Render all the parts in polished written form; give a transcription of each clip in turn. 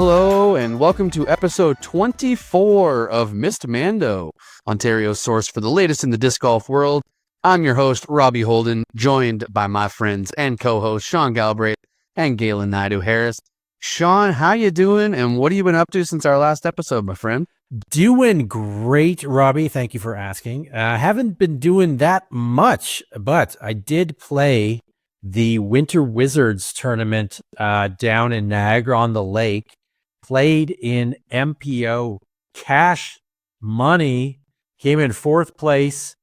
Hello, and welcome to episode 24 of Missed Mando, Ontario's source for the latest in the disc golf world. I'm your host, Robbie Holden, joined by my friends and co-hosts Sean Galbraith and Galen Naidu-Harris. Sean, how you doing, and what have you been up to since our last episode, my friend? Doing great, Robbie. Thank you for asking. I haven't been doing that much, but I did play the Winter Wizards tournament down in Niagara-on-the-Lake. Played in MPO, cash money, came in fourth place,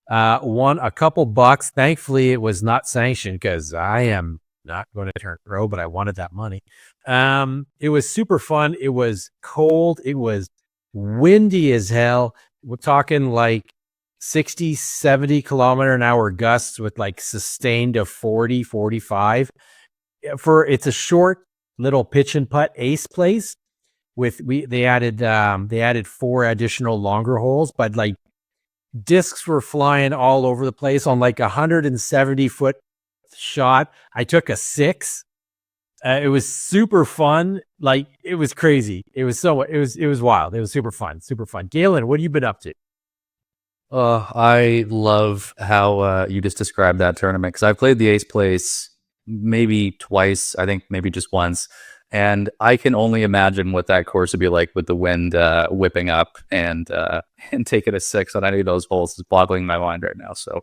won a couple bucks. Thankfully, it was not sanctioned because I am not going to turn pro, but I wanted that money. It was super fun. It was cold. It was windy as hell. We're talking like 60, 70 kilometer an hour gusts with like sustained of 40, 45. It's a short little pitch and putt ace place they added 4 additional longer holes, but like discs were flying all over the place on like 170-foot shot. I took a 6. It was super fun. Like it was crazy. It was wild. It was super fun. Galen, what have you been up to? I love how you just described that tournament because I played the ace place maybe twice, I think maybe just once, and I can only imagine what that course would be like with the wind whipping up and taking a 6 on any of those holes is boggling my mind right now. So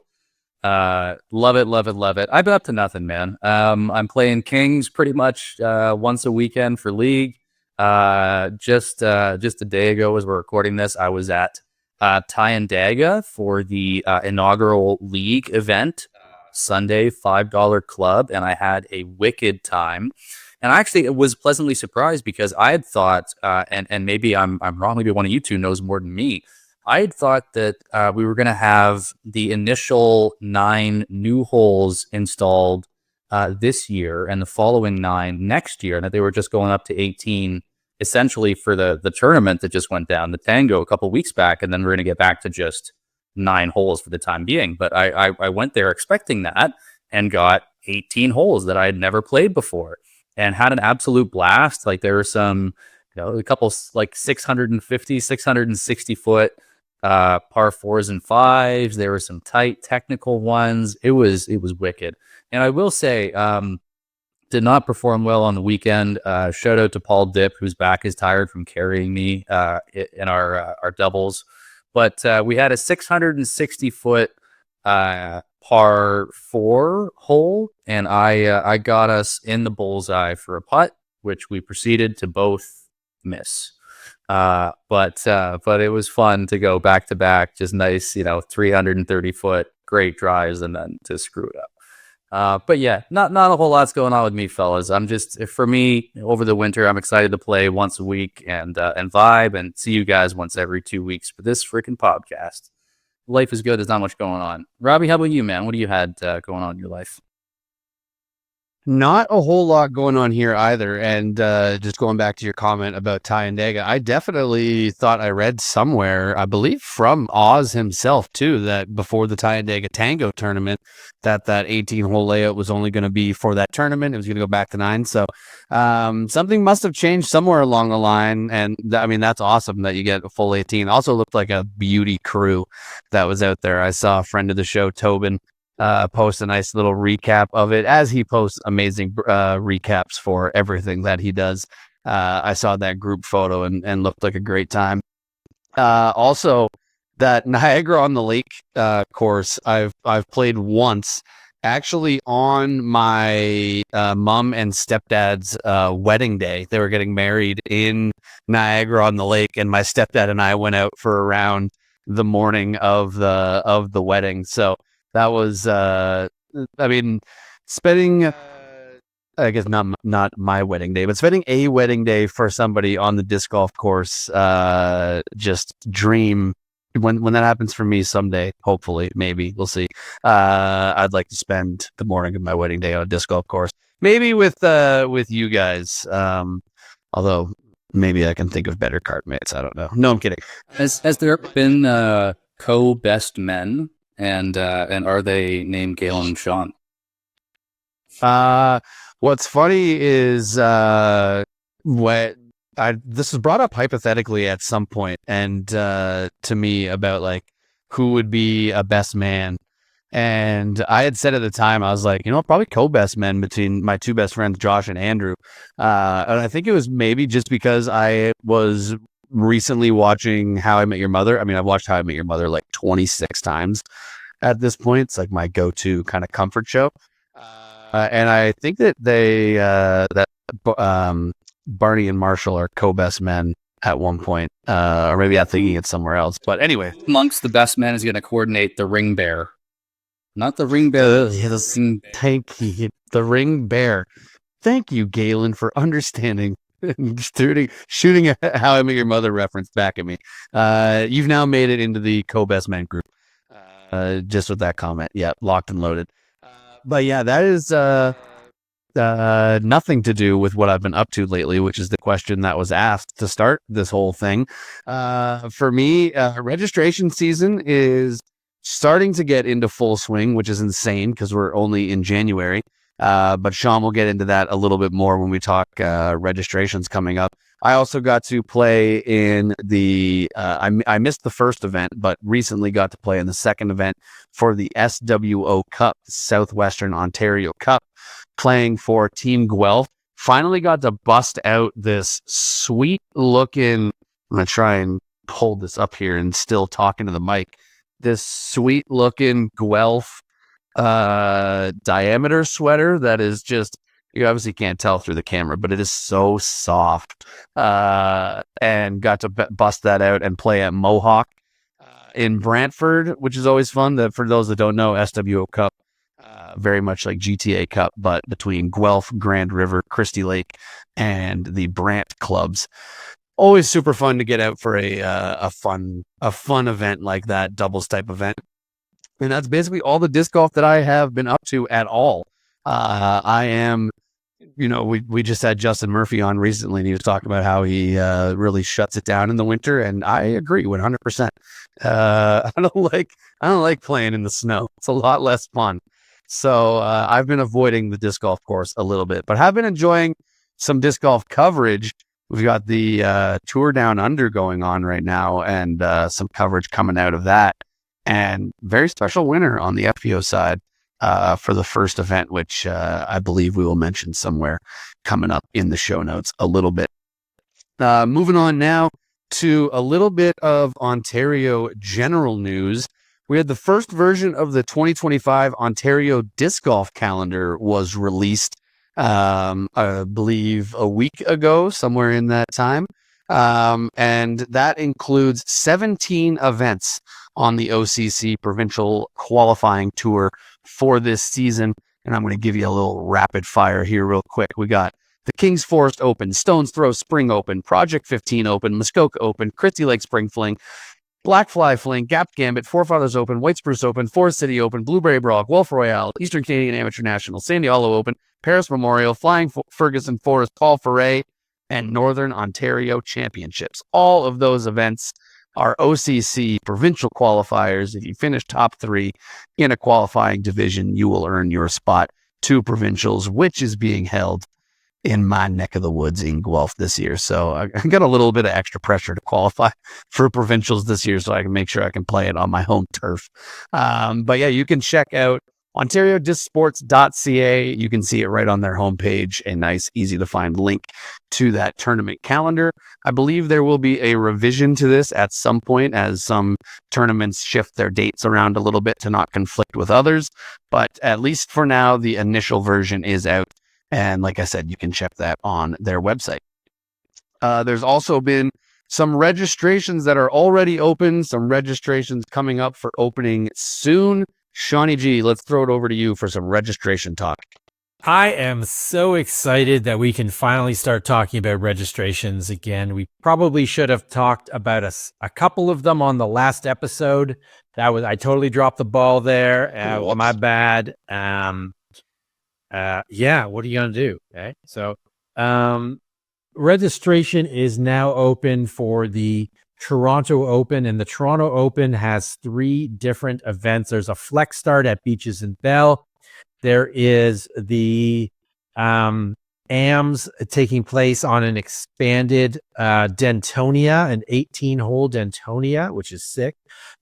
love it. I've been up to nothing, man. I'm playing Kings pretty much once a weekend for League. Just a day ago as we're recording this, I was at Tyandaga for the inaugural League event, Sunday $5 club, and I had a wicked time. And I actually was pleasantly surprised because I had thought, and maybe I'm wrong, maybe one of you two knows more than me. I had thought that we were going to have the initial 9 new holes installed this year and the following 9 next year, and that they were just going up to 18 essentially for the tournament that just went down, the Tango, a couple weeks back, and then we're going to get back to just 9 holes for the time being. But I went there expecting that and got 18 holes that I had never played before and had an absolute blast. Like there were some, a couple like 650, 660 foot par 4s and 5s. There were some tight technical ones. It was wicked. And I will say, did not perform well on the weekend. Shout out to Paul Dipp, whose back is tired from carrying me in our doubles. But we had a 660 foot par 4 hole, and I got us in the bullseye for a putt, which we proceeded to both miss. But it was fun to go back to back, just nice, 330 foot great drives, and then to screw it up. But yeah, not a whole lot's going on with me, fellas. For me, over the winter, I'm excited to play once a week and vibe and see you guys once every 2 weeks for this freaking podcast. Life is good. There's not much going on. Robbie, how about you, man? What do you had going on in your life? Not a whole lot going on here either. And just going back to your comment about Tyandaga, I definitely thought I read somewhere, I believe from Oz himself too, that before the Tyandaga Tango tournament, that 18-hole layout was only going to be for that tournament. It was going to go back to 9. So something must have changed somewhere along the line. And that's awesome that you get a full 18. Also looked like a beauty crew that was out there. I saw a friend of the show, Tobin, post a nice little recap of it, as he posts amazing recaps for everything that he does. I saw that group photo and looked like a great time. Also, that Niagara-on-the-Lake course, I've played once, actually on my mom and stepdad's wedding day. They were getting married in Niagara-on-the-Lake, and my stepdad and I went out for a round the morning of the wedding. So that was, spending, I guess not my wedding day, but spending a wedding day for somebody on the disc golf course, just dream. When that happens for me someday, hopefully, maybe, we'll see. I'd like to spend the morning of my wedding day on a disc golf course, maybe with you guys. Although maybe I can think of better card mates. I don't know. No, I'm kidding. Has there been co-best men? And are they named Galen and Sean? What's funny is this was brought up hypothetically at some point, and to me about like who would be a best man. And I had said at the time, I was like, probably co-best men between my two best friends, Josh and Andrew. And I think it was maybe just because I was recently watching How I Met Your Mother. I mean, I've watched How I Met Your Mother like 26 times at this point. It's like my go-to kind of comfort show. And I think that Barney and Marshall are co-best men at one point, or maybe I'm thinking it's somewhere else. But anyway, Amongst the best men is going to coordinate the ring bear. Not the ring bear. Thank you. The ring bear. Thank you, Galen, for understanding. Shooting a How I Met Your Mother reference back at me. You've now made it into the co-best men group. Just with that comment. Yeah, locked and loaded. But yeah, that is nothing to do with what I've been up to lately, which is the question that was asked to start this whole thing. For me, registration season is starting to get into full swing, which is insane because we're only in January. But Sean will get into that a little bit more when we talk registrations coming up. I also got to play in the, I missed the first event, but recently got to play in the second event for the SWO Cup, Southwestern Ontario Cup, playing for Team Guelph. Finally got to bust out this sweet looking, I'm going to try and hold this up here and still talking to the mic, this sweet looking Guelph diameter sweater that is just, you obviously can't tell through the camera, but it is so soft. And got to bust that out and play at Mohawk in Brantford, which is always fun. For those that don't know, SWO Cup, very much like GTA Cup, but between Guelph, Grand River, Christie Lake, and the Brant clubs. Always super fun to get out for a fun event like that, doubles type event. And that's basically all the disc golf that I have been up to at all. I am, we just had Justin Murphy on recently, and he was talking about how he really shuts it down in the winter, and I agree 100%. I don't like playing in the snow. It's a lot less fun. So I've been avoiding the disc golf course a little bit, but have been enjoying some disc golf coverage. We've got the Tour Down Under going on right now, and some coverage coming out of that. And very special winner on the FPO side for the first event, which I believe we will mention somewhere coming up in the show notes a little bit. Moving on now to a little bit of Ontario general news. We had the first version of the 2025 Ontario Disc Golf calendar was released, I believe a week ago, somewhere in that time. And that includes 17 events on the OCC provincial qualifying tour for this season. And I'm going to give you a little rapid fire here real quick. We got the Kings Forest Open, Stones Throw Spring Open, Project 15 Open, Muskoka Open, Christie Lake Spring Fling, Blackfly Fling, Gap Gambit, Forefathers Open, White Spruce Open, Forest City Open, Blueberry Brawl, Guelph Royale, Eastern Canadian Amateur National, Sandy Hollow Open, Paris Memorial, Flying Ferguson Forest, Paul Foray, and Northern Ontario Championships. All of those events are OCC provincial qualifiers. If you finish top 3 in a qualifying division, you will earn your spot to provincials, which is being held in my neck of the woods in Guelph this year. So I got a little bit of extra pressure to qualify for provincials this year so I can make sure I can play it on my home turf. But yeah, you can check out OntarioDiscSports.ca. You can see it right on their homepage, a nice, easy to find link to that tournament calendar. I believe there will be a revision to this at some point as some tournaments shift their dates around a little bit to not conflict with others. But at least for now, the initial version is out. And like I said, you can check that on their website. There's also been some registrations that are already open, some registrations coming up for opening soon. Shawnee G, let's throw it over to you for some registration talk. I am so excited that we can finally start talking about registrations again. We probably should have talked about a couple of them on the last episode. I totally dropped the ball there. My bad. Yeah, what are you going to do? Okay. So, registration is now open for the Toronto Open, and the Toronto Open has 3 different events. There's a flex start at Beaches and Bell. There is the AMs taking place on an expanded Dentonia, an 18-hole Dentonia, which is sick.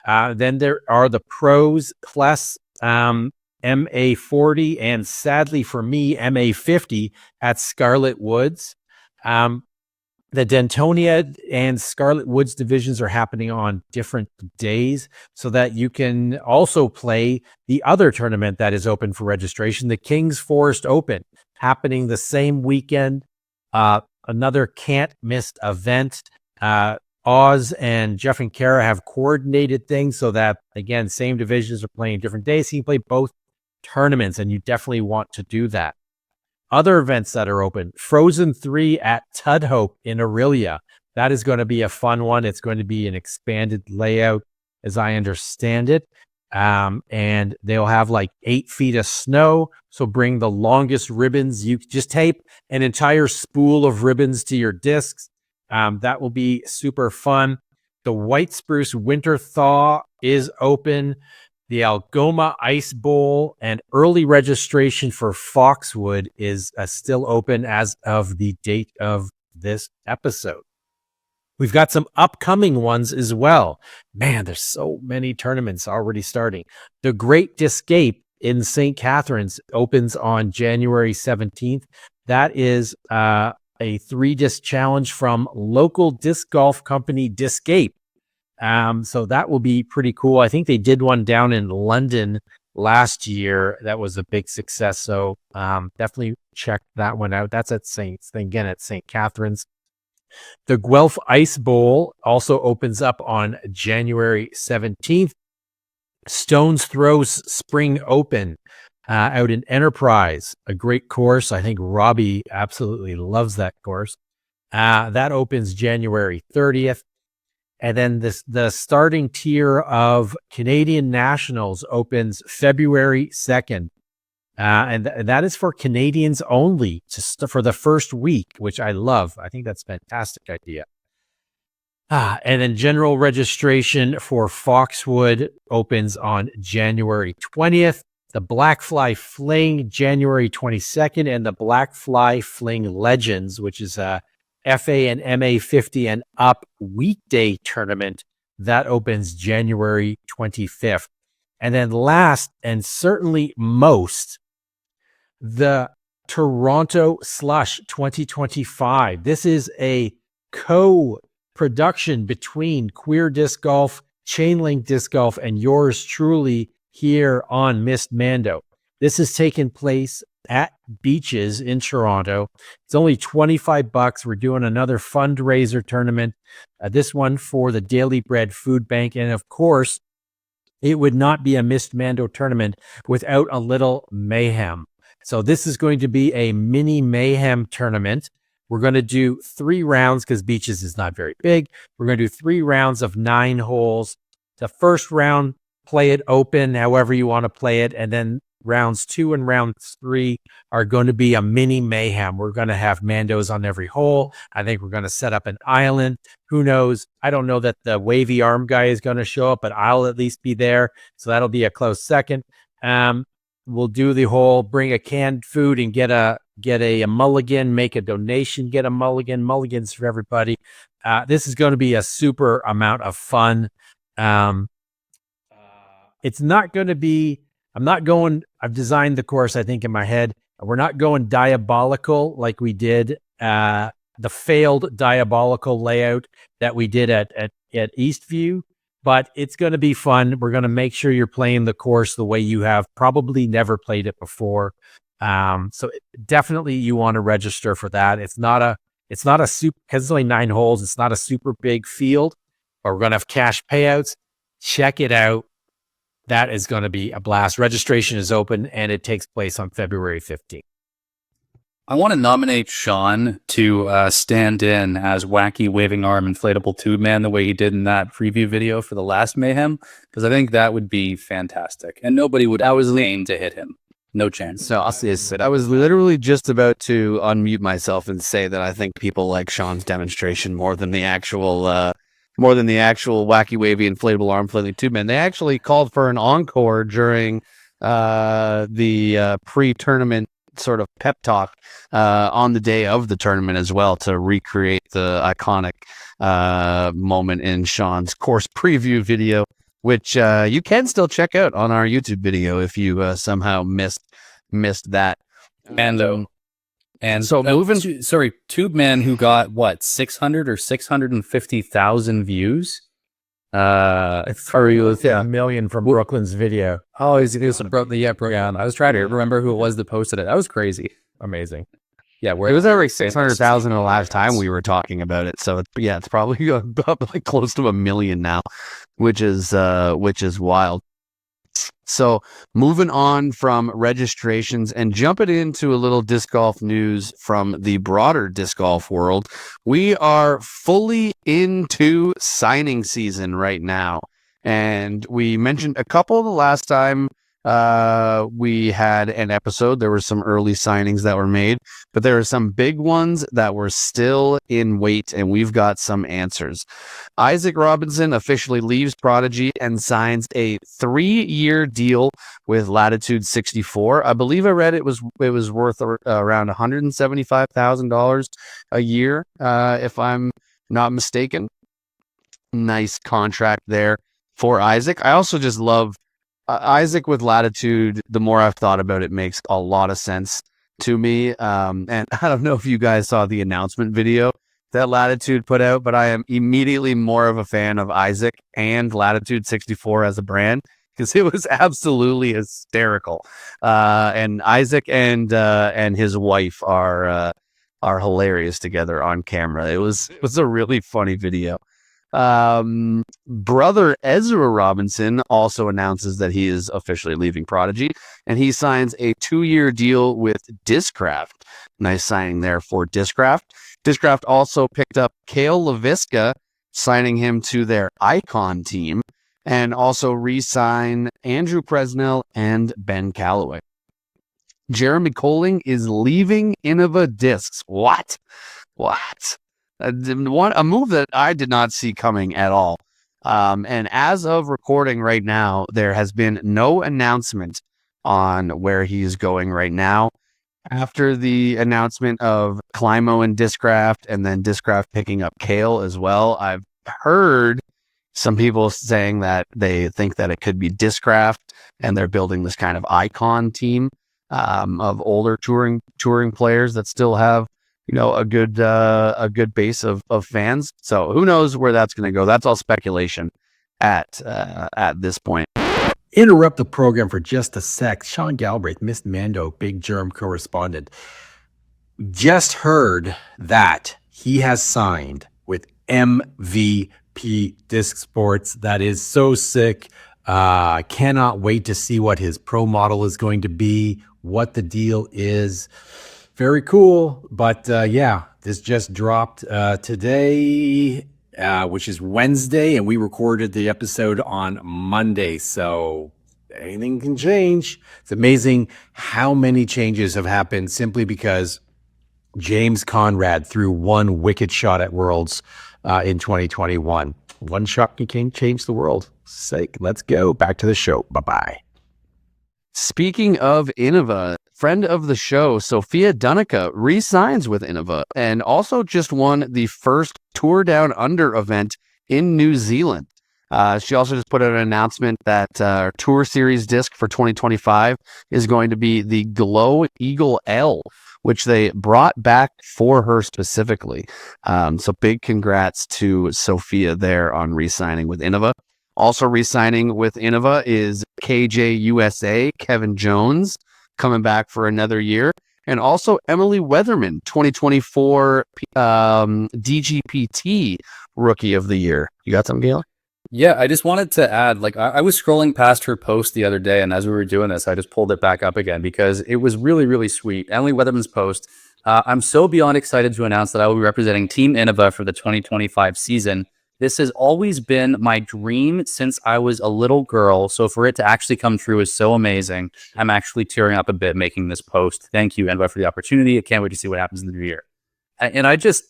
Then there are the Pros Plus MA40 and, sadly for me, MA50 at Scarlet Woods. The Dentonia and Scarlet Woods divisions are happening on different days so that you can also play the other tournament that is open for registration, the King's Forest Open, happening the same weekend. Another can't miss event. Oz and Jeff and Kara have coordinated things so that, again, same divisions are playing different days. So you can play both tournaments, and you definitely want to do that. Other events that are open, Frozen 3 at Tudhope in Aurelia. That is going to be a fun one. It's going to be an expanded layout, as I understand it. And they'll have like 8 feet of snow. So bring the longest ribbons. You just tape an entire spool of ribbons to your discs. That will be super fun. The White Spruce Winter Thaw is open. The Algoma Ice Bowl and early registration for Foxwood is still open as of the date of this episode. We've got some upcoming ones as well. Man, there's so many tournaments already starting. The Great Discape in St. Catharines opens on January 17th. That is a 3-disc challenge from local disc golf company Discape. So that will be pretty cool. I think they did one down in London last year. That was a big success. So definitely check that one out. That's at St. Catharines. The Guelph Ice Bowl also opens up on January 17th. Stones Throws Spring Open out in Enterprise, a great course. I think Robbie absolutely loves that course. That opens January 30th. And then the starting tier of Canadian Nationals opens February 2nd. And that is for Canadians only, just for the first week, which I love. I think that's a fantastic idea. And then general registration for Foxwood opens on January 20th. The Blackfly Fling, January 22nd. And the Blackfly Fling Legends, which is a FA and MA 50 and up weekday tournament, that opens January 25th. And then last and certainly most, the Toronto Slush 2025. This is a co-production between Queer Disc Golf, Chainlink Disc Golf, and yours truly here on Missed Mando. This has taken place at Beaches in Toronto. It's only $25. We're doing another fundraiser tournament. This one for the Daily Bread Food Bank. And of course, it would not be a Missed Mando tournament without a little mayhem. So this is going to be a mini mayhem tournament. We're going to do 3 rounds because Beaches is not very big. We're going to do 3 rounds of 9 holes. The first round, play it open, however you want to play it. And then rounds 2 and round 3 are going to be a mini mayhem. We're going to have Mandos on every hole. I think we're going to set up an island. Who knows? I don't know that the wavy arm guy is going to show up, but I'll at least be there. So that'll be a close second. We'll do the whole bring a canned food and get a mulligan, make a donation, get a mulligan. Mulligans for everybody. This is going to be a super amount of fun. It's not going to be, I've designed the course, I think, in my head. We're not going diabolical like we did the failed diabolical layout that we did at Eastview, but it's going to be fun. We're going to make sure you're playing the course the way you have probably never played it before. So definitely you want to register for that. It's not a super, because it's only 9 holes. It's not a super big field, but we're going to have cash payouts. Check it out. That is going to be a blast. Registration is open and it takes place on February 15th. I want to nominate Sean to stand in as Wacky Waving Arm Inflatable Tube Man the way he did in that preview video for the last Mayhem, because I think that would be fantastic. And nobody would aim to hit him. No chance. So I'll say this. I was literally just about to unmute myself and say that I think people like Sean's demonstration more than the actual wacky wavy inflatable arm flailing tube man. They actually called for an encore during the pre-tournament sort of pep talk on the day of the tournament as well to recreate the iconic moment in Sean's course preview video, which you can still check out on our YouTube video if you somehow missed that. Mando. And so moving, Tube Man, who got what 600 or 650,000 views. A million from Brooklyn's video. Oh, he's broke the I was trying to remember who it was that posted it. That was crazy, amazing. Yeah, it was over 600,000 the last time we were talking about it. So it's probably like close to 1 million now, which is wild. So moving on from registrations and jumping into a little disc golf news from the broader disc golf world, we are fully into signing season right now. And we mentioned a couple the last time we had an episode. There were some early signings that were made, but there are some big ones that were still in wait, and we've got some answers. Isaac Robinson officially leaves Prodigy and signs a 3-year deal with Latitude 64. I believe I read it was worth around $175,000 a year, if I'm not mistaken. Nice contract there for Isaac. I also just love Isaac with Latitude. The more I've thought about it, makes a lot of sense to me. And I don't know if you guys saw the announcement video that Latitude put out, but I am immediately more of a fan of Isaac and Latitude 64 as a brand because it was absolutely hysterical. And Isaac and his wife are hilarious together on camera. It was a really funny video. Brother Ezra Robinson also announces that he is officially leaving Prodigy, and he signs a 2-year deal with Discraft. Nice signing there for Discraft. Discraft also picked up Cale LaVisca, signing him to their Icon team, and also re-sign Andrew Presnell and Ben Calloway. Jeremy Colling is leaving Innova Discs. What? A move that I did not see coming at all. And as of recording right now, there has been no announcement on where he is going right now. After the announcement of Climo and Discraft, and then Discraft picking up Cale as well, I've heard some people saying that they think that it could be Discraft, and they're building this kind of icon team of older touring players that still have a good base of fans. So who knows where that's going to go? That's all speculation at this point. Interrupt the program for just a sec. Sean Galbraith, Miss Mando, Big Germ correspondent, just heard that he has signed with MVP Disc Sports. That is so sick. Cannot wait to see what his pro model is going to be, what the deal is. Very cool. But this just dropped today, which is Wednesday, and we recorded the episode on Monday. So anything can change. It's amazing how many changes have happened simply because James Conrad threw one wicked shot at Worlds in 2021. One shot can change the world. Sake. Let's go back to the show. Bye-bye. Speaking of Innova, friend of the show, Sophia Dunica, re-signs with Innova and also just won the first Tour Down Under event in New Zealand. She also just put out an announcement that our Tour Series disc for 2025 is going to be the Glow Eagle L, which they brought back for her specifically. So big congrats to Sophia there on re-signing with Innova. Also re-signing with Innova is KJ USA, Kevin Jones, coming back for another year. And also Emily Weatherman, 2024 DGPT Rookie of the Year. You got something, Gail? Yeah, I just wanted to add, I was scrolling past her post the other day, and as we were doing this, I just pulled it back up again because it was really, really sweet. Emily Weatherman's post. I'm so beyond excited to announce that I will be representing Team Innova for the 2025 season. This has always been my dream since I was a little girl, so for it to actually come true is so amazing. I'm actually tearing up a bit making this post. Thank you, Innova, for the opportunity. I can't wait to see what happens in the new year. And I just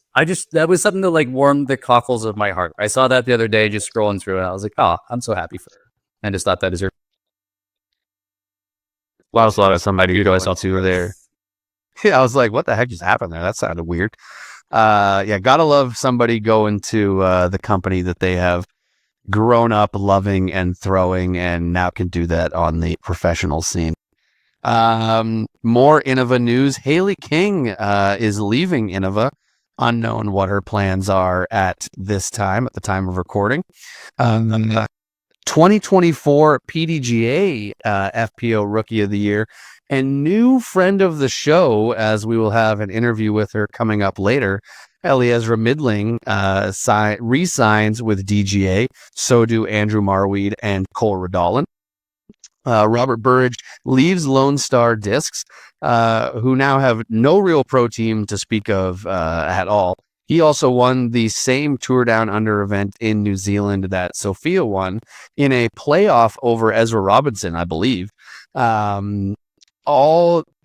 that was something that warmed the cockles of my heart. I saw that the other day just scrolling through, and I was like, oh, I'm so happy for her. And just thought that deserved. Well, a lot of somebody who I saw too there. Yeah, I was like, what the heck just happened there? That sounded weird. Yeah, gotta love somebody going to the company that they have grown up loving and throwing, and now can do that on the professional scene. More Innova news. Haley King is leaving Innova. Unknown what her plans are at the time of recording. 2024 PDGA FPO Rookie of the Year, and new friend of the show, as we will have an interview with her coming up later, Eliezra Midtlyng re-signs with DGA. So do Andrew Marweed and Cole Radolin. Robert Burridge leaves Lone Star Discs, who now have no real pro team to speak of at all. He also won the same Tour Down Under event in New Zealand that Sophia won in a playoff over Ezra Robinson, I believe. All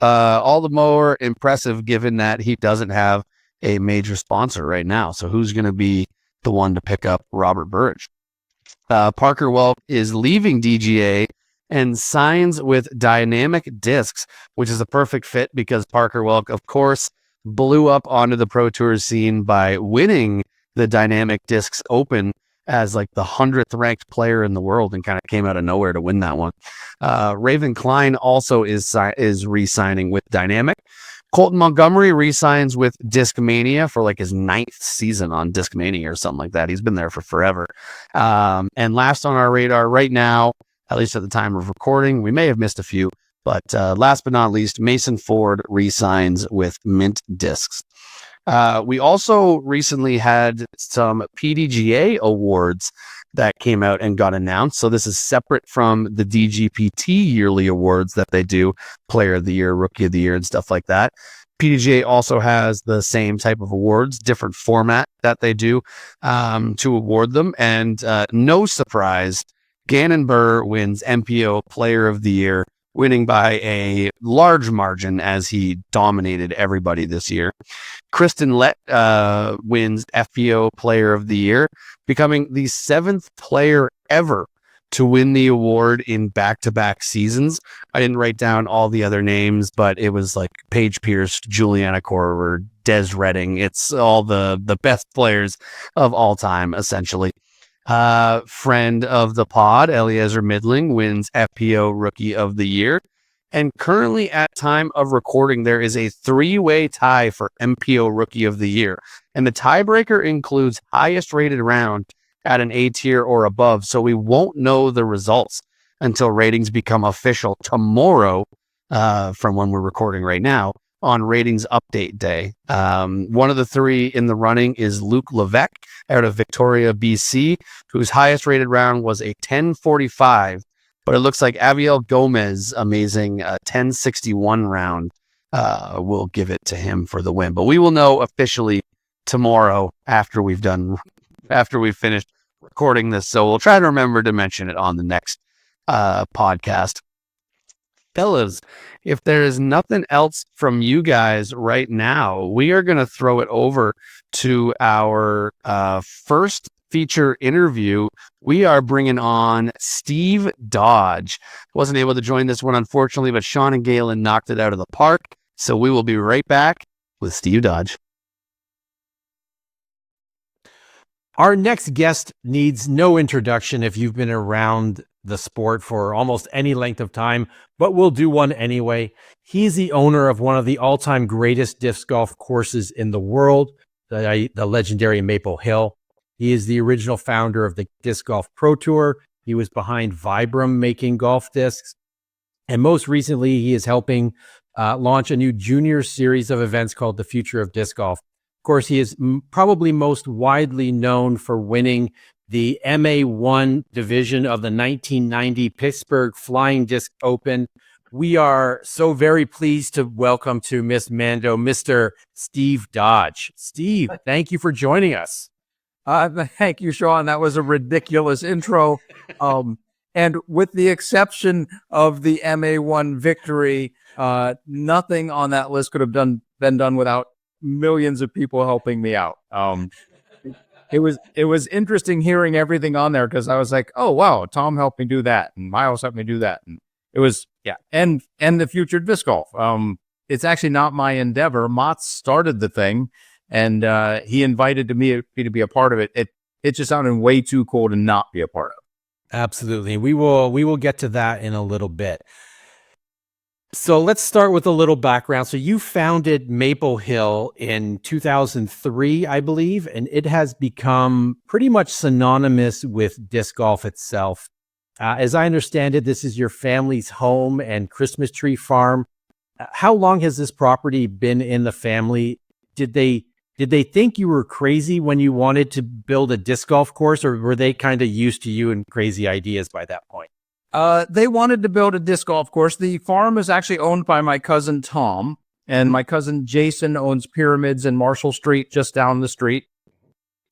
the more impressive given that he doesn't have a major sponsor right now. So who's going to be the one to pick up Robert Burridge? Parker Welk is leaving DGA and signs with Dynamic Discs, which is a perfect fit because Parker Welk, of course, blew up onto the Pro Tour scene by winning the Dynamic Discs Open as like the 100th ranked player in the world, and kind of came out of nowhere to win that one. Raven Klein also is re-signing with Dynamic. Colton Montgomery re-signs with Discmania for like his 9th season on Discmania or something like that. He's been there for forever. And last on our radar right now, at least at the time of recording, we may have missed a few, but last but not least, Mason Ford re-signs with Mint Discs. We also recently had some PDGA awards that came out and got announced. So this is separate from the DGPT yearly awards that they do, Player of the Year, Rookie of the Year, and stuff like that. PDGA also has the same type of awards, different format that they do to award them. And no surprise, Gannon Burr wins MPO Player of the Year, winning by a large margin as he dominated everybody this year. Kristen Lett wins FPO Player of the Year, becoming the 7th player ever to win the award in back-to-back seasons. I didn't write down all the other names, but it was like Paige Pierce, Juliana Korver, Des Redding. It's all the best players of all time, essentially. Friend of the pod, Eliezra Midtlyng, wins FPO Rookie of the Year. And currently at time of recording, there is a 3-way tie for MPO Rookie of the Year. And the tiebreaker includes highest rated round at an A tier or above. So we won't know the results until ratings become official tomorrow, from when we're recording right now, on ratings update day. One of the 3 in the running is Luke Levesque out of Victoria, BC, whose highest rated round was a 1045. But it looks like Aviel Gomez, amazing 1061 round, will give it to him for the win. But we will know officially tomorrow after we've finished recording this. So we'll try to remember to mention it on the next podcast. Fellas, if there is nothing else from you guys right now, we are going to throw it over to our first feature interview. We are bringing on Steve Dodge. Wasn't able to join this one, unfortunately, but Sean and Galen knocked it out of the park. So we will be right back with Steve Dodge. Our next guest needs no introduction if you've been around the sport for almost any length of time, but we'll do one anyway. He's the owner of one of the all-time greatest disc golf courses in the world, the legendary Maple Hill. He is the original founder of the Disc Golf Pro Tour. He was behind Vibram making golf discs. And most recently, he is helping launch a new junior series of events called the Future of Disc Golf. Of course, he is probably most widely known for winning the MA1 division of the 1990 Pittsburgh Flying Disc Open. We are so very pleased to welcome to Miss Mando, Mr. Steve Dodge. Steve, thank you for joining us. Thank you, Sean. That was a ridiculous intro. And with the exception of the MA1 victory, nothing on that list could have been done without millions of people helping me out. It was interesting hearing everything on there because I was like, oh, wow, Tom helped me do that. And Miles helped me do that. And it was, yeah. And the future disc golf. it's actually not my endeavor. Mott started the thing, and he invited me to be a part of it. It just sounded way too cool to not be a part of. Absolutely. We will get to that in a little bit. So let's start with a little background. So you founded Maple Hill in 2003, I believe, and it has become pretty much synonymous with disc golf itself. As I understand it, this is your family's home and Christmas tree farm. How long has this property been in the family? Did they think you were crazy when you wanted to build a disc golf course, or were they kind of used to you and crazy ideas by that point? They wanted to build a disc golf course. The farm is actually owned by my cousin Tom, and my cousin Jason owns Pyramids in Marshall Street, just down the street.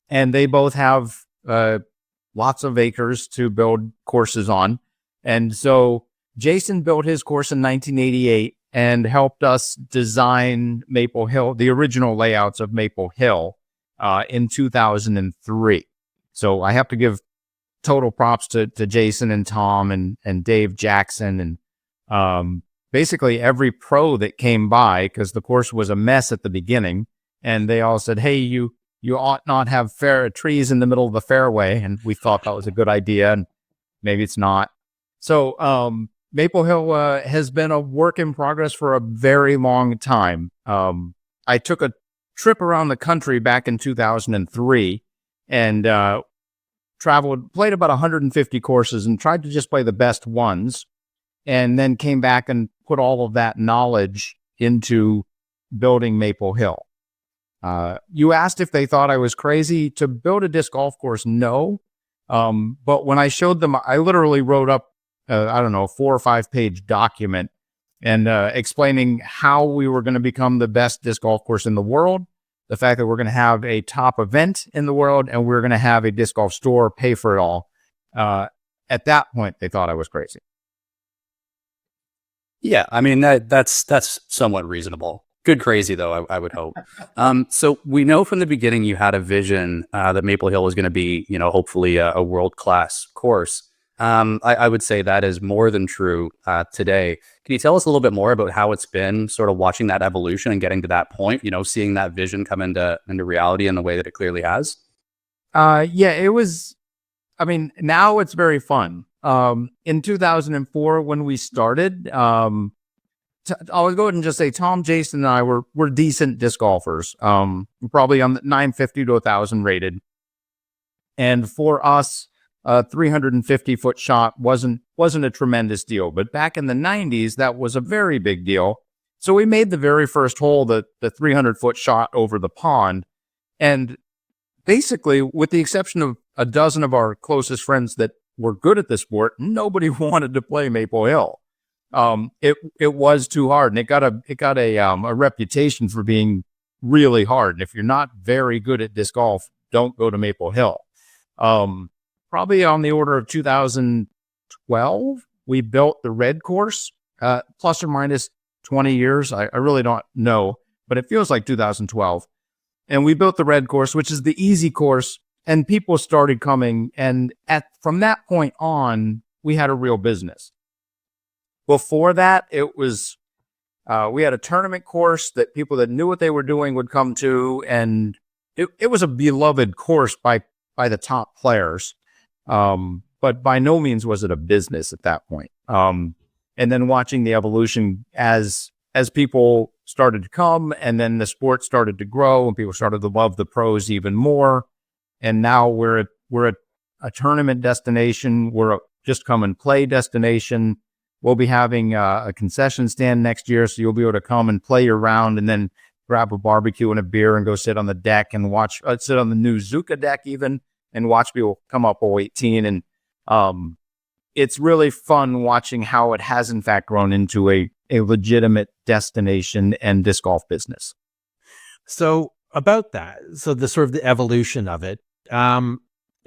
And they both have lots of acres to build courses on. And so Jason built his course in 1988 and helped us design Maple Hill, the original layouts of Maple Hill, in 2003. So I have to give total props to Jason and Tom and Dave Jackson and basically every pro that came by, because the course was a mess at the beginning, and they all said, hey, you ought not have trees in the middle of the fairway, and we thought that was a good idea, and maybe it's not. So Maple Hill has been a work in progress for a very long time. I took a trip around the country back in 2003 and played about 150 courses and tried to just play the best ones, and then came back and put all of that knowledge into building Maple Hill. You asked if they thought I was crazy to build a disc golf course. No. But when I showed them, I literally wrote up, I don't know, a 4 or 5 page document and explaining how we were going to become the best disc golf course in the world, the fact that we're going to have a top event in the world, and we're going to have a disc golf store pay for it all. At that point, they thought I was crazy. Yeah, I mean, that's somewhat reasonable. Good crazy, though, I would hope. So we know from the beginning you had a vision that Maple Hill was going to be, hopefully a world-class course. I would say that is more than true today. Can you tell us a little bit more about how it's been sort of watching that evolution and getting to that point, seeing that vision come into reality in the way that it clearly has? Yeah, it was, now it's very fun. In 2004, when we started, I'll go ahead and just say Tom, Jason, and I were decent disc golfers, probably on the 950 to 1,000 rated. And for us, a 350-foot shot wasn't a tremendous deal. But back in the 90s, that was a very big deal. So we made the very first hole, the 300-foot shot over the pond. And basically, with the exception of a dozen of our closest friends that were good at the sport, nobody wanted to play Maple Hill. It was too hard, and it got a reputation for being really hard. And if you're not very good at disc golf, don't go to Maple Hill. Probably on the order of 2012, we built the red course, plus or minus 20 years. I really don't know, but it feels like 2012. And we built the red course, which is the easy course, and people started coming. And from that point on, we had a real business. Before that, it was, we had a tournament course that people that knew what they were doing would come to, and it was a beloved course by the top players. But by no means was it a business at that point. And then watching the evolution as people started to come, and then the sport started to grow, and people started to love the pros even more. And now we're a tournament destination. We're a just come and play destination. We'll be having a concession stand next year, so you'll be able to come and play your round and then grab a barbecue and a beer and go sit on the deck and watch, sit on the new Zuka deck even, and watch people come up hole 18. And it's really fun watching how it has in fact grown into a legitimate destination and disc golf business. So about that, so the sort of the evolution of it,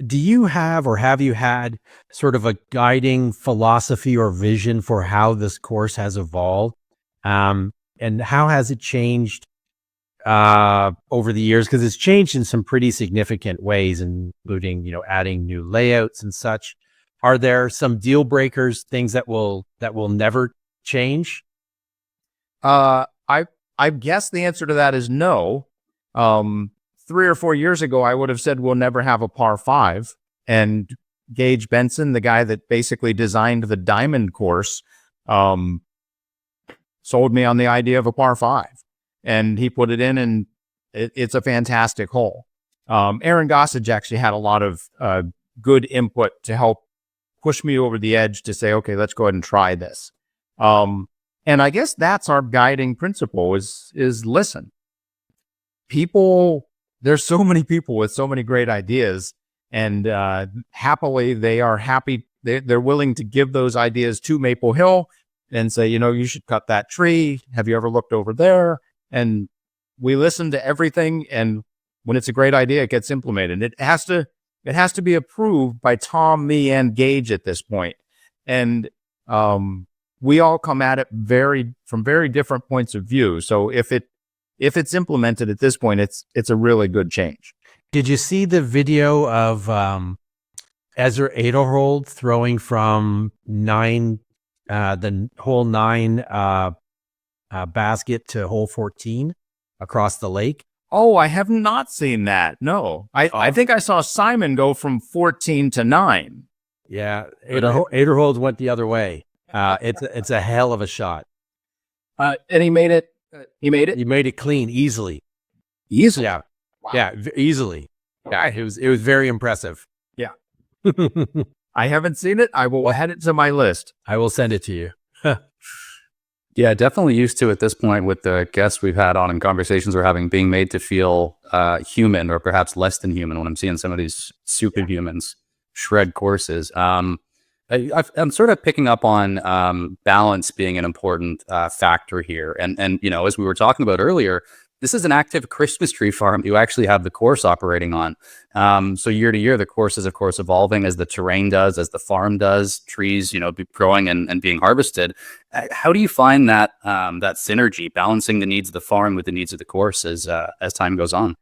do you have, or have you had sort of a guiding philosophy or vision for how this course has evolved? And how has it changed over the years? Because it's changed in some pretty significant ways, including, adding new layouts and such. Are there some deal breakers, things that will never change? I I guess the answer to that is no. 3 or 4 years ago, I would have said we'll never have a par 5. And Gage Benson, the guy that basically designed the Diamond course, sold me on the idea of a par 5. And he put it in, and it's a fantastic hole. Aaron Gossage actually had a lot of good input to help push me over the edge to say, okay, let's go ahead and try this. And I guess that's our guiding principle is listen. There's so many people with so many great ideas, and happily they are happy. They're willing to give those ideas to Maple Hill and say, you should cut that tree. Have you ever looked over there? And we listen to everything. And when it's a great idea, it gets implemented. It has to be approved by Tom, me, and Gage at this point. And we all come at it from very different points of view. So if it's implemented at this point, it's a really good change. Did you see the video of Ezra Adelhold throwing from the hole 9 basket to hole 14 across the lake? Oh, I have not seen that. No, I think I saw Simon go from 14 to 9. Yeah, Adelhold went the other way. It's a hell of a shot. And he made it. He made it. He made it clean easily. Easily. Yeah. Wow. Yeah, easily. Yeah, it was very impressive. Yeah. I haven't seen it. I will add it to my list. I will send it to you. Yeah, definitely used to at this point with the guests we've had on and conversations we're having, being made to feel human or perhaps less than human when I'm seeing some of these superhumans shred courses. I'm sort of picking up on balance being an important factor here. And as we were talking about earlier, this is an active Christmas tree farm you actually have the course operating on. So year to year, the course is, of course, evolving as the terrain does, as the farm does, trees, be growing and being harvested. How do you find that that synergy, balancing the needs of the farm with the needs of the course as time goes on?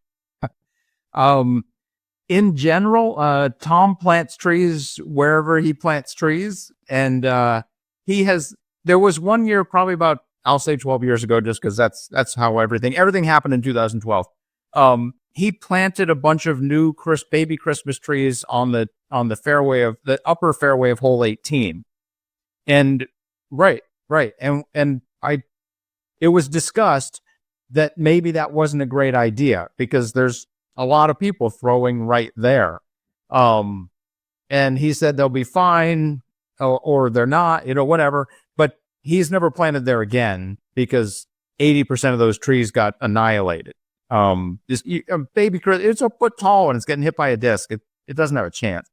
In general, Tom plants trees wherever he plants trees. And there was one year, probably about, I'll say 12 years ago, just because that's how everything happened in 2012. He planted a bunch of new baby Christmas trees on the upper fairway of hole 18. And right. And it was discussed that maybe that wasn't a great idea because there's a lot of people throwing right there. And he said they'll be fine or they're not, whatever. But he's never planted there again because 80% of those trees got annihilated. This baby, it's a foot tall and it's getting hit by a disc. It doesn't have a chance.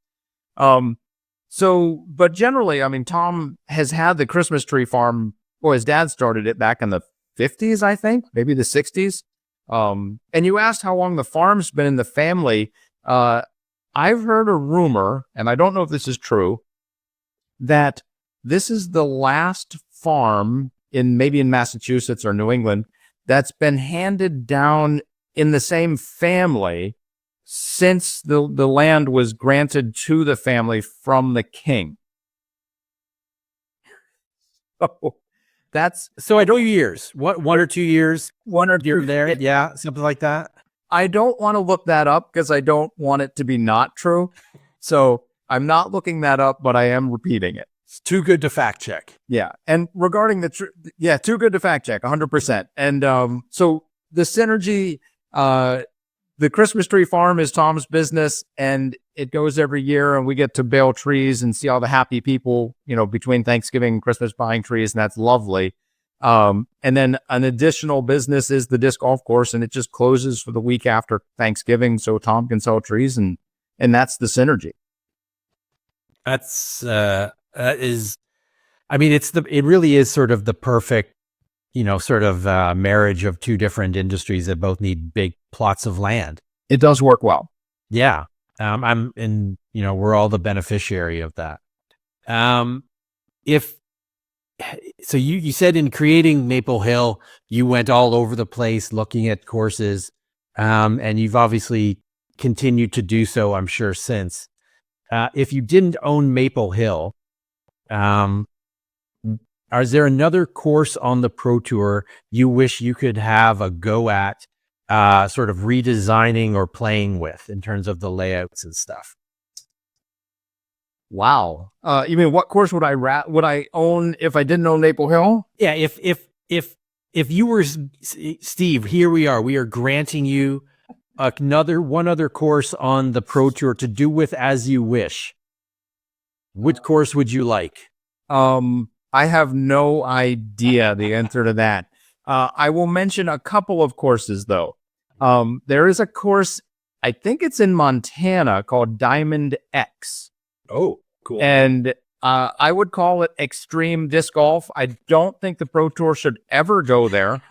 But generally, I mean, Tom has had the Christmas tree farm. Well, his dad started it back in the 50s, I think, maybe the 60s. And you asked how long the farm's been in the family. I've heard a rumor, and I don't know if this is true, that this is the last farm maybe in Massachusetts or New England that's been handed down in the same family since the land was granted to the family from the king. So I know years. What, 1 or 2 years? 1 or 2 years there. Yeah, something like that. I don't want to look that up because I don't want it to be not true. So I'm not looking that up, but I am repeating it. It's too good to fact check. Yeah. And regarding too good to fact check, 100%. And so the synergy, the Christmas tree farm is Tom's business, and it goes every year, and we get to bale trees and see all the happy people, between Thanksgiving and Christmas buying trees, and that's lovely. And then an additional business is the disc golf course, and it just closes for the week after Thanksgiving, so Tom can sell trees, and that's the synergy. It really is sort of the perfect, marriage of two different industries that both need big plots of land. It does work well. Yeah. We're all the beneficiary of that. So you said in creating Maple Hill, you went all over the place looking at courses, and you've obviously continued to do so, I'm sure, since. If you didn't own Maple Hill, is there another course on the Pro Tour you wish you could have a go at, sort of redesigning or playing with in terms of the layouts and stuff? Wow. You mean what course would I own if I didn't own Maple Hill? Yeah, if you were Steve, here we are. We are granting you one other course on the Pro Tour to do with as you wish. Which course would you like? I have no idea the answer to that. I will mention a couple of courses though. There is a course, I think it's in Montana, called Diamond X. Oh, cool. And I would call it extreme disc golf. I don't think the Pro Tour should ever go there.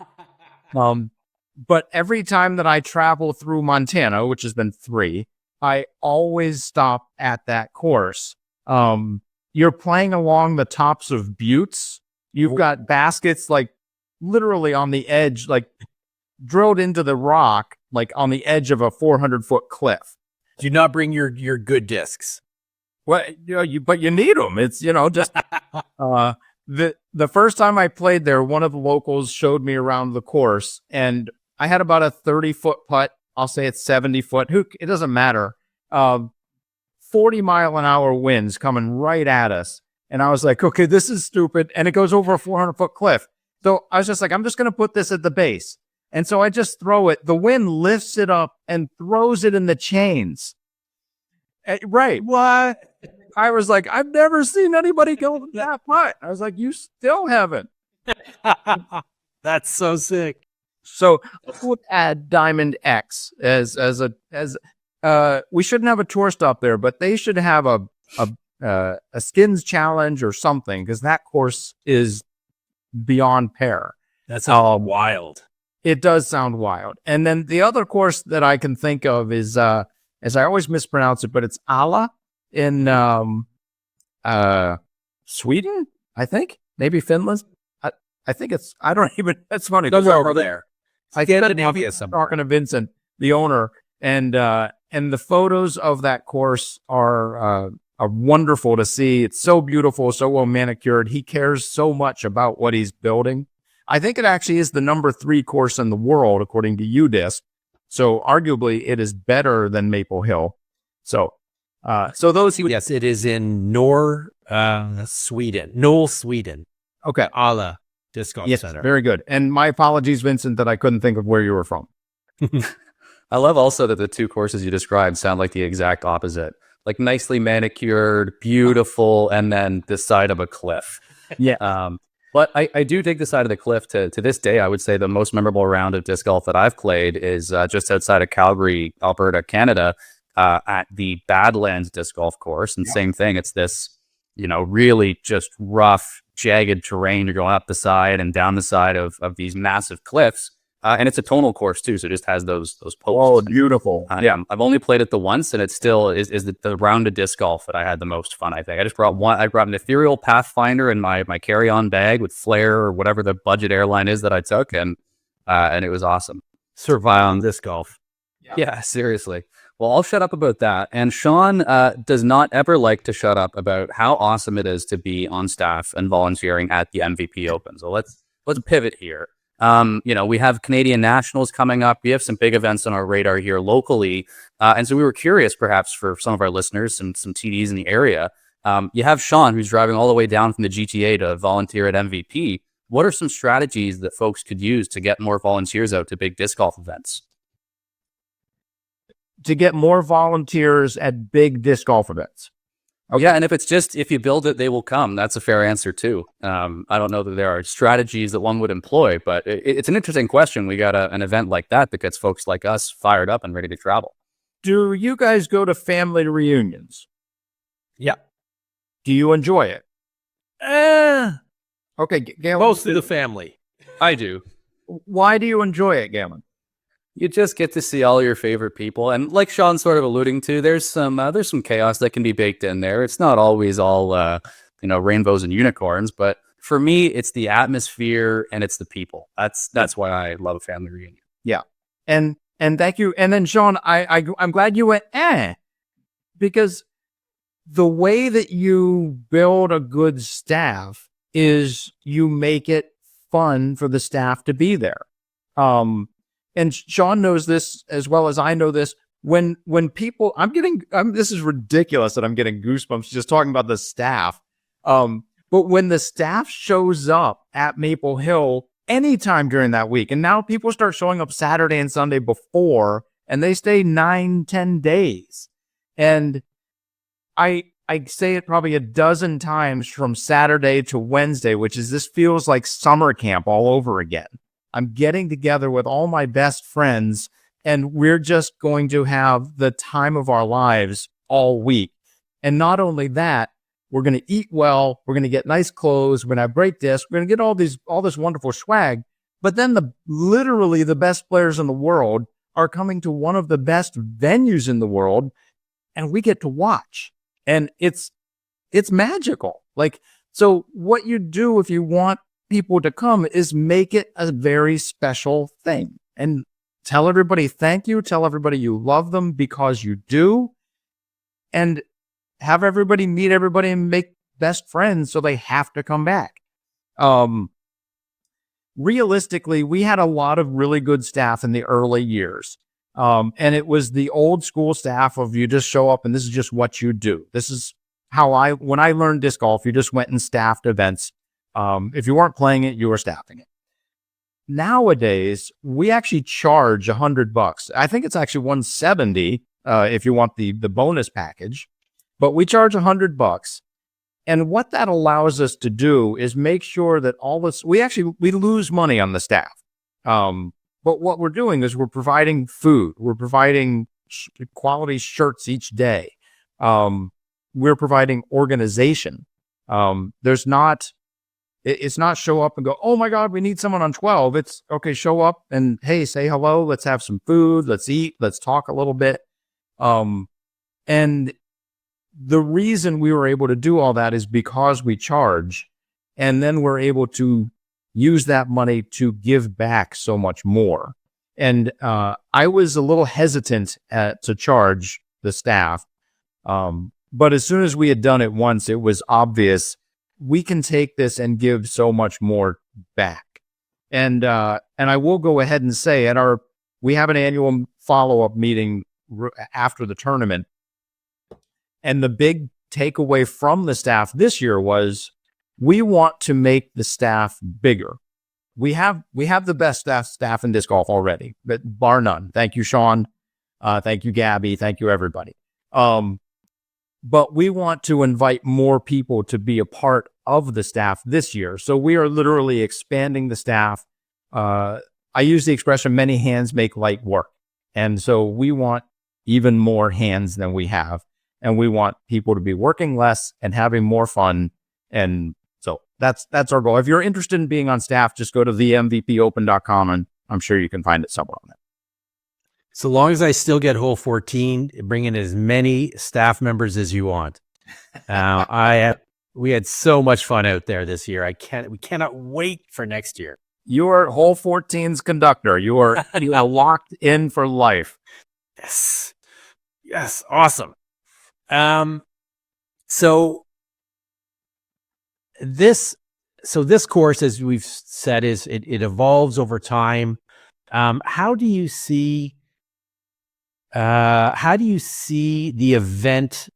But every time that I travel through Montana, which has been 3, I always stop at that course. You're playing along the tops of buttes. You've got baskets like literally on the edge, like drilled into the rock, like on the edge of a 400-foot cliff. Do not bring your good discs. Well, but you need them. It's, just the first time I played there, one of the locals showed me around the course, and I had about a 30-foot putt. I'll say it's 70 foot. It doesn't matter. 40-mile-an-hour winds coming right at us. And I was like, okay, this is stupid. And it goes over a 400-foot cliff. So I was just like, I'm just going to put this at the base. And so I just throw it. The wind lifts it up and throws it in the chains. Right. What? I was like, I've never seen anybody go that putt. I was like, you still haven't. That's so sick. So I would add Diamond X as we shouldn't have a tour stop there, but they should have a skins challenge or something, because that course is beyond pair. That's wild. It does sound wild. And then the other course that I can think of is, as I always mispronounce it, but it's Ala in Sweden, I think, maybe Finland. I think that's funny. Those are over there. I get it. Talking to Vincent, the owner, and the photos of that course are wonderful to see. It's so beautiful, so well manicured. He cares so much about what he's building. I think it actually is the number 3 course in the world, according to UDisc. So arguably, it is better than Maple Hill. So those. Yes, it is in Sweden. Sweden. Okay. Ala Disc Golf Center. Very good. And my apologies, Vincent, that I couldn't think of where you were from. I love also that the 2 courses you described sound like the exact opposite. Like nicely manicured, beautiful, and then the side of a cliff. Yeah. But I do take the side of the cliff. To this day, I would say the most memorable round of disc golf that I've played is just outside of Calgary, Alberta, Canada, at the Badlands disc golf course. And same thing, it's this, really just rough, jagged terrain. You're going up the side and down the side of these massive cliffs. And it's a tonal course too, so it just has those posts. Oh, beautiful. Yeah, I've only played it the once, and it still is the round of disc golf that I had the most fun, I think. I brought an ethereal Pathfinder in my carry-on bag with flare or whatever the budget airline is that I took, and it was awesome. Survive on disc golf. Yeah, seriously. Well, I'll shut up about that. And Sean does not ever like to shut up about how awesome it is to be on staff and volunteering at the MVP Open. So let's pivot here. We have Canadian Nationals coming up. We have some big events on our radar here locally. And so we were curious, perhaps for some of our listeners, some TDs in the area. You have Sean, who's driving all the way down from the GTA to volunteer at MVP. What are some strategies that folks could use to get more volunteers out to big disc golf events? To get more volunteers at big disc golf events. Okay. Yeah, and if you build it, they will come. That's a fair answer too. I don't know that there are strategies that one would employ, but it's an interesting question. We got an event like that gets folks like us fired up and ready to travel. Do you guys go to family reunions? Yeah. Do you enjoy it? Okay, Galen. Most of the family. I do. Why do you enjoy it, Galen? You just get to see all your favorite people, and like Sean's sort of alluding to, there's some chaos that can be baked in there. It's not always all rainbows and unicorns, but for me, it's the atmosphere and it's the people. That's why I love a family reunion. Yeah, and thank you. And then Sean, I'm glad you went because the way that you build a good staff is you make it fun for the staff to be there. And Sean knows this as well as I know this. When people, this is ridiculous that I'm getting goosebumps just talking about the staff. But when the staff shows up at Maple Hill anytime during that week, and now people start showing up Saturday and Sunday before, and they stay 9-10 days. And I say it probably a dozen times from Saturday to Wednesday, which is this feels like summer camp all over again. I'm getting together with all my best friends, and we're just going to have the time of our lives all week. And not only that, we're going to eat well. We're going to get nice clothes. We're going to have break discs. We're going to get all this wonderful swag. But then literally the best players in the world are coming to one of the best venues in the world, and we get to watch. And it's magical. Like, so what you do if you want people to come is make it a very special thing and tell everybody thank you, tell everybody you love them because you do, and have everybody meet everybody and make best friends so they have to come back. Realistically, we had a lot of really good staff in the early years. And it was the old school staff of you just show up and this is just what you do. This is how when I learned disc golf, you just went and staffed events. If you weren't playing it, you were staffing it. Nowadays, we actually charge $100. I think it's actually $170 if you want the bonus package, but we charge $100. And what that allows us to do is make sure that we lose money on the staff. But what we're doing is we're providing food. We're providing quality shirts each day. We're providing organization. It's not show up and go, oh my God, we need someone on 12. It's okay, show up and hey, say hello. Let's have some food. Let's eat. Let's talk a little bit. And the reason we were able to do all that is because we charge, and then we're able to use that money to give back so much more. And I was a little hesitant to charge the staff. But as soon as we had done it once, it was obvious we can take this and give so much more back. And I will go ahead and say we have an annual follow-up meeting after the tournament. And the big takeaway from the staff this year was we want to make the staff bigger. We have the best staff in disc golf already, but bar none. Thank you, Sean. Thank you, Gabby. Thank you, everybody. But we want to invite more people to be a part of the staff this year. So we are literally expanding the staff. I use the expression, many hands make light work. And so we want even more hands than we have. And we want people to be working less and having more fun. And so that's our goal. If you're interested in being on staff, just go to themvpopen.com and I'm sure you can find it somewhere on there. So long as I still get hole 14, bring in as many staff members as you want. We had so much fun out there this year. We cannot wait for next year. You are hole 14's conductor. You are locked in for life. Yes. Awesome. So this course, as we've said, it evolves over time. How do you see the event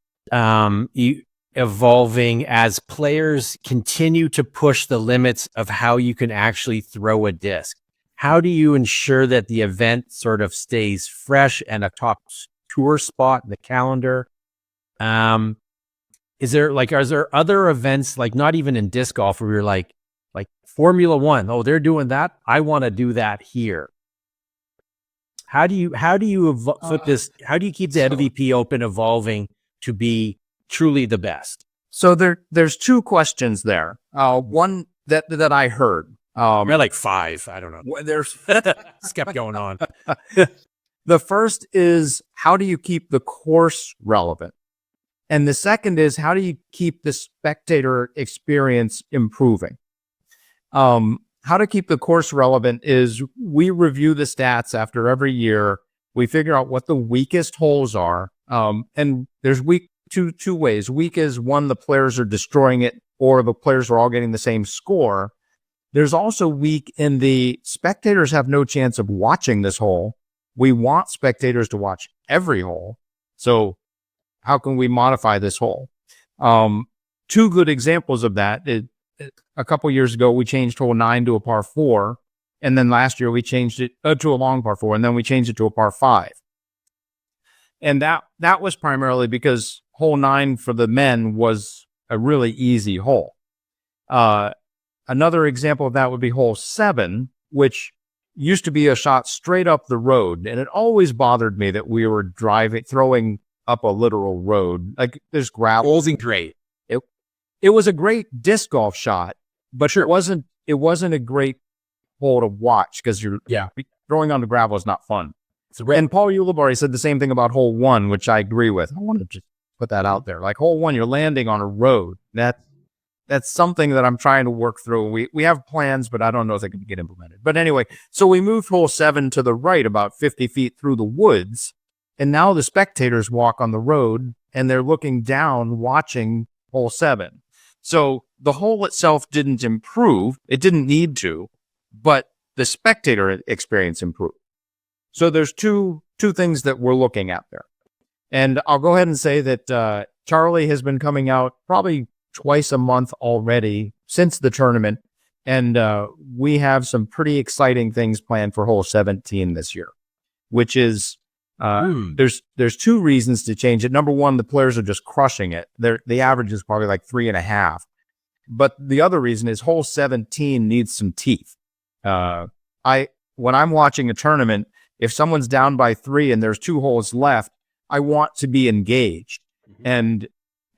evolving as players continue to push the limits of how you can actually throw a disc? How do you ensure that the event sort of stays fresh and a top tour spot in the calendar? Are there other events, like not even in disc golf, where you're like Formula One? Oh, they're doing that. I want to do that here. How do you flip this? How do you keep the MVP Open evolving to be truly the best? So there's two questions there. One that I heard. We're like 5. I don't know. There's It's kept going on. The first is, how do you keep the course relevant? And the second is, how do you keep the spectator experience improving? How to keep the course relevant is we review the stats after every year. We figure out what the weakest holes are. And there's two ways. Weak is one, the players are destroying it or the players are all getting the same score. There's also weak in the spectators have no chance of watching this hole. We want spectators to watch every hole. So how can we modify this hole? Two good examples of that. A couple years ago, we changed hole 9 to a par 4. And then last year we changed it to a long par 4. And then we changed it to a par 5. And that was primarily because hole 9 for the men was a really easy hole. Another example of that would be hole 7, which used to be a shot straight up the road. And it always bothered me that we were throwing up a literal road. Like there's gravel. Wasn't great. It was a great disc golf shot, but it wasn't a great hole to watch because throwing on the gravel is not fun. And Paul Ulibarri said the same thing about hole 1, which I agree with. I want to just put that out there. Like hole 1, you're landing on a road. That's something that I'm trying to work through. We have plans, but I don't know if they can get implemented. But anyway, so we moved hole 7 to the right about 50 feet through the woods. And now the spectators walk on the road and they're looking down, watching hole 7. So the hole itself didn't improve. It didn't need to, but the spectator experience improved. So there's two things that we're looking at there. And I'll go ahead and say that Charlie has been coming out probably twice a month already since the tournament. And we have some pretty exciting things planned for hole 17 this year, which is there's two reasons to change it. Number one, the players are just crushing it. The average is probably like 3.5. But the other reason is hole 17 needs some teeth. When I'm watching a tournament, if someone's down by 3 and there's 2 holes left, I want to be engaged. And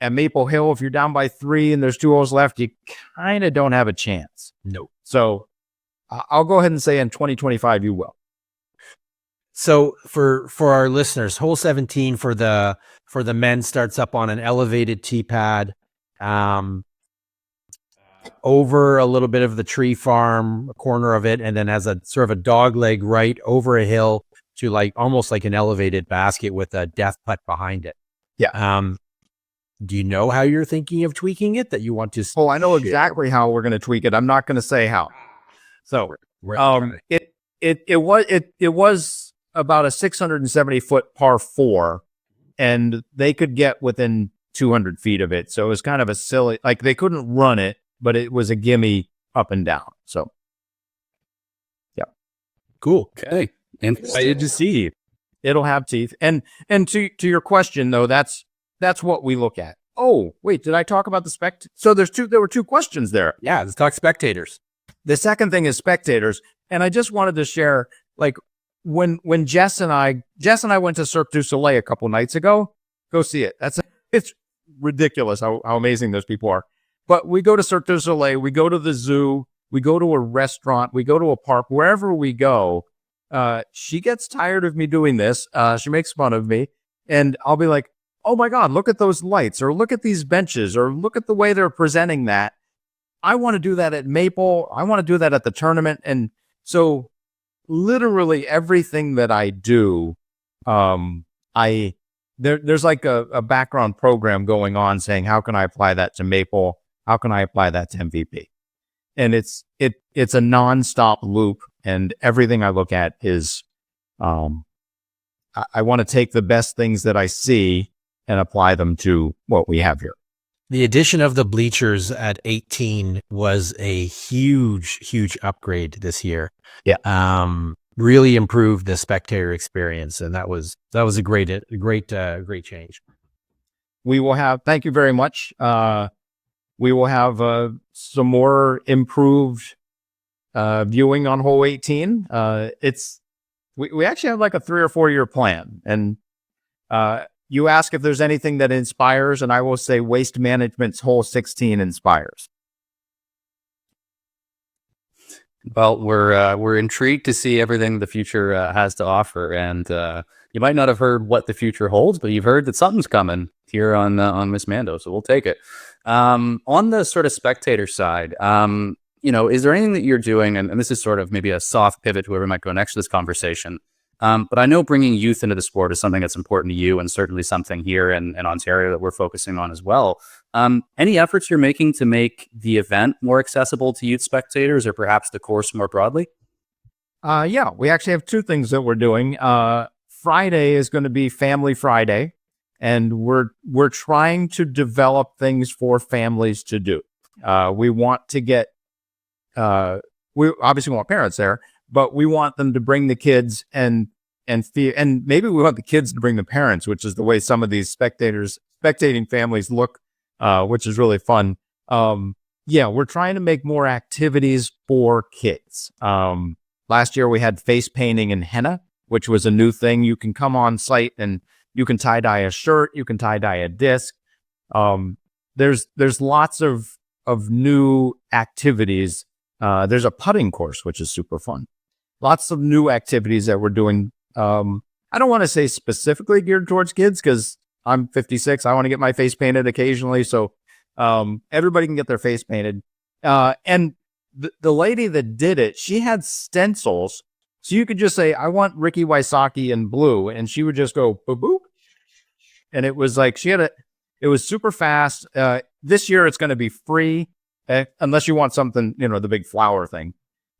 at Maple Hill, if you're down by 3 and there's 2 holes left, you kind of don't have a chance. No. So I'll go ahead and say in 2025, you will. So for our listeners, hole 17 for the men starts up on an elevated tee pad, over a little bit of the tree farm, a corner of it, and then has a sort of a dog leg right over a hill to like almost like an elevated basket with a death putt behind it. Yeah. Do you know how you're thinking of tweaking it that you want to? Oh, I know exactly how we're going to tweak it. I'm not going to say how. So, it was about a 670-foot par 4, and they could get within 200 feet of it. So it was kind of a silly, like they couldn't run it, but it was a gimme up and down. So, yeah. Cool. Okay. Excited to see. It'll have teeth. And to your question though, that's what we look at. Oh, wait, did I talk about the So there were 2 questions there. Yeah, let's talk spectators. The second thing is spectators. And I just wanted to share, like, when Jess and I went to Cirque du Soleil a couple nights ago, go see it. It's ridiculous how amazing those people are. But we go to Cirque du Soleil, we go to the zoo, we go to a restaurant, we go to a park, wherever we go. She gets tired of me doing this. She makes fun of me. And I'll be like, oh my God, look at those lights, or look at these benches, or look at the way they're presenting that. I want to do that at Maple. I want to do that at the tournament. And so literally everything that I do, there's like a background program going on saying, how can I apply that to Maple? How can I apply that to MVP? And it's a nonstop loop. And everything I look at is, I want to take the best things that I see and apply them to what we have here. The addition of the bleachers at 18 was a huge upgrade this year. Yeah. Really improved the spectator experience. And that was a great change. We will have, thank you very much. We will have some more improved viewing on hole 18. We actually have like a 3 or 4 year plan. And you ask if there's anything that inspires, and I will say Waste Management's hole 16 inspires. Well, we're intrigued to see everything the future has to offer, and you might not have heard what the future holds, but you've heard that something's coming here on Miss Mando, so we'll take it. On the sort of spectator side, is there anything that you're doing, and this is sort of maybe a soft pivot to where we might go next to this conversation, But I know bringing youth into the sport is something that's important to you, and certainly something here in Ontario that we're focusing on as well. Any efforts you're making to make the event more accessible to youth spectators, or perhaps the course more broadly? Yeah, we actually have two things that we're doing. Friday is going to be Family Friday, and we're trying to develop things for families to do. We want to get, we obviously want parents there, but we want them to bring the kids and maybe we want the kids to bring the parents, which is the way some of these spectating families look, which is really fun. Yeah, we're trying to make more activities for kids. Last year we had face painting and henna, which was a new thing. You can come on site and you can tie-dye a shirt, you can tie-dye a disc. There's lots of new activities. There's a putting course, which is super fun. Lots of new activities that we're doing. I don't want to say specifically geared towards kids because I'm 56. I want to get my face painted occasionally. So everybody can get their face painted. And the lady that did it, she had stencils. So you could just say, I want Ricky Wysocki in blue. And she would just go, boop, boop. And it was like, it was super fast. This year it's going to be free, unless you want something, the big flower thing.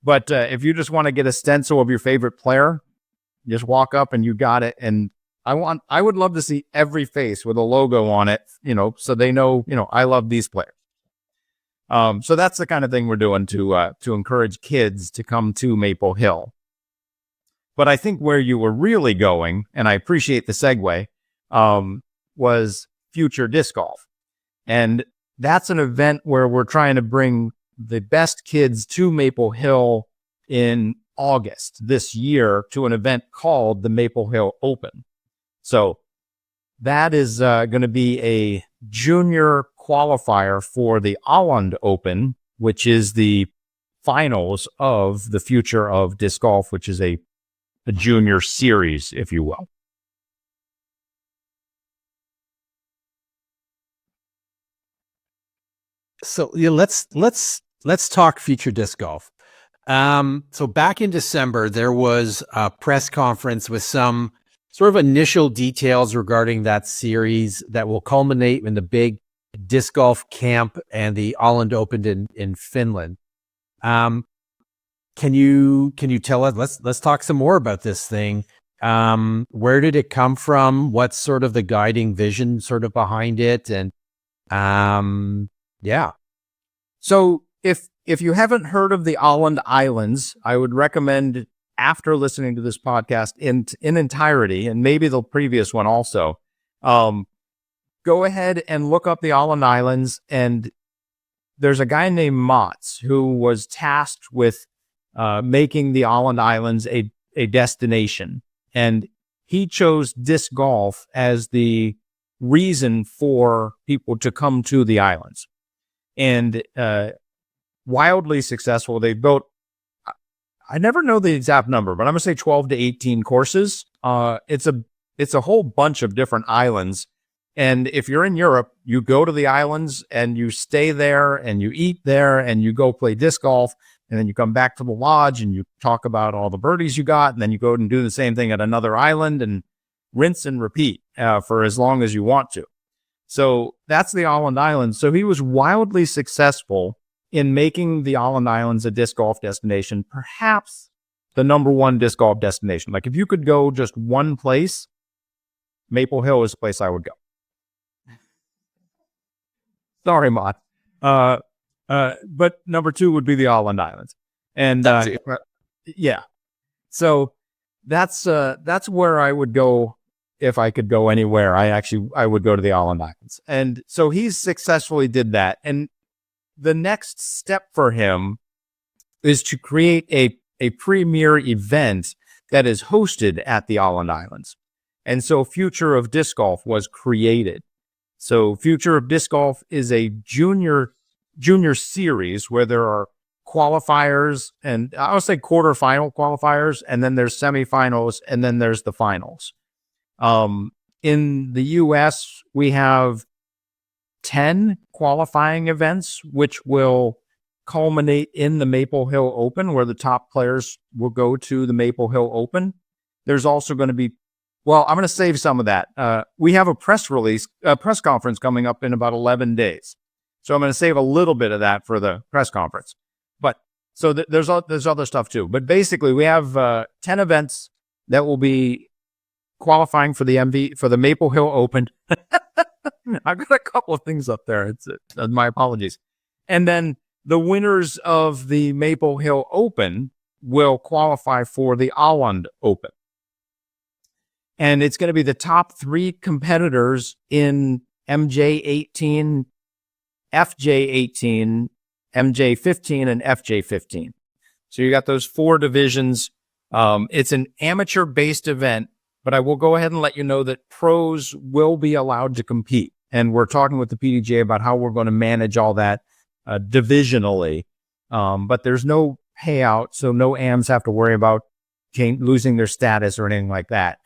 But if you just want to get a stencil of your favorite player, just walk up and you got it. And I would love to see every face with a logo on it, so they know, I love these players. So that's the kind of thing we're doing to encourage kids to come to Maple Hill. But I think where you were really going, and I appreciate the segue, was Future Disc Golf. And that's an event where we're trying to bring the best kids to Maple Hill in August this year to an event called the Maple Hill Open. So that is going to be a junior qualifier for the Åland Open, which is the finals of the Future of Disc Golf, which is a junior series, if you will. So yeah, let's talk Future Disc Golf. So back in December, there was a press conference with some sort of initial details regarding that series that will culminate in the big disc golf camp and the Åland Open in Finland. Can you tell us? Let's talk some more about this thing. Where did it come from? What's sort of the guiding vision sort of behind it? And yeah. So if you haven't heard of the Åland Islands, I would recommend, after listening to this podcast in entirety, and maybe the previous one also, go ahead and look up the Åland Islands. And there's a guy named Mats who was tasked with making the Åland Islands a destination. And he chose disc golf as the reason for people to come to the islands. And wildly successful. They built, I never know the exact number, but I'm going to say 12 to 18 courses. It's a whole bunch of different islands. And if you're in Europe, you go to the islands and you stay there and you eat there and you go play disc golf. And then you come back to the lodge and you talk about all the birdies you got. And then you go and do the same thing at another island and rinse and repeat for as long as you want to. So that's the Åland Islands. So he was wildly successful in making the Åland Islands a disc golf destination, perhaps the number one disc golf destination. Like if you could go just one place, Maple Hill is the place I would go. Sorry, Mott. But number two would be the Åland Islands. And yeah. So that's where I would go. If I could go anywhere, I would go to the Åland Islands. And so he successfully did that. And the next step for him is to create a premier event that is hosted at the Åland Islands. And so Future of Disc Golf was created. So Future of Disc Golf is a junior series where there are qualifiers, and I would say quarterfinal qualifiers, and then there's semifinals, and then there's the finals. In the US, we have 10 qualifying events, which will culminate in the Maple Hill Open, where the top players will go to the Maple Hill Open. there's also going to be, well, I'm going to save some of that. We have a press conference coming up in about 11 days. So I'm going to save a little bit of that for the press conference. But so there's other stuff too. But basically, we have 10 events that will be qualifying for the Maple Hill Open. I've got a couple of things up there. My apologies. And then the winners of the Maple Hill Open will qualify for the Åland Open. And it's going to be the top 3 competitors in MJ18, FJ18, MJ15, and FJ15. So you got those 4 divisions. It's an amateur-based event, but I will go ahead and let you know that pros will be allowed to compete. And we're talking with the PDGA about how we're going to manage all that divisionally. But there's no payout, so no AMs have to worry about losing their status or anything like that.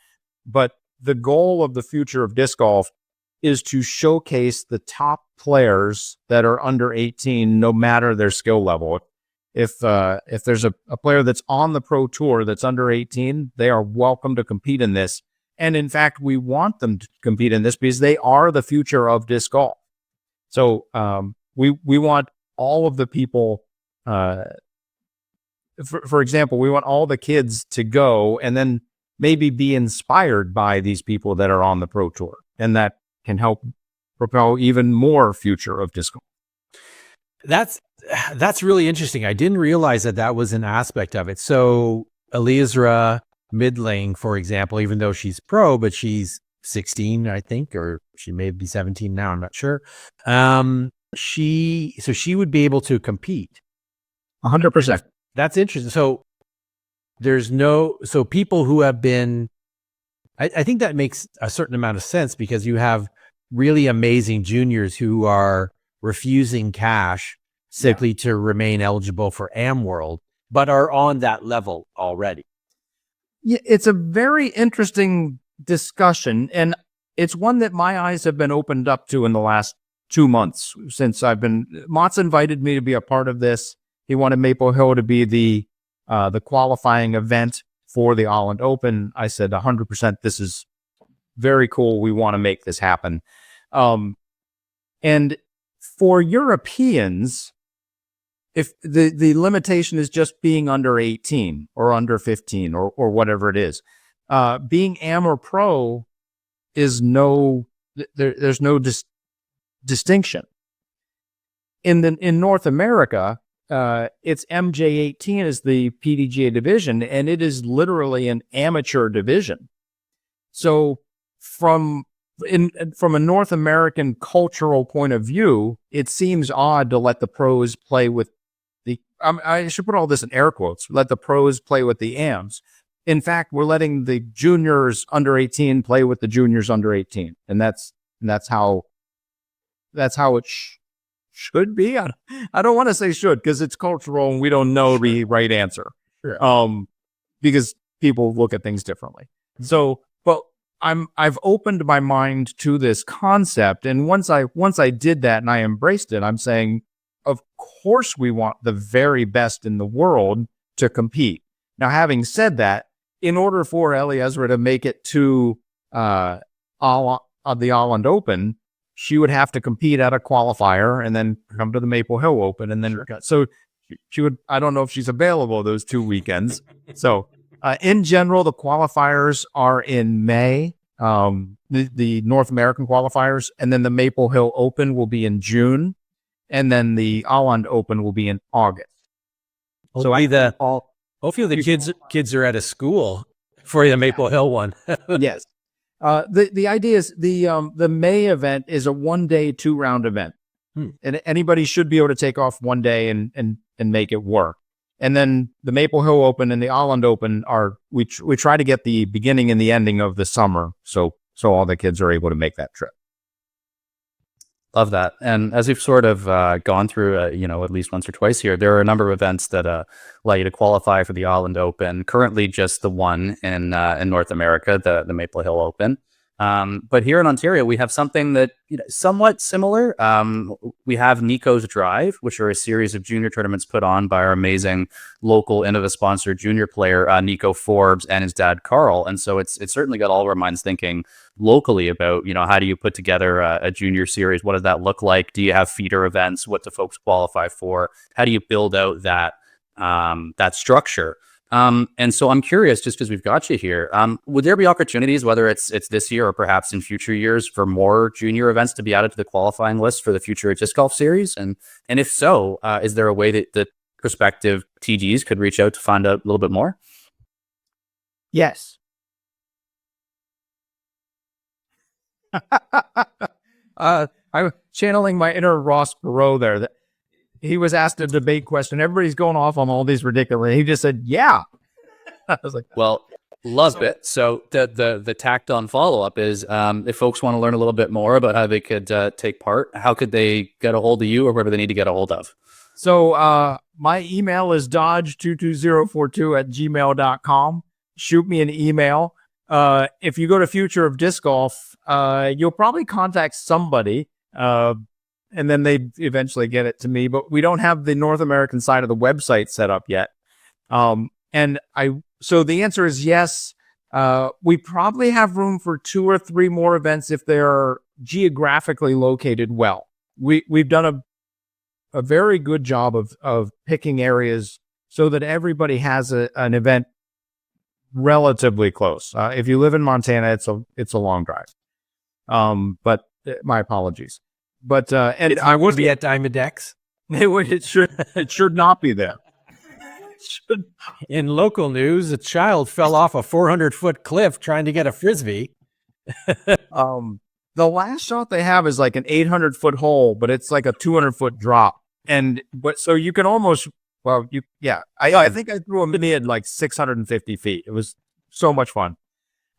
But the goal of the future of disc golf is to showcase the top players that are under 18, no matter their skill level. If there's a player that's on the pro tour that's under 18, they are welcome to compete in this. And in fact, we want them to compete in this because they are the future of disc golf. So we want all of the people, for example, we want all the kids to go and then maybe be inspired by these people that are on the pro tour. And that can help propel even more future of disc golf. That's really interesting. I didn't realize that was an aspect of it. So Eliezra Midtlyng, for example, even though she's pro, but she's 16, I think, or she may be 17 now, I'm not sure. She would be able to compete. 100%. That's interesting. So people who have been, I think that makes a certain amount of sense because you have really amazing juniors who are refusing cash simply to remain eligible for Am World, but are on that level already. Yeah, it's a very interesting discussion, and it's one that my eyes have been opened up to in the last 2 months since Mott's invited me to be a part of this. He wanted Maple Hill to be the qualifying event for the Åland Open. I said 100%, this is very cool. We want to make this happen. And for Europeans, if the limitation is just being under 18 or under 15 or whatever it is, being Am or Pro is there's no distinction. In North America, it's MJ18 is the PDGA division, and it is literally an amateur division. So from a North American cultural point of view, it seems odd to let the pros play with I should put all this in air quotes, let the pros play with the AMs. In fact, we're letting the juniors under 18 play with the juniors under 18. And that's how it should be. I don't want to say should because it's cultural and we don't know the right answer. Sure. Because people look at things differently. So, but I've opened my mind to this concept. And once I did that and I embraced it, I'm saying, of course we want the very best in the world to compete. Now, having said that, in order for Eliezra to make it to the Åland Open, she would have to compete at a qualifier and then come to the Maple Hill Open. And then, so she would, I don't know if she's available those 2 weekends. So in general, the qualifiers are in May, the North American qualifiers, and then the Maple Hill Open will be in June. And then the Åland Open will be in August. Hopefully the kids are at a school for the Maple Hill one. Yes. The idea is the May event is a 1-day, 2-round event. And anybody should be able to take off 1 day and make it work. And then the Maple Hill Open and the Åland Open we try to get the beginning and the ending of the summer. So all the kids are able to make that trip. Love that. And as we've sort of gone through, at least once or twice here, there are a number of events that allow you to qualify for the Åland Open. Currently, just the one in North America, the Maple Hill Open. But here in Ontario, we have something that somewhat similar. We have Nico's Drive, which are a series of junior tournaments put on by our amazing local Innova sponsored junior player, Nico Forbes, and his dad, Carl. And so it's certainly got all of our minds thinking locally about, how do you put together a junior series? What does that look like? Do you have feeder events? What do folks qualify for? How do you build out that structure? And so I'm curious, just because we've got you here, would there be opportunities, whether it's this year or perhaps in future years, for more junior events to be added to the qualifying list for the future disc golf series? And if so, is there a way that prospective TGs could reach out to find out a little bit more? Yes. I'm channeling my inner Ross Perot there. That he was asked a debate question. Everybody's going off on all these ridiculous. He just said, "Yeah." I was like, "Well, love it." So the tacked on follow up is, if folks want to learn a little bit more about how they could take part, how could they get a hold of you, or whatever they need to get a hold of? So my email is dodge22042@gmail.com. Shoot me an email. If you go to Future of Disc Golf, you'll probably contact somebody, and then they eventually get it to me. But we don't have the North American side of the website set up yet. So the answer is yes. We probably have room for 2 or 3 more events if they're geographically located well. We've done a very good job of picking areas so that everybody has an event relatively close. If you live in Montana, it's a long drive. But my apologies. But and I would be at Diamond X. It should not be there. In local news, a child fell off a 400-foot cliff trying to get a frisbee. The last shot they have is like an 800-foot hole, but it's like a 200-foot drop. So you can almost, I think I threw a mini at like 650 feet. It was so much fun.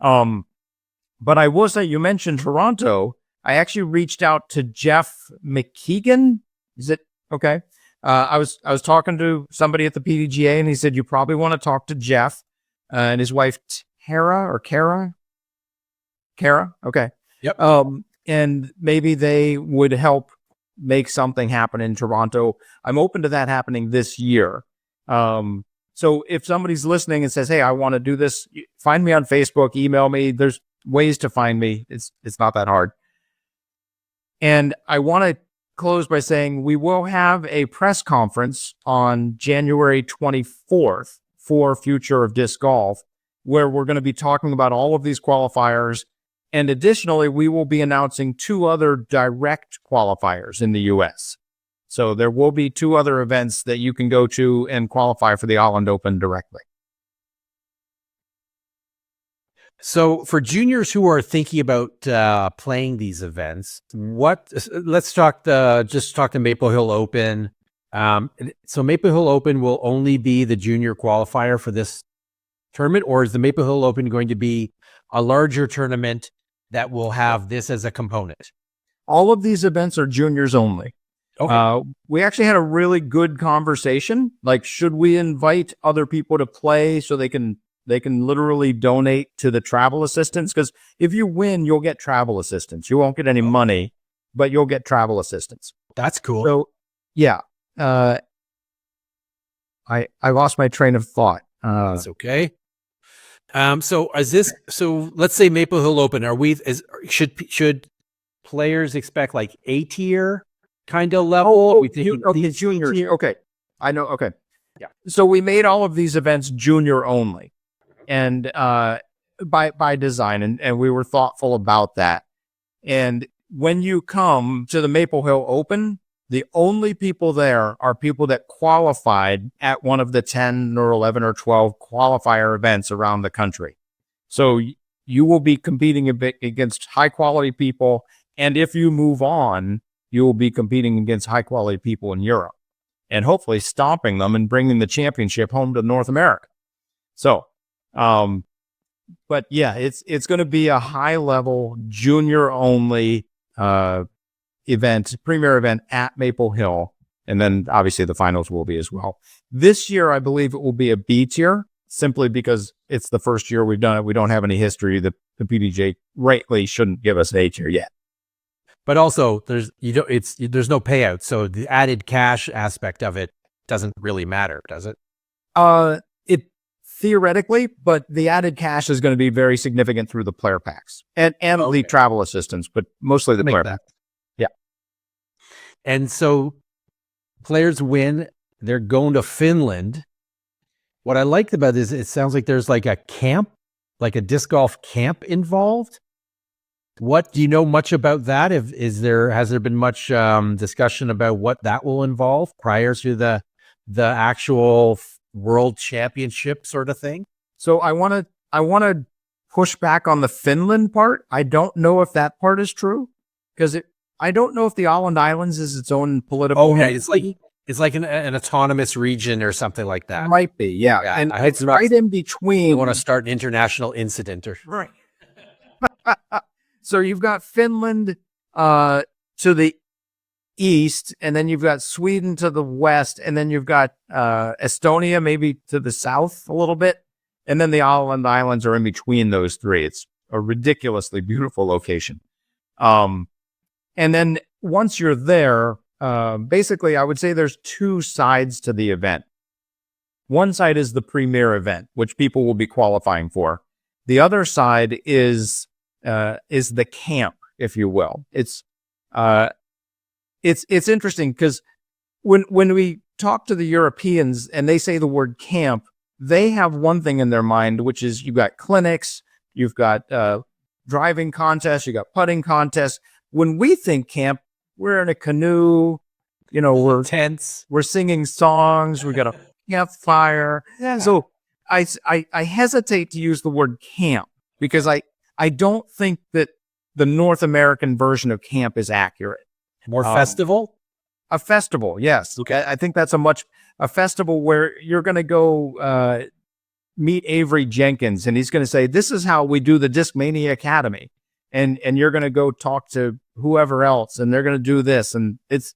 But I will say, you mentioned Toronto. I actually reached out to Jeff McKeegan. Is it okay? I was talking to somebody at the PDGA, and he said, you probably want to talk to Jeff and his wife, Kara. Okay. Yep. And maybe they would help make something happen in Toronto. I'm open to that happening this year. So if somebody's listening and says, hey, I want to do this, find me on Facebook, email me. There's ways to find me. It's not that hard. And I want to close by saying we will have a press conference on January 24th for Future of Disc Golf, where we're going to be talking about all of these qualifiers. And additionally, we will be announcing 2 other direct qualifiers in the U.S. So there will be 2 other events that you can go to and qualify for the Holland Open directly. So for juniors who are thinking about playing these events, let's talk the Maple Hill Open. So Maple Hill Open will only be the junior qualifier for this tournament, or is the Maple Hill Open going to be a larger tournament that will have this as a component? All of these events are juniors only. Okay. We actually had a really good conversation. Like, should we invite other people to play so they can literally donate to the travel assistance? Because if you win, you'll get travel assistance. You won't get any money, but you'll get travel assistance. That's cool. So, yeah. I lost my train of thought. That's okay. So let's say Maple Hill Open. Should players expect like A tier kind of level? Juniors. Okay. I know. Okay. Yeah. So we made all of these events junior only. And by design, and we were thoughtful about that. And when you come to the Maple Hill Open, the only people there are people that qualified at one of the 10 or 11 or 12 qualifier events around the country. So you will be competing against high quality people. And if you move on, you will be competing against high quality people in Europe and hopefully stomping them and bringing the championship home to North America. So, but yeah, it's going to be a high level junior only, premier event at Maple Hill. And then obviously the finals will be as well. This year, I believe it will be a B tier simply because it's the first year we've done it. We don't have any history. The PDGA rightly shouldn't give us an A tier yet. But also, there's no payout, so the added cash aspect of it doesn't really matter, does it? It theoretically, but the added cash is going to be very significant through the player packs and the travel assistance, but mostly the player packs. Yeah. And so players win. They're going to Finland. What I liked about this, it sounds like there's like a camp, like a disc golf camp involved. What do you know much about that? Has there been much discussion about what that will involve prior to the actual world championship sort of thing? So I want to push back on the Finland part. I don't know if that part is true because I don't know if the Åland Islands is its own political. Oh, yeah, it's like an autonomous region or something like that. Might be, yeah. And it's right in between. You want to start an international incident or right. So you've got Finland to the east, and then you've got Sweden to the west, and then you've got Estonia maybe to the south a little bit, and then the Åland Islands are in between those three. It's a ridiculously beautiful location. And then once you're there, basically I would say there's two sides to the event. One side is the premier event, which people will be qualifying for. The other side is the camp, if you will. It's interesting because when we talk to the Europeans and they say the word camp, they have one thing in their mind, which is you've got clinics, you've got driving contests, you got putting contests. When we think camp, we're in a canoe, we're tents, we're singing songs, we got a campfire. Yeah. So I hesitate to use the word camp because I don't think that the North American version of camp is accurate. More festival? A festival, yes. Okay. I think that's a festival where you're going to go meet Avery Jenkins, and he's going to say, this is how we do the Discmania Academy. And you're going to go talk to whoever else, and they're going to do this. And it's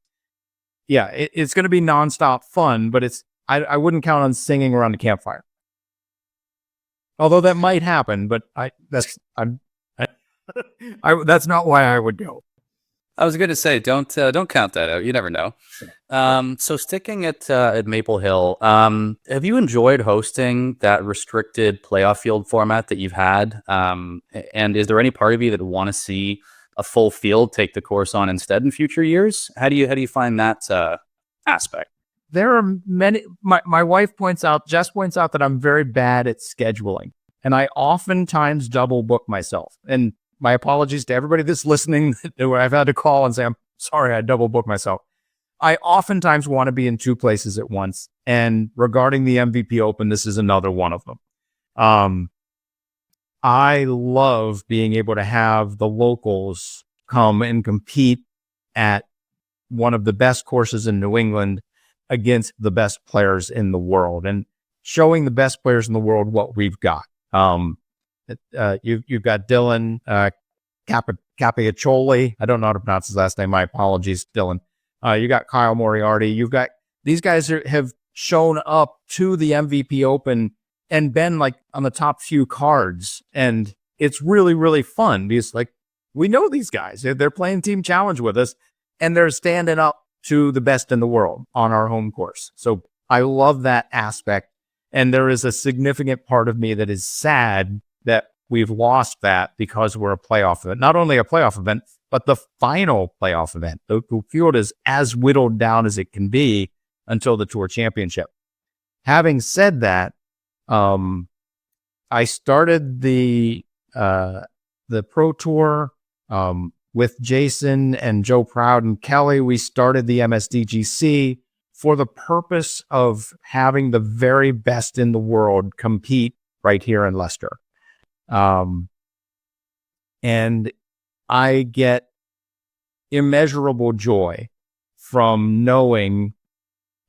going to be nonstop fun, but I wouldn't count on singing around the campfire. Although that might happen, but that's not why I would go. I was going to say, don't count that out. You never know. So sticking at Maple Hill, have you enjoyed hosting that restricted playoff field format that you've had? And is there any part of you that would want to see a full field take the course on instead in future years? How do you find that aspect? There are many. My wife Jess points out that I'm very bad at scheduling, and I oftentimes double book myself. And my apologies to everybody that's listening where I've had to call and say, I'm sorry, I double booked myself. I oftentimes want to be in two places at once. And regarding the MVP Open, this is another one of them. I love being able to have the locals come and compete at one of the best courses in New England against the best players in the world and showing the best players in the world what we've got. You've got Dylan Capiaccioli. I don't know how to pronounce his last name. My apologies, Dylan. You got Kyle Moriarty. You've got these guys have shown up to the MVP Open and been like on the top few cards, and it's really, really fun because like we know these guys. They're playing Team Challenge with us, and they're standing up to the best in the world on our home course. So I love that aspect, and there is a significant part of me that is sad that we've lost that because we're a playoff event. Not only a playoff event, but the final playoff event. The field is as whittled down as it can be until the Tour Championship. Having said that, I started the Pro Tour with Jason and Joe Proud and Kelly. We started the MSDGC for the purpose of having the very best in the world compete right here in Leicester. And I get immeasurable joy from knowing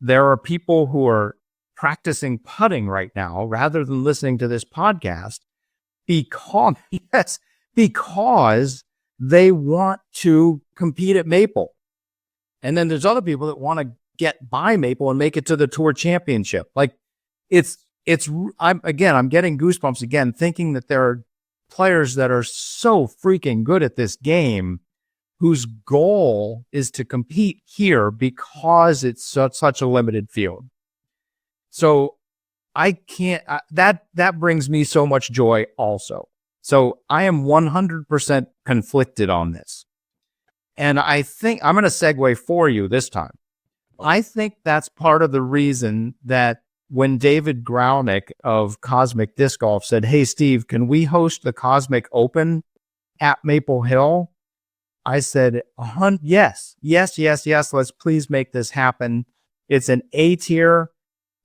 there are people who are practicing putting right now rather than listening to this podcast because they want to compete at Maple. And then there's other people that want to get by Maple and make it to the Tour Championship. Like it's I'm getting goosebumps again, thinking that there are players that are so freaking good at this game whose goal is to compete here because it's such a limited field. So I can't, that brings me so much joy also. So I am 100% conflicted on this. And I think I'm going to segue for you this time. I think that's part of the reason that when David Graunik of Cosmic Disc Golf said, "Hey, Steve, can we host the Cosmic Open at Maple Hill?" I said, yes. Let's please make this happen. It's an A tier.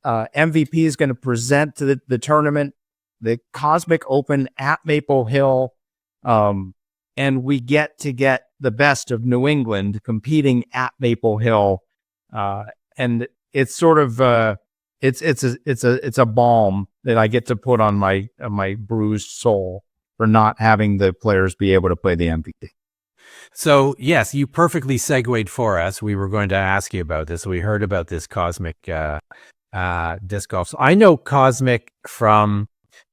MVP is going to present to the tournament, the Cosmic Open at Maple Hill. And we get the best of New England competing at Maple Hill. And it's sort of, it's a balm that I get to put on my bruised soul for not having the players be able to play the MVP. So yes, you perfectly segued for us. We were going to ask you about this. We heard about this Cosmic disc golf. So I know Cosmic from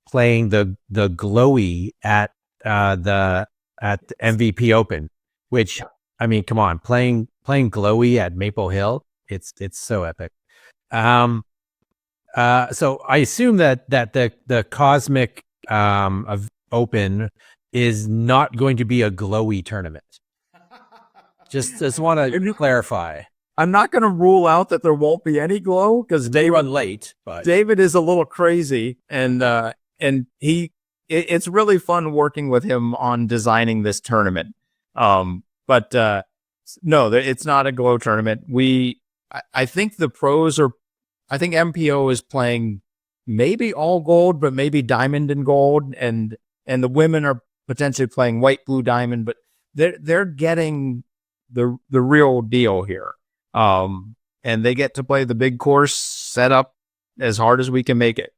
playing the glowy at MVP Open, which, I mean, come on, playing glowy at Maple Hill, it's so epic. So I assume that the Cosmic Open is not going to be a glowy tournament. Just want to clarify. I'm not going to rule out that there won't be any glow because They run late, but David is a little crazy, and it's really fun working with him on designing this tournament. But no, it's not a glow tournament. I think the pros I think MPO is playing maybe all gold, but maybe diamond and gold, and the women are potentially playing white, blue, diamond, but they're getting the real deal here. And they get to play the big course set up as hard as we can make it.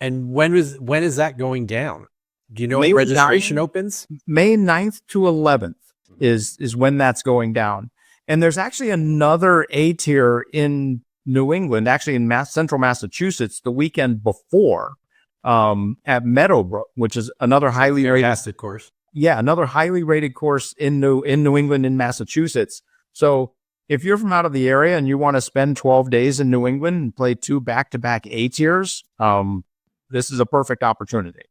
And when is that going down? Do you know when registration opens? May 9th to 11th is when that's going down. And there's actually another A tier in New England, actually in central Massachusetts, the weekend before, at Meadowbrook, which is another highly Fantastic course. Yeah, another highly rated course in New England in Massachusetts. So if you're from out of the area and you want to spend 12 days in New England and play 2 back-to-back A tiers, this is a perfect opportunity.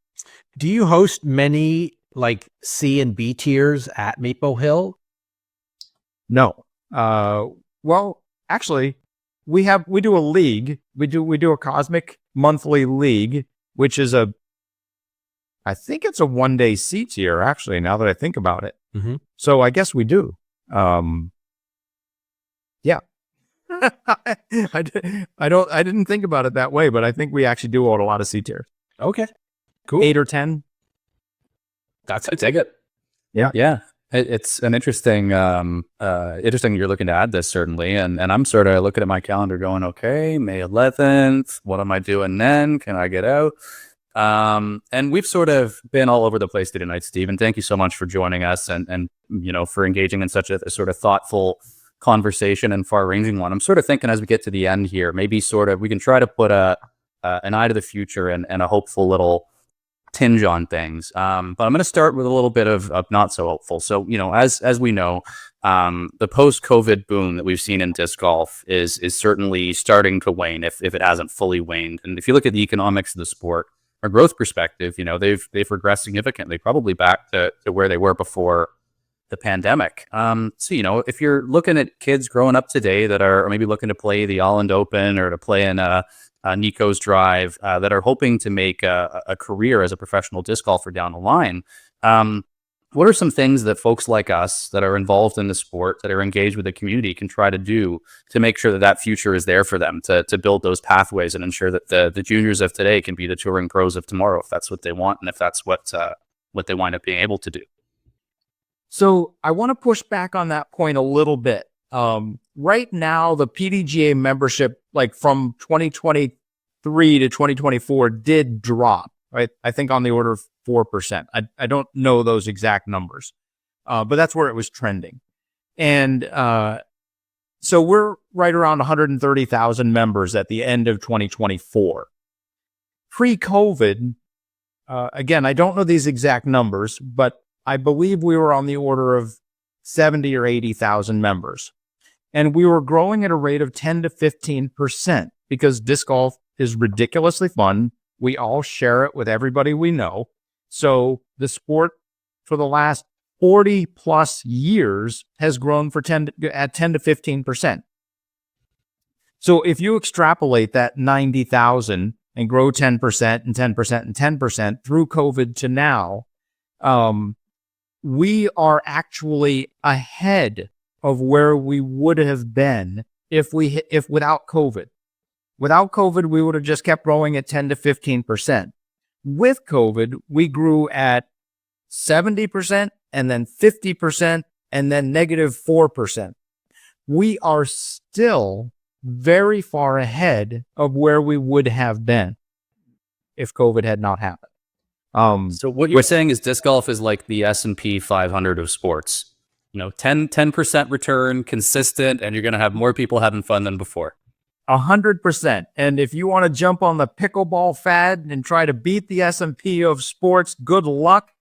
Do you host many like C and B tiers at Maple Hill? No. Well, actually, we do a league. We do a Cosmic monthly league, which is I think it's a 1-day C tier, actually, now that I think about it. Mm-hmm. So I guess we do. Yeah. I didn't think about it that way, but I think we actually do hold a lot of C tiers. Okay. Cool. 8 or 10. I take it. Yeah. It's an interesting you're looking to add this, certainly. And I'm sort of looking at my calendar going, okay, May 11th, what am I doing then? Can I get out? And we've sort of been all over the place tonight, Steve, and thank you so much for joining us and for engaging in such a sort of thoughtful conversation and far-ranging one. I'm sort of thinking as we get to the end here, maybe sort of we can try to put an eye to the future and a hopeful little tinge on things. But I'm going to start with a little bit of not so hopeful. So, as we know, the post-COVID boom that we've seen in disc golf is certainly starting to wane if it hasn't fully waned. And if you look at the economics of the sport, our growth perspective, they've regressed significantly, probably back to where they were before the pandemic. So, if you're looking at kids growing up today that are maybe looking to play the Holland Open or to play in Nico's Drive, that are hoping to make a career as a professional disc golfer down the line, what are some things that folks like us that are involved in the sport, that are engaged with the community, can try to do to make sure that future is there for them, to build those pathways and ensure that the juniors of today can be the touring pros of tomorrow, if that's what they want and if that's what they wind up being able to do? So I want to push back on that point a little bit. Right now, the PDGA membership, like from 2023 to 2024, did drop, right? I think on the order of 4%. I don't know those exact numbers, but that's where it was trending. And so we're right around 130,000 members at the end of 2024. pre-COVID, again, I don't know these exact numbers, but I believe we were on the order of 70 or 80,000 members. And we were growing at a rate of 10 to 15% because disc golf is ridiculously fun. We all share it with everybody we know. So the sport for the last 40 plus years has grown at 10 to 15%. So if you extrapolate that 90,000 and grow 10% and 10% and 10% through COVID to now, we are actually ahead of where we would have been if without COVID. Without COVID, we would have just kept growing at 10 to 15%. With COVID, we grew at 70% and then 50% and then negative 4%. We are still very far ahead of where we would have been if COVID had not happened. So what you're saying is disc golf is like the S&P 500 of sports. 10% return, consistent, and you're going to have more people having fun than before. 100%. And if you want to jump on the pickleball fad and try to beat the S&P of sports, good luck.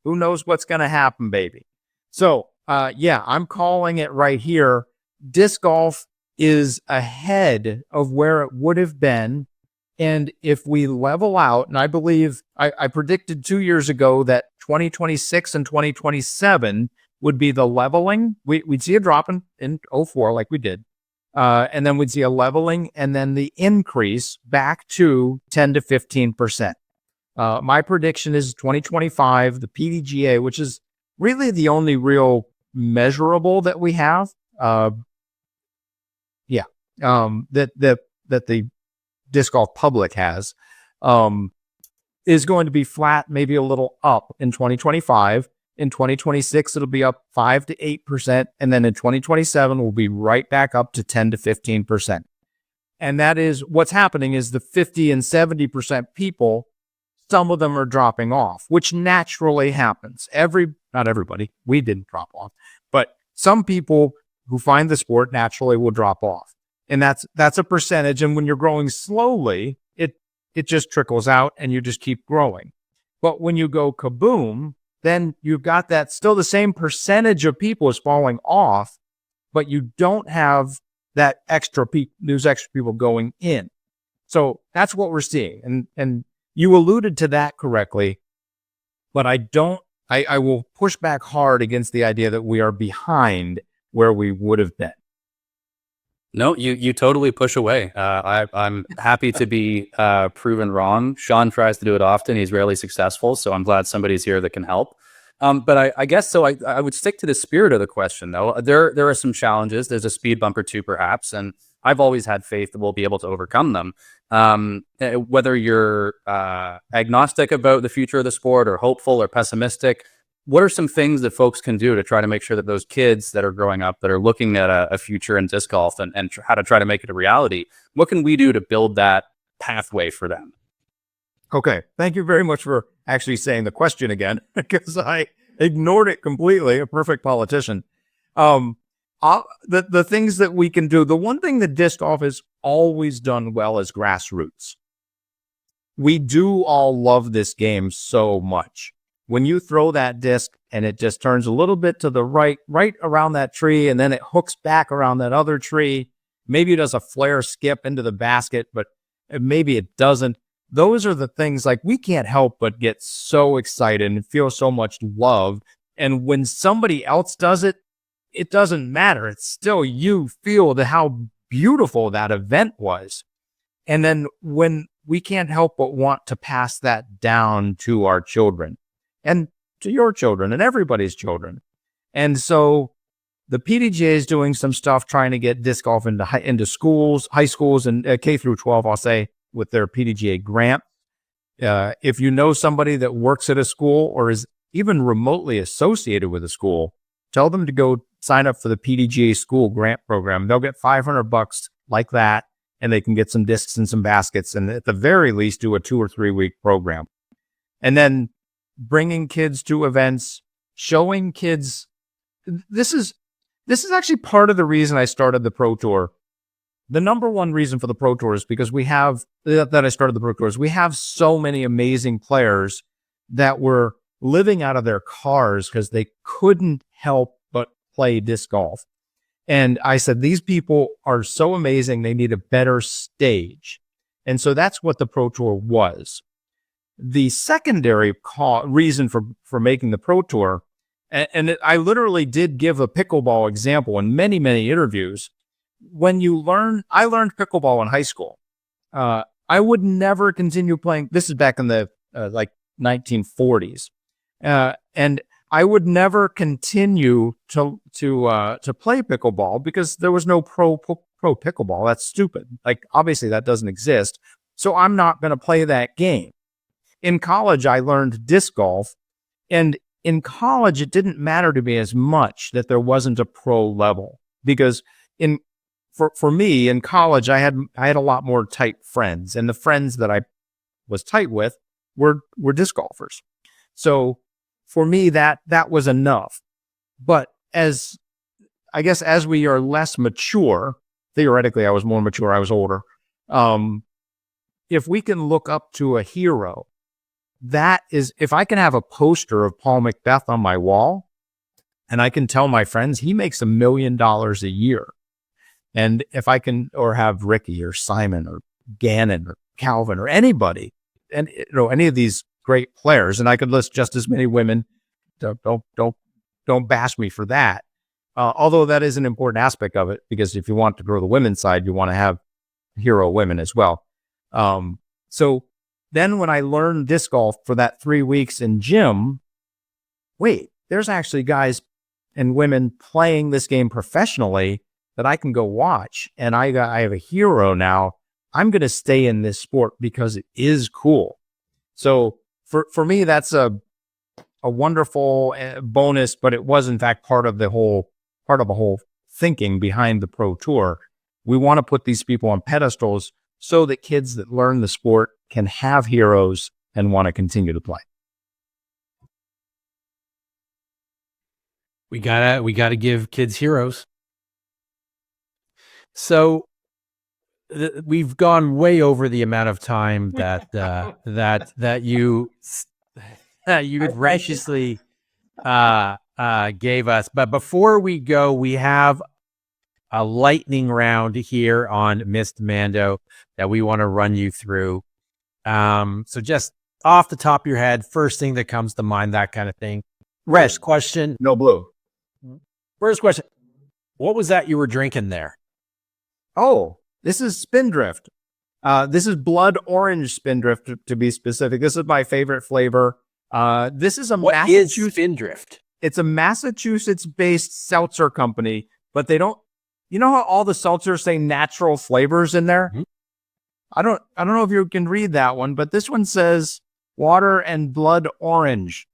Who knows what's going to happen, baby? So, I'm calling it right here. Disc golf is ahead of where it would have been. And if we level out, and I believe I predicted 2 years ago that 2026 and 2027 would be the leveling. We'd see a drop in 04 like we did. And then we'd see a leveling and then the increase back to 10 to 15%. My prediction is 2025, the PDGA, which is really the only real measurable that we have. That the disc golf public has, is going to be flat, maybe a little up in 2025. In 2026, it'll be up 5 to 8%. And then in 2027, we'll be right back up to 10 to 15%. And that is what's happening is the 50 and 70% people, some of them are dropping off, which naturally happens. Not everybody, we didn't drop off, but some people who find the sport naturally will drop off. And that's a percentage. And when you're growing slowly, it just trickles out and you just keep growing. But when you go kaboom, then you've got that still the same percentage of people is falling off, but you don't have that those extra people going in. So that's what we're seeing. And you alluded to that correctly, but I will push back hard against the idea that we are behind where we would have been. No, you totally push away. I'm happy to be proven wrong. Sean tries to do it often. He's rarely successful, so I'm glad somebody's here that can help. But I guess so. I would stick to the spirit of the question, though. There are some challenges. There's a speed bump or two, perhaps, and I've always had faith that we'll be able to overcome them. Whether you're agnostic about the future of the sport or hopeful or pessimistic, what are some things that folks can do to try to make sure that those kids that are growing up, that are looking at a future in disc golf and how to try to make it a reality, what can we do to build that pathway for them? Okay. Thank you very much for actually saying the question again, because I ignored it completely. A perfect politician. The things that we can do, the one thing that disc golf has always done well is grassroots. We do all love this game so much. When you throw that disc and it just turns a little bit to the right around that tree, and then it hooks back around that other tree, maybe it does a flare skip into the basket, but maybe it doesn't. Those are the things like we can't help but get so excited and feel so much love. And when somebody else does it, it doesn't matter. It's still you feel how beautiful that event was. And then when we can't help but want to pass that down to our children and to your children and everybody's children. And so the PDGA is doing some stuff trying to get disc golf into schools, high schools, and K through 12, I'll say, with their PDGA grant. If you know somebody that works at a school or is even remotely associated with a school, tell them to go sign up for the PDGA school grant program. They'll get $500 like that, and they can get some discs and some baskets, and at the very least do a 2 or 3 week program. And then bringing kids to events, showing kids. This is actually part of the reason I started the Pro Tour. the number one reason for the Pro Tour is because we have, that I started the Pro Tours, we have so many amazing players that were living out of their cars because they couldn't help but play disc golf. And I said, these people are so amazing, they need a better stage. And so that's what the Pro Tour was. The secondary reason for making the Pro Tour, I literally did give a pickleball example in many, many interviews. When you I learned pickleball in high school. I would never continue playing. This is back in the 1940s. And I would never continue to play pickleball because there was no pro pickleball. That's stupid. Like, obviously that doesn't exist. So I'm not going to play that game. In college, I learned disc golf, and in college, it didn't matter to me as much that there wasn't a pro level, because for me in college, I had a lot more tight friends, and the friends that I was tight with were disc golfers. So for me, that was enough. But as we are less mature, theoretically, I was more mature, I was older. If we can look up to a hero, that is, if I can have a poster of Paul Macbeth on my wall, and I can tell my friends he makes $1 million a year, and if I can, or have Ricky or Simon or Gannon or Calvin or anybody, and any of these great players, and I could list just as many women. Don't bash me for that. Although that is an important aspect of it, because if you want to grow the women's side, you want to have hero women as well. So then when I learned disc golf for that 3 weeks in gym, wait, there's actually guys and women playing this game professionally that I can go watch, and I have a hero now. I'm going to stay in this sport because it is cool. So for me, that's a wonderful bonus, but it was in fact part of the whole thinking behind the Pro Tour. We want to put these people on pedestals so that kids that learn the sport can have heroes and want to continue to play. We gotta give kids heroes. So we've gone way over the amount of time that that you graciously gave us. But before we go, we have a lightning round here on Missed Mando that we want to run you through. So just off the top of your head, first thing that comes to mind, that kind of thing. First question. No blue. First question. What was that you were drinking there? Oh, this is Spindrift. This is blood orange Spindrift, to be specific. This is my favorite flavor. This is What is Spindrift? It's a Massachusetts-based seltzer company, but they don't. You know how all the seltzers say natural flavors in there? Mm-hmm. I don't know if you can read that one, but this one says water and blood orange.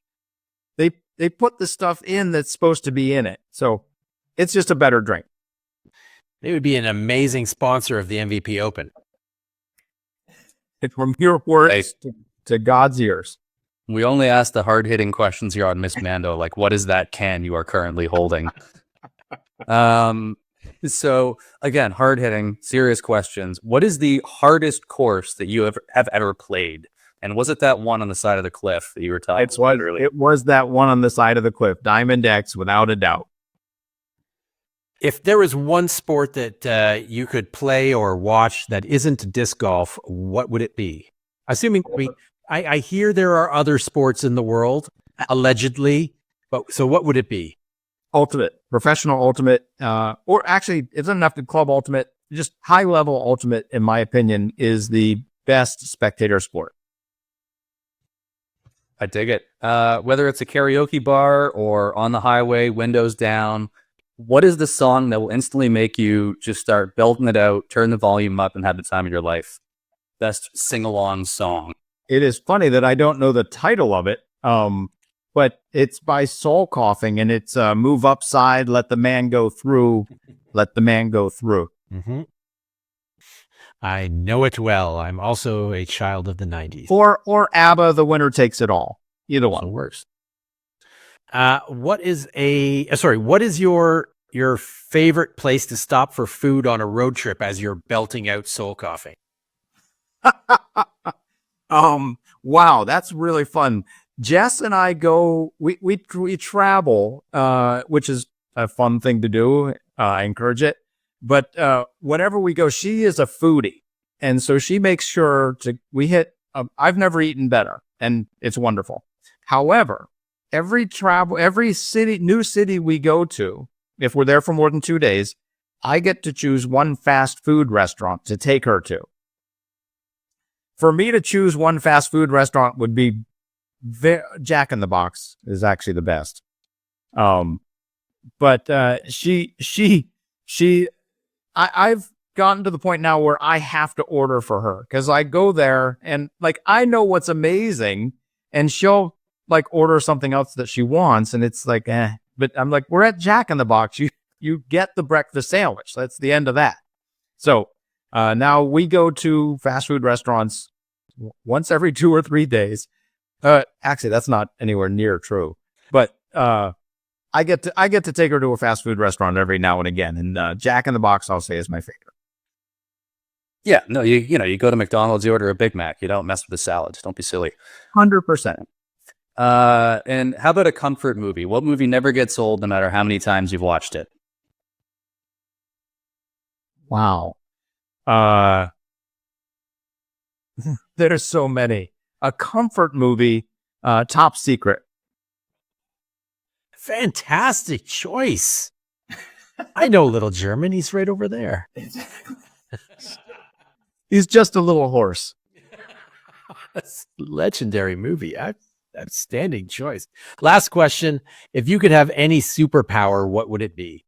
They put the stuff in that's supposed to be in it, so it's just a better drink. They would be an amazing sponsor of the MVP Open. It's from your words to God's ears. We only ask the hard-hitting questions here on Miss Mando, like what is that can you are currently holding? So again, hard-hitting, serious questions. What is the hardest course that you have ever played? And was it that one on the side of the cliff that you were talking about earlier? It was that one on the side of the cliff, Diamond X, without a doubt. If there was one sport that you could play or watch that isn't disc golf, what would it be? Assuming I hear there are other sports in the world, allegedly, but so what would it be? Ultimate, professional ultimate, or actually, it's not enough to club ultimate. Just high level ultimate, in my opinion, is the best spectator sport. I dig it. Whether it's a karaoke bar or on the highway, windows down, what is the song that will instantly make you just start belting it out, turn the volume up, and have the time of your life? Best sing-along song. It is funny that I don't know the title of it, but it's by Soul Coughing, and it's Move Upside, Let the Man Go Through, Let the Man Go Through. Mm-hmm. I know it well. I'm also a child of the 90s. Or ABBA, The Winner Takes It All. Either one. So works. What is your your favorite place to stop for food on a road trip as you're belting out soul coffee? Wow, that's really fun. Jess and I go, we travel, which is a fun thing to do. I encourage it. But whenever we go, she is a foodie. And so she makes sure we hit, I've never eaten better, and it's wonderful. However, every new city we go to, if we're there for more than 2 days, I get to choose one fast food restaurant to take her to. For me to choose one fast food restaurant would be Jack in the Box is actually the best. But I've gotten to the point now where I have to order for her because I go there and like I know what's amazing, and she'll like order something else that she wants, and it's like, but I'm like, we're at Jack in the Box. You get the breakfast sandwich. That's the end of that. So now we go to fast food restaurants once every 2 or 3 days. Actually, that's not anywhere near true. But I get to take her to a fast food restaurant every now and again. And Jack in the Box, I'll say, is my favorite. Yeah, no, you go to McDonald's, you order a Big Mac. You don't mess with the salads. Don't be silly. 100%. And how about a comfort movie? What movie never gets old no matter how many times you've watched it? Wow. There's so many. A comfort movie, Top Secret. Fantastic choice. I know Little German. He's right over there. He's just a little horse. That's a legendary movie. Outstanding choice. Last question. If you could have any superpower, what would it be?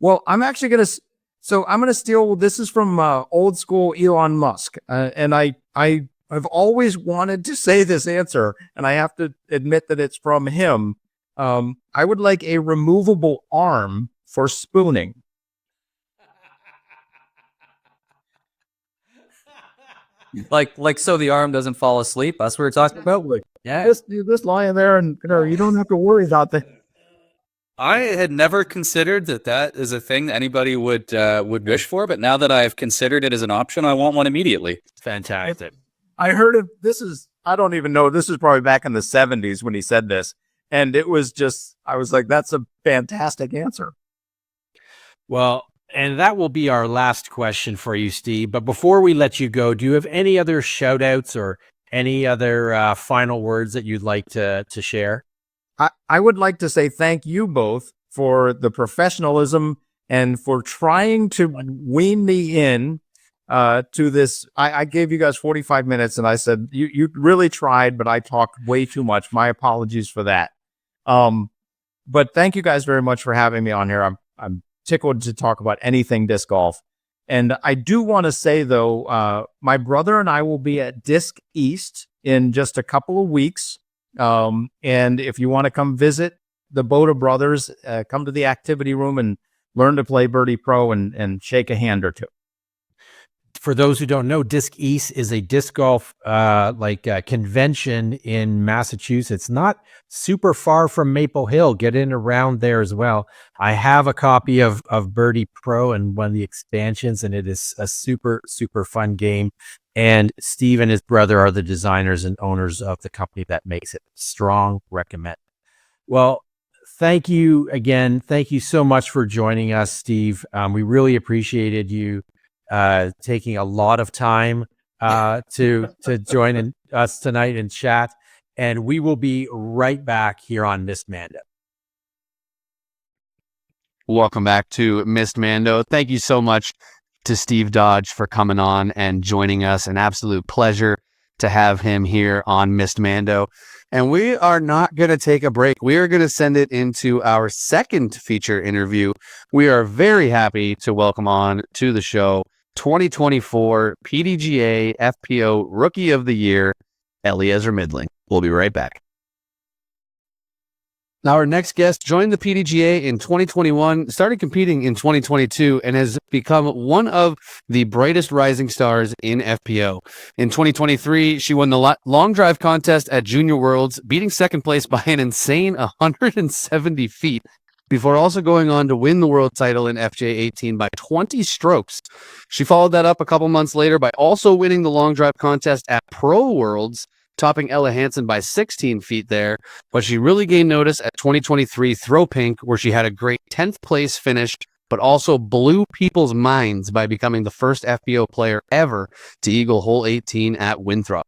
Well, I'm actually going to steal, this is from old school Elon Musk. And I've always wanted to say this answer, and I have to admit that it's from him. I would like a removable arm for spooning. Like so the arm doesn't fall asleep. That's what we're talking about. Yeah, just lying there, and you don't have to worry about that. I had never considered that is a thing that anybody would wish for, but now that I've considered it as an option, I want one immediately. Fantastic. I heard of I don't even know. This is probably back in the 70s when he said this, and it was just, I was like, that's a fantastic answer. Well, and that will be our last question for you, Steve. But before we let you go, do you have any other shout outs or any other final words that you'd like to share? I would like to say thank you both for the professionalism and for trying to wean me in to this. I gave you guys 45 minutes and I said, you really tried, but I talked way too much. My apologies for that. But thank you guys very much for having me on here. I'm tickled to talk about anything disc golf. And I do want to say, though, my brother and I will be at Disc East in just a couple of weeks. And if you want to come visit the Boda Brothers, come to the activity room and learn to play Birdie Pro and shake a hand or two. For those who don't know, Disc East is a disc golf convention in Massachusetts, not super far from Maple Hill. Get in around there as well. I have a copy of Birdie Pro and one of the expansions, and it is a super, super fun game. And Steve and his brother are the designers and owners of the company that makes it. Strong recommend. Well, thank you again. Thank you so much for joining us, Steve. We really appreciated you taking a lot of time to join us tonight and chat. And we will be right back here on Missed Mando. Welcome back to Missed Mando. Thank you so much to Steve Dodge for coming on and joining us. An absolute pleasure to have him here on Missed Mando. And we are not going to take a break. We are going to send it into our second feature interview. We are very happy to welcome on to the show 2024 PDGA FPO Rookie of the Year, Eliezra Midtlyng. We'll be right back. Now, our next guest joined the PDGA in 2021, started competing in 2022, and has become one of the brightest rising stars in FPO. In 2023, she won the long drive contest at Junior Worlds, beating second place by an insane 170 feet. before also going on to win the world title in FJ18 by 20 strokes. She followed that up a couple months later by also winning the long drive contest at Pro Worlds, topping Ella Hansen by 16 feet there. But she really gained notice at 2023 Throw Pink, where she had a great 10th place finish, but also blew people's minds by becoming the first FBO player ever to eagle hole 18 at Winthrop.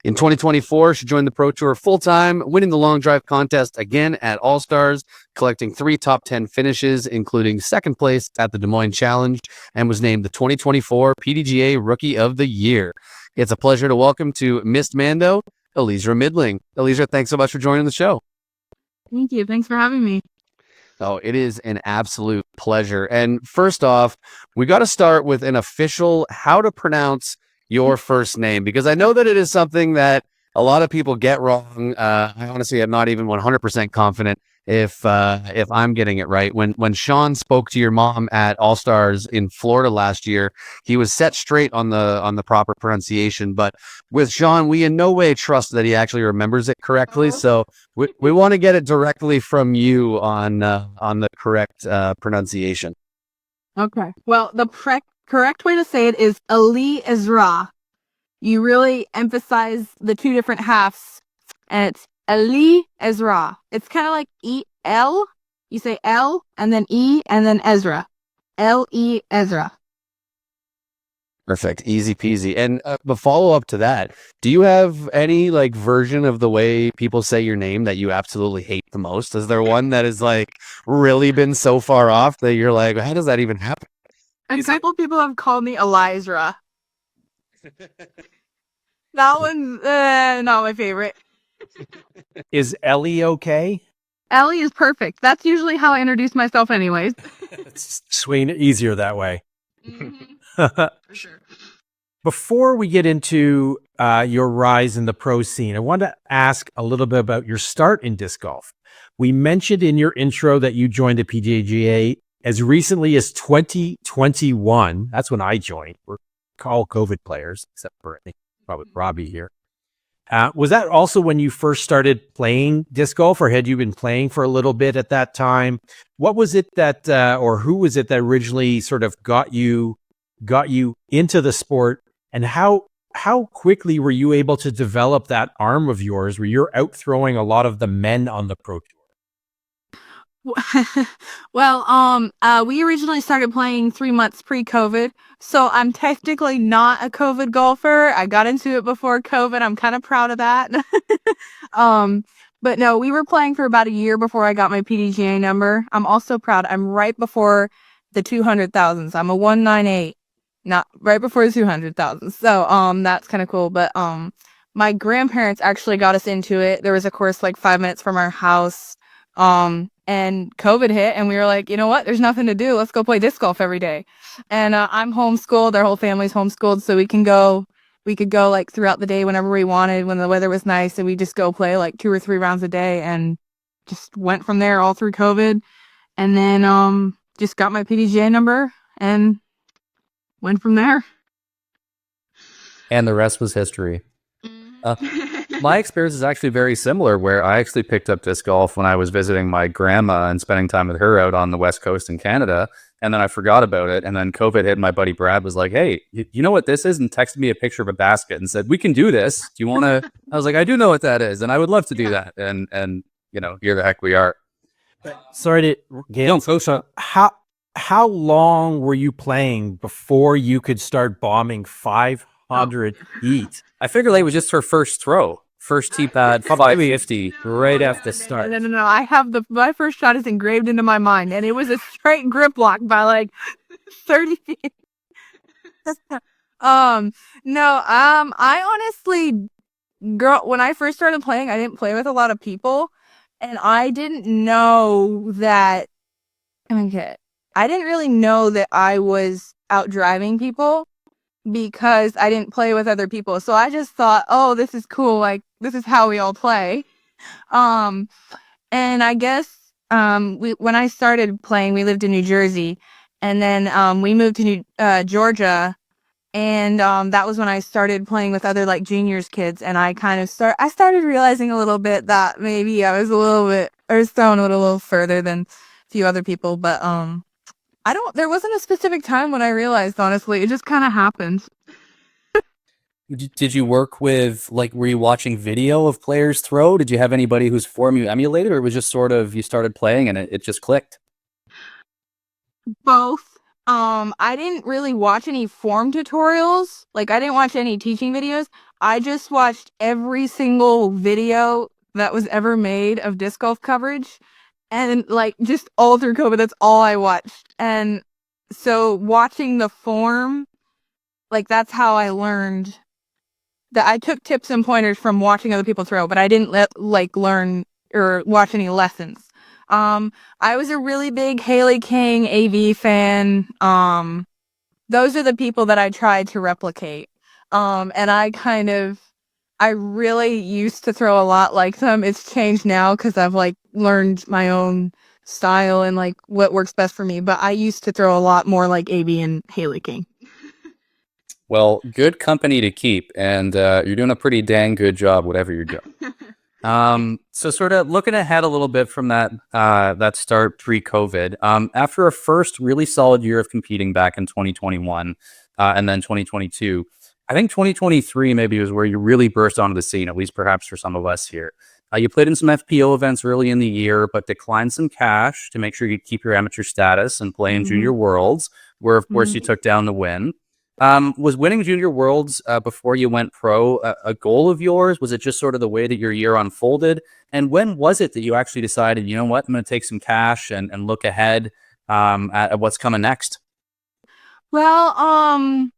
In 2024, she joined the Pro Tour full-time, winning the long drive contest again at All-Stars, collecting 3 top 10 finishes, including second place at the Des Moines Challenge, and was named the 2024 PDGA Rookie of the Year. It's a pleasure to welcome to Miss Mando, Eliezra Midtlyng. Eliezra, thanks so much for joining the show. Thank you. Thanks for having me. Oh, it is an absolute pleasure. And first off, we got to start with an official how to pronounce your first name, because I know that it is something that a lot of people get wrong. I honestly am not even 100% confident if I'm getting it right. When Sean spoke to your mom at All Stars in Florida last year, he was set straight on the proper pronunciation. But with Sean, we in no way trust that he actually remembers it correctly. So we want to get it directly from you on the correct pronunciation. Okay. Well, the correct way to say it is Eliezra. You really emphasize the two different halves, and it's Eliezra. It's kind of like E-L. You say L, and then E, and then Ezra. Eliezra. Perfect. Easy peasy. And the follow-up to that, do you have any like version of the way people say your name that you absolutely hate the most? Is there one that is like really been so far off that you're like, how does that even happen? A couple people have called me Eliezra. That one's not my favorite. Is Ellie okay? Ellie is perfect. That's usually how I introduce myself anyways. It's sweet, easier that way. For sure. Before we get into your rise in the pro scene, I want to ask a little bit about your start in disc golf. We mentioned in your intro that you joined the PDGA as recently as 2021. That's when I joined. We're all COVID players, except for I think probably Robbie here. Was that also when you first started playing disc golf, or had you been playing for a little bit at that time? What was it that, or who was it that originally sort of got you into the sport, and how quickly were you able to develop that arm of yours where you're out throwing a lot of the men on the pro tour? Well, we originally started playing 3 months pre-COVID, so I'm technically not a COVID golfer. I got into it before COVID. I'm kind of proud of that. But no, we were playing for about a year before I got my PDGA number. I'm also proud. I'm right before the 200,000s. I'm a 198, not right before the 200,000. So that's kind of cool. But my grandparents actually got us into it. There was a course like 5 minutes from our house. And COVID hit, and we were like, you know what? There's nothing to do. Let's go play disc golf every day. And I'm homeschooled. Our whole family's homeschooled, so we could go like throughout the day whenever we wanted, when the weather was nice, and we just go play like 2 or 3 rounds a day, and just went from there all through COVID. And then just got my PDGA number and went from there. And the rest was history. My experience is actually very similar, where I actually picked up disc golf when I was visiting my grandma and spending time with her out on the West Coast in Canada. And then I forgot about it. And then COVID hit, and my buddy Brad was like, hey, you know what this is? And texted me a picture of a basket and said, we can do this. Do you want to? I was like, I do know what that is, and I would love to do that. And you know, here the heck we are. Sorry to get how long were you playing before you could start bombing 500 feet? I figured it was just her first throw. First tee pad, 550, right after the start. No. I have my first shot is engraved into my mind, and it was a straight grip lock by like 30 feet. I honestly, when I first started playing, I didn't play with a lot of people, and I didn't know that. Okay, I didn't really know that I was out driving people, because I didn't play with other people. So I just thought, oh, this is cool. Like, this is how we all play. And I guess when I started playing, we lived in New Jersey. And then we moved to Georgia. And that was when I started playing with other like juniors kids. And I kind of started realizing a little bit that maybe I was throwing it a little further than few other people, but there wasn't a specific time when I realized, honestly. It just kind of happened. Did you work with, like, were you watching video of players throw? Did you have anybody whose form you emulated, or it was just sort of you started playing and it just clicked? Both. I didn't really watch any form tutorials. Like, I didn't watch any teaching videos. I just watched every single video that was ever made of disc golf coverage. And, like, just all through COVID, that's all I watched. And so watching the form, like, that's how I learned that. I took tips and pointers from watching other people throw, but I didn't learn or watch any lessons. I was a really big Haley King AV fan. Those are the people that I tried to replicate. And I really used to throw a lot like them. It's changed now because I've like learned my own style and like what works best for me. But I used to throw a lot more like AV and Haley King. Well, good company to keep, and you're doing a pretty dang good job, whatever you're doing. So sort of looking ahead a little bit from that start pre-COVID, after a first really solid year of competing back in 2021 and then 2022, I think 2023 maybe was where you really burst onto the scene, at least perhaps for some of us here. You played in some FPO events early in the year, but declined some cash to make sure you keep your amateur status and play in Junior Worlds, where of course you took down the win. Was winning Junior Worlds before you went pro a goal of yours? Was it just sort of the way that your year unfolded? And when was it that you actually decided, you know what, I'm going to take some cash and look ahead at what's coming next? Well,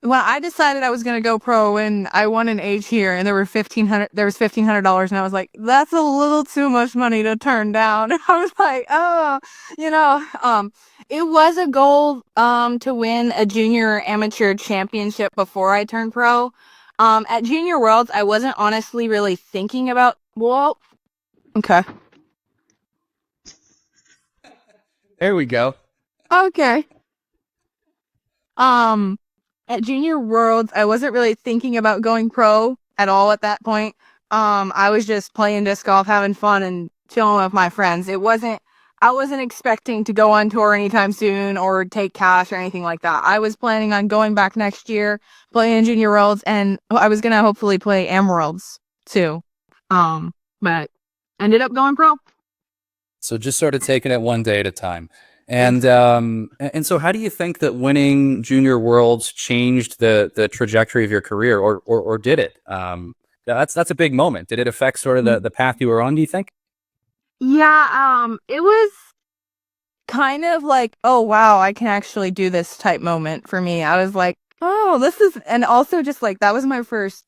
when I decided I was going to go pro and I won an age here and there was $1,500 and I was like, that's a little too much money to turn down. I was like, it was a goal to win a junior amateur championship before I turned pro. At Junior Worlds, I wasn't honestly really thinking about, okay. There we go. Okay. At Junior Worlds, I wasn't really thinking about going pro at all at that point. I was just playing disc golf, having fun, and chilling with my friends. I wasn't expecting to go on tour anytime soon or take cash or anything like that. I was planning on going back next year, playing Junior Worlds, and I was gonna hopefully play Worlds too. But ended up going pro. So just sort of taking it one day at a time. And so how do you think that winning Junior Worlds changed the trajectory of your career, or did it? That's a big moment. Did it affect sort of the path you were on, do you think? Yeah, it was kind of like, oh wow, I can actually do this type moment for me. I was like, oh, and also just like that was my first,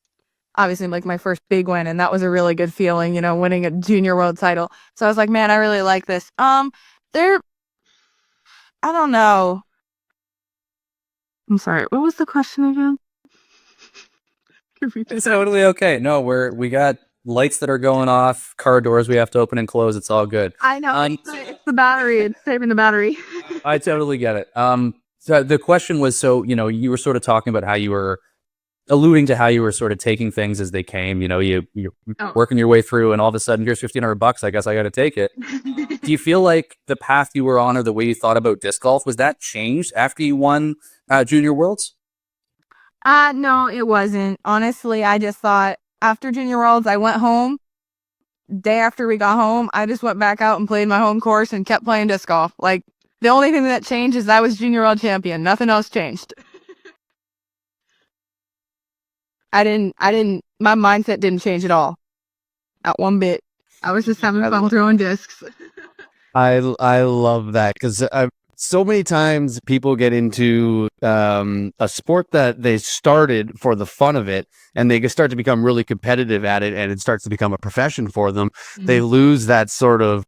obviously like my first big win, and that was a really good feeling, winning a Junior World title. So I was like, man, I really like this. I don't know. I'm sorry. What was the question again? It's totally okay. No, we got lights that are going off, car doors we have to open and close. It's all good. I know. It's the battery. It's saving the battery. I totally get it. So the question was, you were sort of talking about how you were alluding to how you were sort of taking things as they came. You're working your way through, and all of a sudden, here's $1,500. I guess I got to take it. Do you feel like the path you were on, or the way you thought about disc golf, was that changed after you won Junior Worlds? No, it wasn't. Honestly, I just thought after Junior Worlds, I went home. Day after we got home, I just went back out and played my home course and kept playing disc golf. Like, the only thing that changed is I was Junior World Champion. Nothing else changed. My mindset didn't change at all. Not one bit. I was just having fun throwing discs. I love that, because so many times people get into a sport that they started for the fun of it, and they start to become really competitive at it, and it starts to become a profession for them. Mm-hmm. They lose that sort of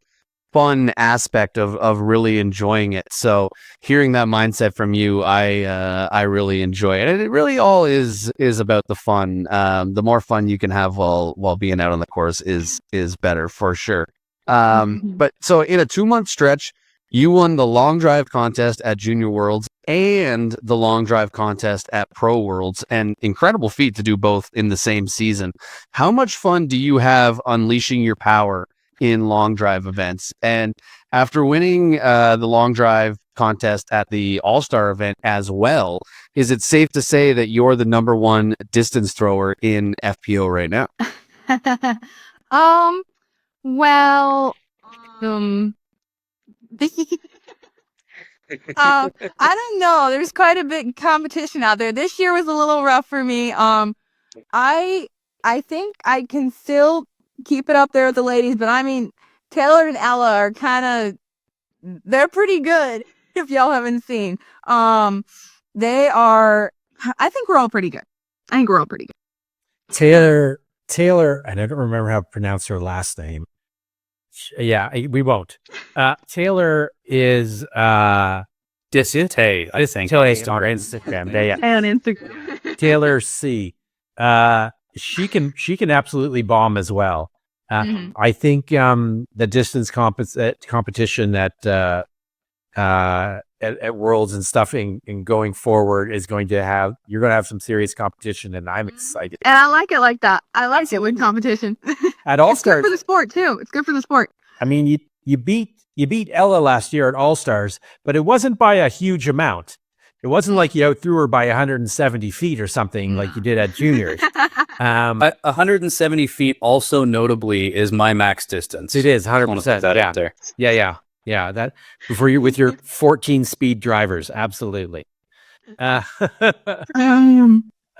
fun aspect of really enjoying it. So hearing that mindset from you, I really enjoy it, and it really all is about the fun. The more fun you can have while being out on the course is better for sure. But so in a 2-month stretch, you won the long drive contest at Junior Worlds and the long drive contest at Pro Worlds, an incredible feat to do both in the same season. How much fun do you have unleashing your power in long drive events. And after winning the long drive contest at the All-Star event as well, is it safe to say that you're the number one distance thrower in FPO right now? Well, I don't know. There's quite a bit of competition out there. This year was a little rough for me. I think I can still keep it up there with the ladies, but I mean, Taylor and Ella are they're pretty good. If y'all haven't seen, they are. I think we're all pretty good. Taylor, I don't remember how to pronounce her last name. Yeah, we won't. Taylor is Disite, I think. Taylor on Instagram. And Instagram. Taylor C. She can absolutely bomb as well. I think the distance competition at Worlds and stuff in going forward is you're going to have some serious competition, and I'm excited. And I like it like that. I like it with competition. At All It's good Stars, for the sport too. It's good for the sport. I mean, you beat Ella last year at All Stars, but it wasn't by a huge amount. It wasn't like you outthrew her by 170 feet or something like you did at juniors. 170 feet also notably is my max distance. It is 100%. That Yeah. out there. Yeah. That for you with your 14 speed drivers, absolutely.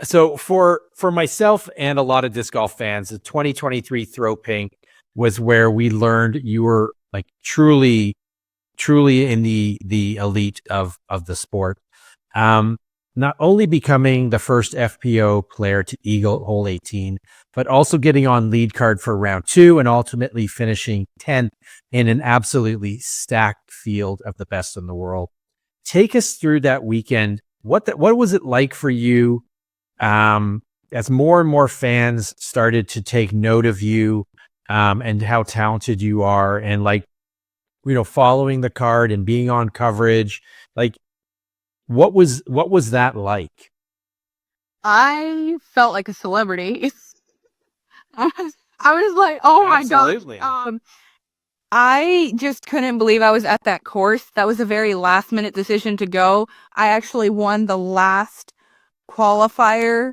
So for myself and a lot of disc golf fans, the 2023 Throw Pink was where we learned you were like truly in the elite of the sport. Not only becoming the first FPO player to eagle hole 18, but also getting on lead card for round 2 and ultimately finishing 10th in an absolutely stacked field of the best in the world. Take us through that weekend. What was it like for you as more and more fans started to take note of you and how talented you are, and following the card and being on coverage? Like, what was that like? I felt like a celebrity. I was like, oh my Absolutely. gosh. I just couldn't believe I was at that course. That was a very last minute decision to go. I actually won the last qualifier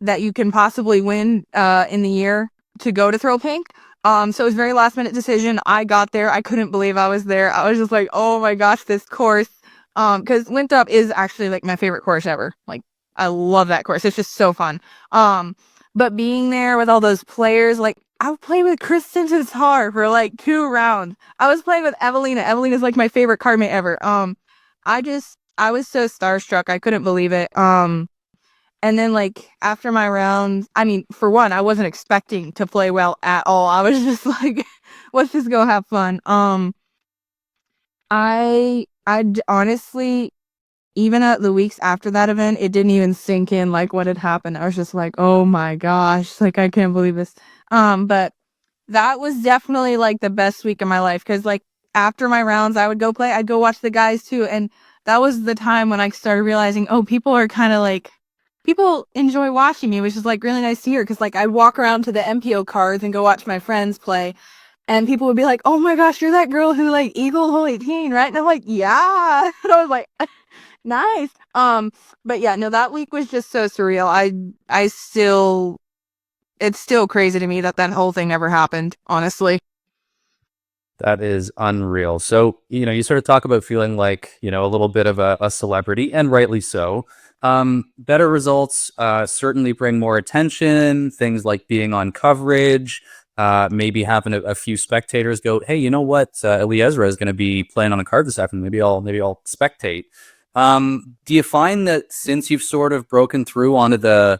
that you can possibly win in the year to go to Throw Pink. So it was a very last minute decision. I got there. I couldn't believe I was there. I was just like, oh my gosh, this course. Because Winthrop is actually like my favorite course ever. Like, I love that course. It's just so fun. But being there with all those players, like, I would play with Kristen Tatar for like 2 rounds. I was playing with Evelina. Evelina's like my favorite cardmate ever. I was so starstruck. I couldn't believe it. And then like after my rounds, I mean, for one, I wasn't expecting to play well at all. I was just like, let's just go have fun. I honestly, even at the weeks after that event, it didn't even sink in like what had happened. I was just like, oh my gosh, like I can't believe this. But that was definitely like the best week of my life, because like after my rounds, I would go play. I'd go watch the guys too, and that was the time when I started realizing, oh, people enjoy watching me, which is like really nice to hear. Because like I'd walk around to the MPO cards and go watch my friends play. And people would be like, oh my gosh, you're that girl who like eagled hole 18, right? And I'm like, yeah. And I was like, nice. But yeah, no, that week was just so surreal. It's still crazy to me that whole thing never happened, honestly. That is unreal. So, you sort of talk about feeling like, a little bit of a celebrity, and rightly so. Better results certainly bring more attention, things like being on coverage, maybe having a few spectators go, hey, you know what? Eliezra is going to be playing on a card this afternoon. Maybe I'll spectate. Do you find that since you've sort of broken through onto the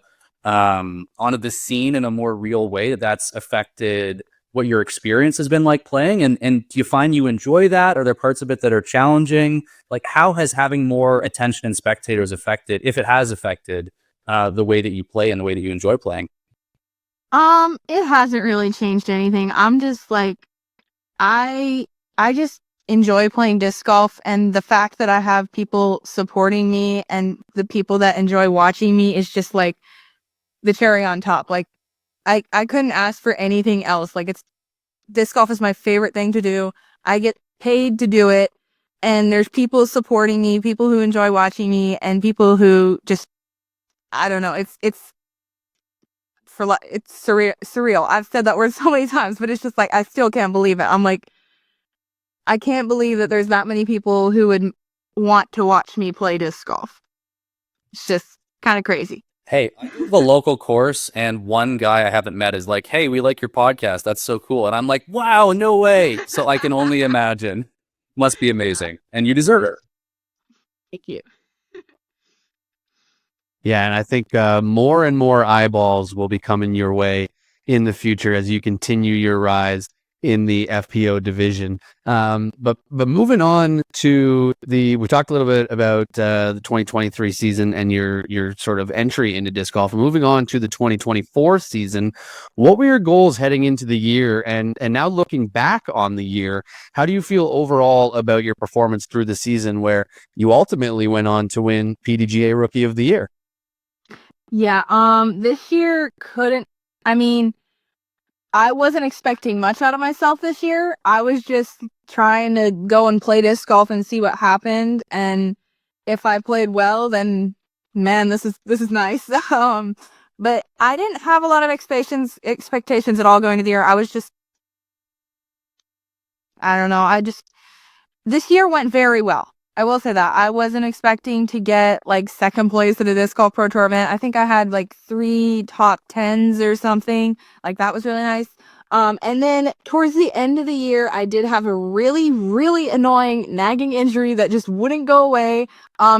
scene in a more real way, that's affected what your experience has been like playing? And do you find you enjoy that? Are there parts of it that are challenging? Like, how has having more attention and spectators affected, if it has affected, the way that you play and the way that you enjoy playing? It hasn't really changed anything. I'm just like, I just enjoy playing disc golf, and the fact that I have people supporting me and the people that enjoy watching me is just like the cherry on top. Like, I couldn't ask for anything else. Like, disc golf is my favorite thing to do. I get paid to do it, and there's people supporting me, people who enjoy watching me, and people who just, I don't know, it's surreal. I've said that word so many times, but it's just like I still can't believe it. I'm like, I can't believe that there's that many people who would want to watch me play disc golf. It's just kind of crazy. Hey, I do have a local course, and one guy I haven't met is like, "Hey, we like your podcast. That's so cool." And I'm like, "Wow, no way!" So I can only imagine. Must be amazing, and you deserve it. Thank you. Yeah, and I think more and more eyeballs will be coming your way in the future as you continue your rise in the FPO division. But moving on to we talked a little bit about the 2023 season and your sort of entry into disc golf. Moving on to the 2024 season, what were your goals heading into the year? And now looking back on the year, how do you feel overall about your performance through the season, where you ultimately went on to win PDGA Rookie of the Year? Yeah, this year I wasn't expecting much out of myself this year. I was just trying to go and play disc golf and see what happened. And if I played well, then man, this is nice. But I didn't have a lot of expectations at all going into the year. I was just, I don't know. This year went very well. I will say that. I wasn't expecting to get like second place at a disc golf pro tour event. I think I had like 3 top 10s or something. Like that was really nice. And then towards the end of the year, I did have a really, really annoying nagging injury that just wouldn't go away.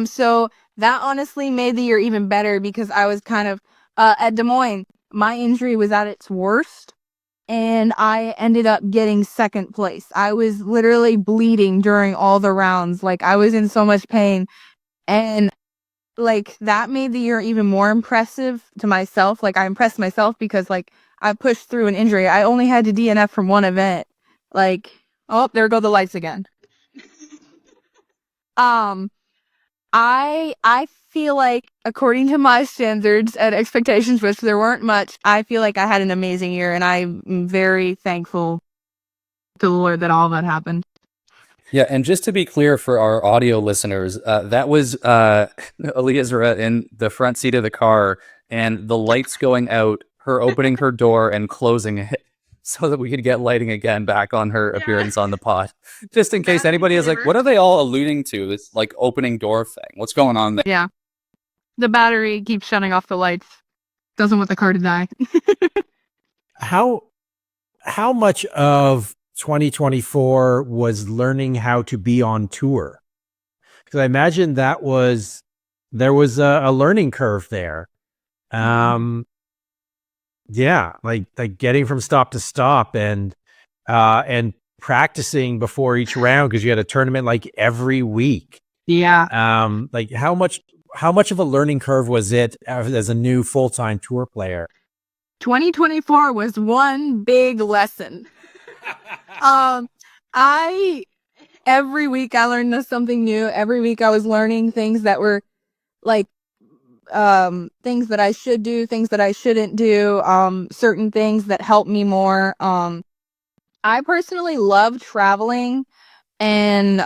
So that honestly made the year even better because I was kind of at Des Moines. My injury was at its worst, and I ended up getting second place. I was literally bleeding during all the rounds. Like, I was in so much pain. And, like, that made the year even more impressive to myself. Like, I impressed myself because, like, I pushed through an injury. I only had to DNF from one event. Like, oh, there go the lights again. I feel like, according to my standards and expectations, which there weren't much, I feel like I had an amazing year, and I'm very thankful to the Lord that all that happened. Yeah, and just to be clear for our audio listeners, that was Eliezra in the front seat of the car, and the lights going out, her opening her door and closing it, so that we could get lighting again back on her appearance on the pod. Just in case anybody is like, what are they all alluding to? This like opening door thing. What's going on there? Yeah. The battery keeps shutting off the lights. Doesn't want the car to die. How much of 2024 was learning how to be on tour? Because I imagine there was a learning curve there. Yeah, like getting from stop to stop and practicing before each round because you had a tournament like every week. Yeah. Like how much of a learning curve was it as a new full-time tour player? 2024 was one big lesson. Every week I learned something new. Every week I was learning things that were like things that I should do, things that I shouldn't do, certain things that help me more. I personally love traveling, and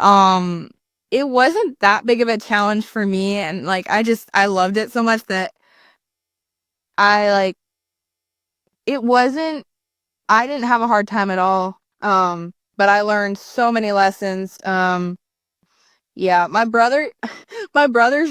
it wasn't that big of a challenge for me, and like I loved it so much that I didn't have a hard time at all. But I learned so many lessons. Yeah, my brothers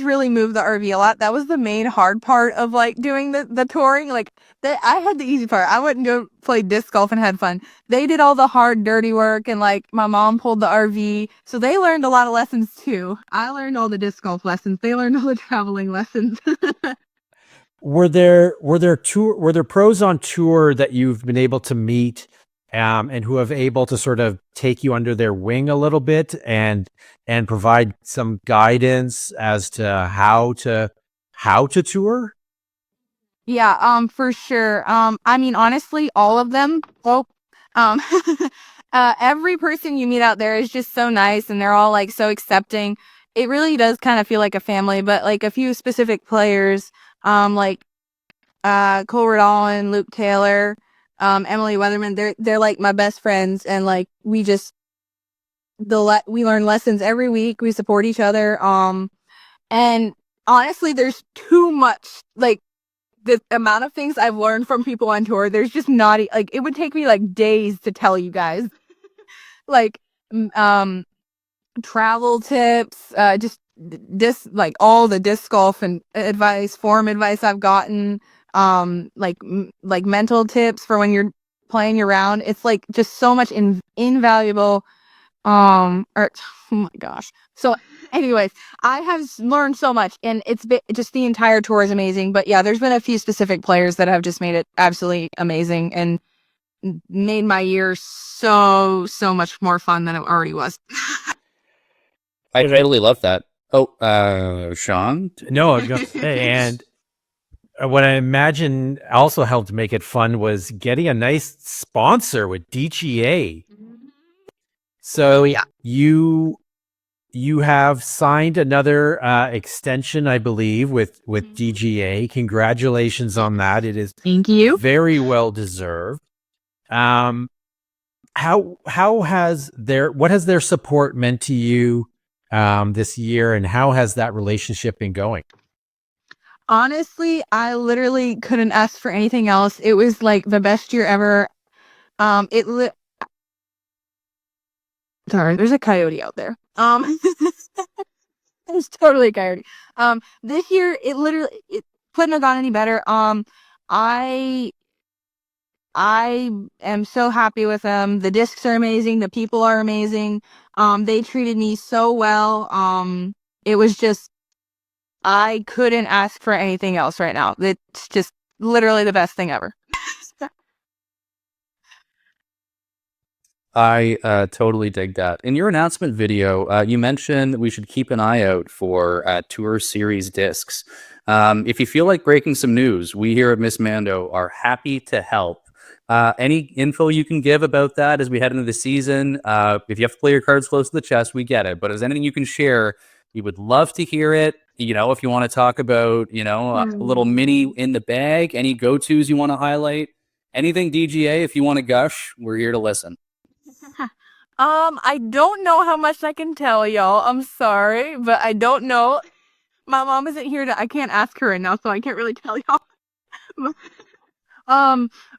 really moved the RV a lot. That was the main hard part of like doing the touring. Like I had the easy part. I wouldn't go play disc golf and had fun. They did all the hard, dirty work, and like my mom pulled the RV, so they learned a lot of lessons too. I learned all the disc golf lessons. They learned all the traveling lessons. Were there pros on tour that you've been able to meet and who have able to sort of take you under their wing a little bit and provide some guidance as to how to tour? Yeah, for sure. I mean, honestly, all of them. Well, um, every person you meet out there is just so nice, and they're all like so accepting. It really does kind of feel like a family. But like a few specific players, like Cole Riddall and Luke Taylor, Emily Weatherman. They're like my best friends, and like we learn lessons every week. We support each other. And honestly, there's too much, like, the amount of things I've learned from people on tour. There's just not, like, it would take me like days to tell you guys, like, travel tips, just like all the disc golf and form advice I've gotten, like mental tips for when you're playing your round. It's like just so much invaluable. Oh my gosh. So anyways, I have learned so much, and it's been just, the entire tour is amazing. But yeah, there's been a few specific players that have just made it absolutely amazing and made my year so much more fun than it already was. I totally love that. Oh, Sean? No, I was going to say, and what I imagine also helped make it fun was getting a nice sponsor with DGA. So yeah, you have signed another extension, I believe, with DGA. Congratulations on that. It is thank you. very well deserved. How has what has their support meant to you this year, and how has that relationship been going? Honestly, I literally couldn't ask for anything else. It was like the best year ever. Sorry, there's a coyote out there. There's totally a coyote. This year it couldn't have gone any better. I am so happy with them. The discs are amazing. The people are amazing. They treated me so well. It was just, I couldn't ask for anything else right now. It's just literally the best thing ever. I totally dig that. In your announcement video, you mentioned that we should keep an eye out for Tour Series discs. If you feel like breaking some news, we here at Miss Mando are happy to help. Any info you can give about that as we head into the season? If you have to play your cards close to the chest, we get it. But is there anything you can share? We would love to hear it. You know, if you want to talk about, a little mini in the bag, any go-tos you want to highlight, anything DGA, if you want to gush, we're here to listen. I don't know how much I can tell y'all. I'm sorry, but I don't know. My mom isn't here I can't ask her right now, so I can't really tell y'all.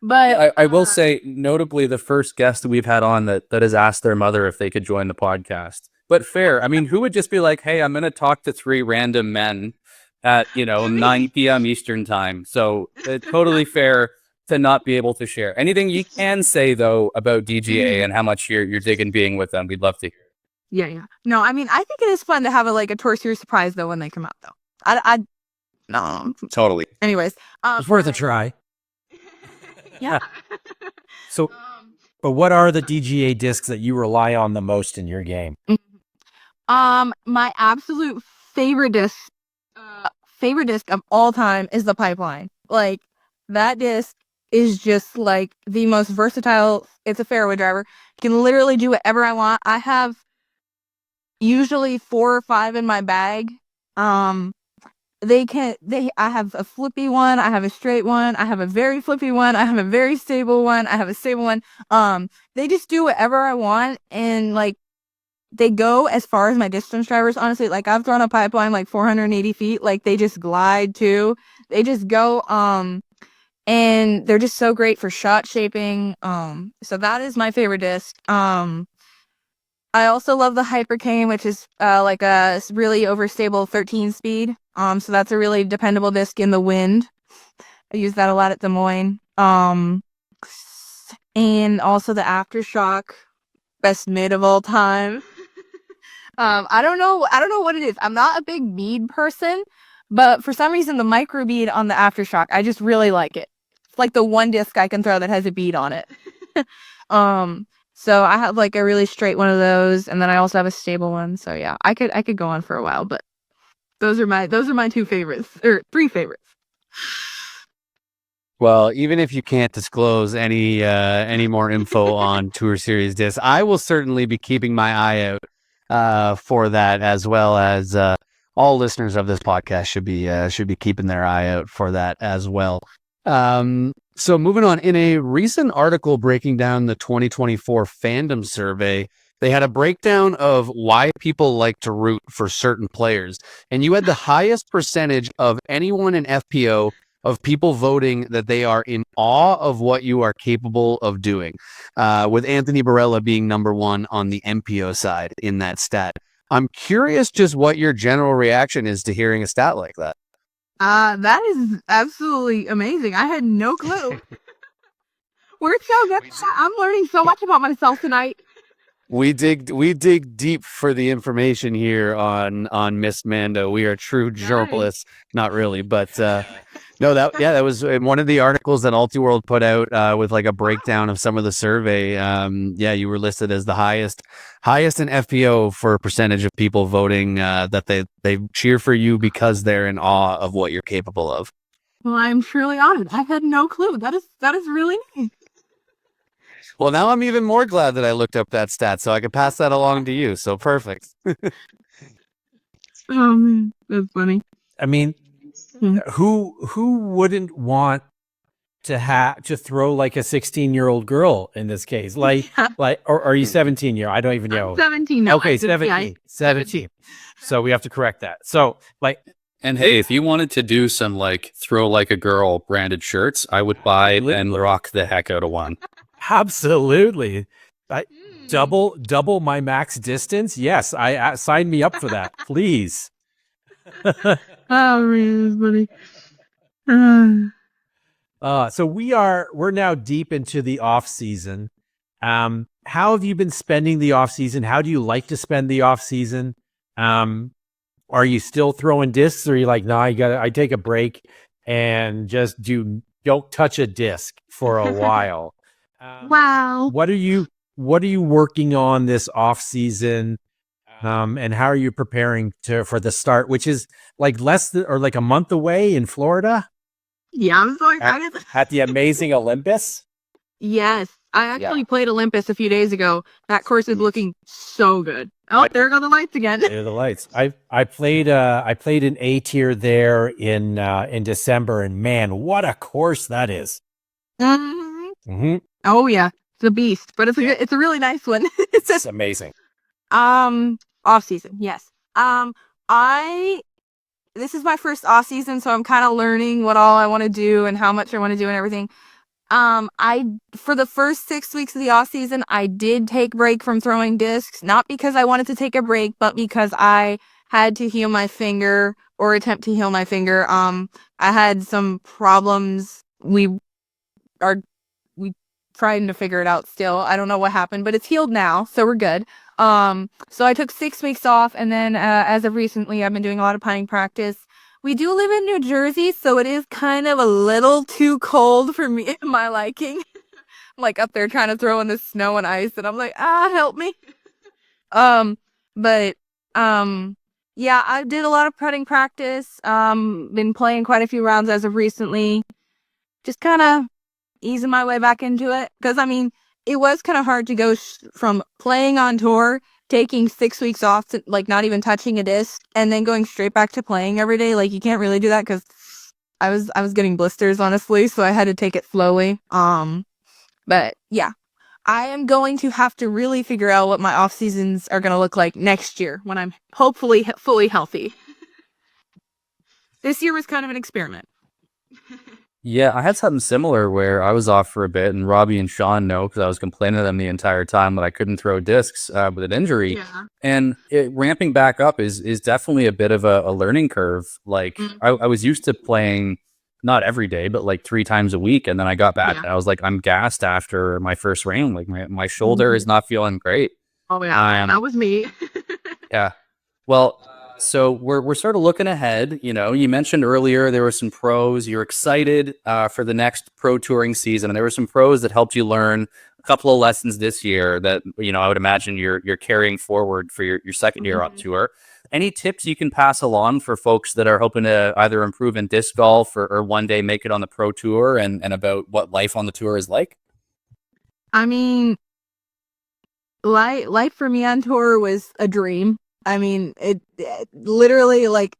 But I will say, notably, the first guest that we've had on that has asked their mother if they could join the podcast. But fair. I mean, who would just be like, hey, I'm going to talk to 3 random men at, 9 p.m. Eastern time. So totally fair to not be able to share. Anything you can say, though, about DGA and how much you're digging being with them, we'd love to hear. Yeah. No, I mean, I think it is fun to have a tour series surprise, though, when they come out, though. No. Totally. Anyways. It's worth a try. Yeah. So, but what are the DGA discs that you rely on the most in your game? My absolute favorite disc of all time is the Pipeline. Like, that disc is just like the most versatile. It's a fairway driver. You can literally do whatever I want. I have usually 4 or 5 in my bag. I have a flippy one, I have a straight one, I have a very flippy one, I have a very stable one, I have a stable one. They just do whatever I want, and like, they go as far as my distance drivers, honestly. Like, I've thrown a Pipeline like 480 feet, like, they just glide too. They just go, and they're just so great for shot shaping. So that is my favorite disc. I also love the Hypercane, which is like a really overstable 13 speed. So that's a really dependable disc in the wind. I use that a lot at Des Moines. And also the Aftershock, best mid of all time. I don't know what it is. I'm not a big bead person, but for some reason the micro bead on the Aftershock, I just really like it. It's like the one disc I can throw that has a bead on it. So I have like a really straight one of those, and then I also have a stable one. So yeah, I could go on for a while, but those are my 2 favorites, or 3 favorites. Well, even if you can't disclose any more info on Tour Series discs, I will certainly be keeping my eye out for that, as well as all listeners of this podcast should be keeping their eye out for that as well. So moving on, in a recent article breaking down the 2024 fandom survey, they had a breakdown of why people like to root for certain players. And you had the highest percentage of anyone in FPO of people voting that they are in awe of what you are capable of doing, with Anthony Barella being number one on the MPO side in that stat. I'm curious just what your general reaction is to hearing a stat like that. That is absolutely amazing. I had no clue. We're so good. I'm learning so much about myself tonight. We dig deep for the information here on Miss Mando. We are true journalists, not really, but no, that was in one of the articles that Ultiworld put out with like a breakdown of some of the survey. You were listed as the highest in FPO for percentage of people voting that they cheer for you because they're in awe of what you're capable of. Well, I'm truly honored. I had no clue. That is really nice. Well, now I'm even more glad that I looked up that stat so I could pass that along to you. So perfect. Oh man, that's funny. I mean, who wouldn't want to throw like a 16-year-old girl in this case? Like, or are you 17-year? I don't even know. I'm 17 now. Okay, 17. So we have to correct that. So like, And hey, if you wanted to do some like throw like a girl branded shirts, I would buy and rock the heck out of one. absolutely. Double my max distance. Yes, I sign me up for that, please. Oh man, that's funny. So we're now deep into the off season. How have you been spending the off season? How do you like to spend the off season? Are you still throwing discs, or are you like, nah, I take a break and just don't touch a disc for a while? Wow. What are you working on this off season? And how are you preparing for the start, which is like like a month away in Florida? Yeah, I'm so excited. At the amazing Olympus? Yes. I actually played Olympus a few days ago. That course is looking so good. Oh, there go the lights again. There are the lights. I played an A tier there in December, and man, what a course that is. Mm-hmm. Oh yeah, it's a beast, but it's a really nice one. It's amazing. Off season, yes. This is my first off season, so I'm kind of learning what all I want to do and how much I want to do and everything. For the first 6 weeks of the off season, I did take a break from throwing discs, not because I wanted to take a break, but because I had to heal my finger or attempt to heal my finger. I had some problems. We trying to figure it out still. I don't know what happened, but it's healed now, so we're good. So I took 6 weeks off, and then as of recently, I've been doing a lot of putting practice. We do live in New Jersey, so it is kind of a little too cold for me, my liking. I'm like up there trying to throw in the snow and ice, and I'm like, help me. Yeah, I did a lot of putting practice. Been playing quite a few rounds as of recently. Just kind of easing my way back into it, because I mean, it was kind of hard to go from playing on tour, taking 6 weeks off to like not even touching a disc, and then going straight back to playing every day. Like, you can't really do that because I was getting blisters, honestly, so I had to take it slowly. But yeah, I am going to have to really figure out what my off seasons are going to look like next year when I'm hopefully fully healthy. This year was kind of an experiment. Yeah, I had something similar where I was off for a bit, and Robbie and Sean know because I was complaining to them the entire time that I couldn't throw discs with an injury. Yeah. And ramping back up is definitely a bit of a learning curve. Like, I was used to playing not every day, but like 3 times a week, and then I got back and I was like, I'm gassed after my first round. Like, my shoulder is not feeling great. Oh yeah, that was me. Yeah. Well, so we're sort of looking ahead. You know, you mentioned earlier there were some pros. You're excited for the next pro touring season, and there were some pros that helped you learn a couple of lessons this year that, you know, I would imagine you're carrying forward for your second year on tour. Any tips you can pass along for folks that are hoping to either improve in disc golf or one day make it on the pro tour, and about what life on the tour is like? I mean, life for me on tour was a dream. I mean, it literally, like,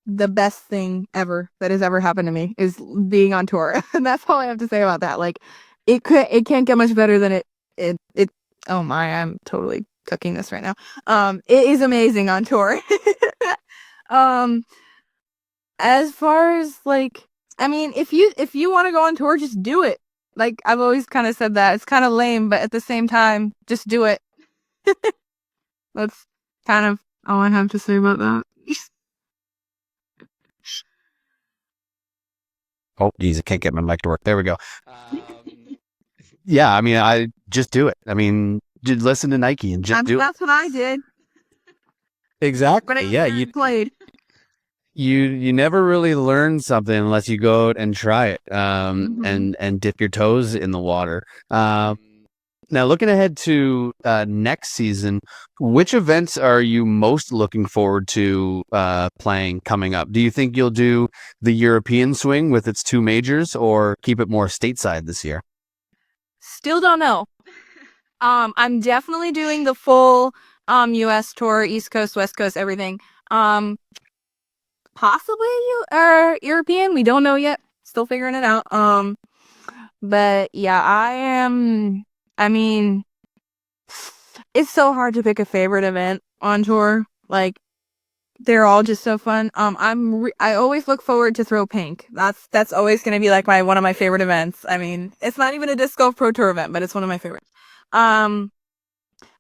the best thing ever that has ever happened to me is being on tour. And that's all I have to say about that. Like it can't get much better than it. Oh my, I'm totally cooking this right now. It is amazing on tour. As far as like, I mean, if you want to go on tour, just do it. Like I've always kind of said that. It's kind of lame, but at the same time, just do it. That's kind of all I have to say about that. Oh, geez, I can't get my mic to work. There we go. Yeah, I mean, I just do it. I mean, just listen to Nike and just do it. That's what I did. Exactly. Yeah, you played. You never really learn something unless you go out and try it, and dip your toes in the water. Now, looking ahead to next season, which events are you most looking forward to playing coming up? Do you think you'll do the European swing with its 2 majors, or keep it more stateside this year? Still don't know. I'm definitely doing the full US tour, East Coast, West Coast, everything. Possibly European. We don't know yet. Still figuring it out. But yeah, I mean, it's so hard to pick a favorite event on tour. Like, they're all just so fun. I always look forward to Throw Pink. That's always going to be like one of my favorite events. I mean, it's not even a Disc Golf Pro Tour event, but it's one of my favorites.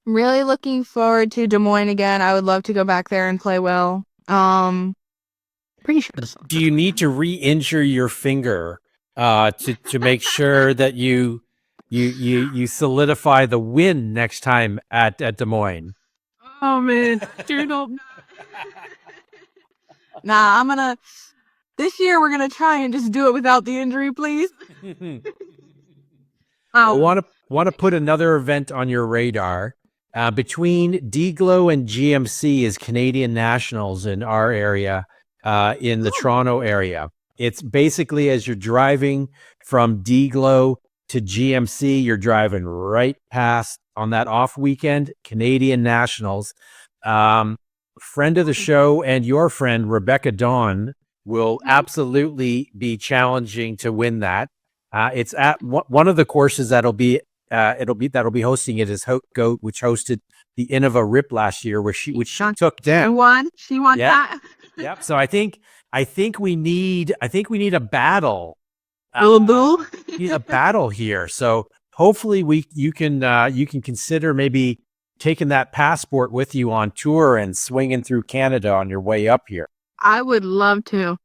Really looking forward to Des Moines again. I would love to go back there and play well. Pretty sure. Do you need to re-injure your finger to make sure that you solidify the win next time at Des Moines? Oh man, dude, nah, this year we're gonna try and just do it without the injury, please. I want to put another event on your radar. Between D-Glow and GMC is Canadian Nationals in our area, in the Toronto area. It's basically as you're driving from D-Glow to GMC, you're driving right past on that off weekend, Canadian Nationals. Friend of the show and your friend, Rebecca Dawn, will absolutely be challenging to win that. It's at one of the courses that'll be hosting it is Goat, which hosted the Innova Rip last year, which she took down. She won that. Yep. So I think we need a battle. A battle here. So hopefully you can consider maybe taking that passport with you on tour and swinging through Canada on your way up here. I would love to.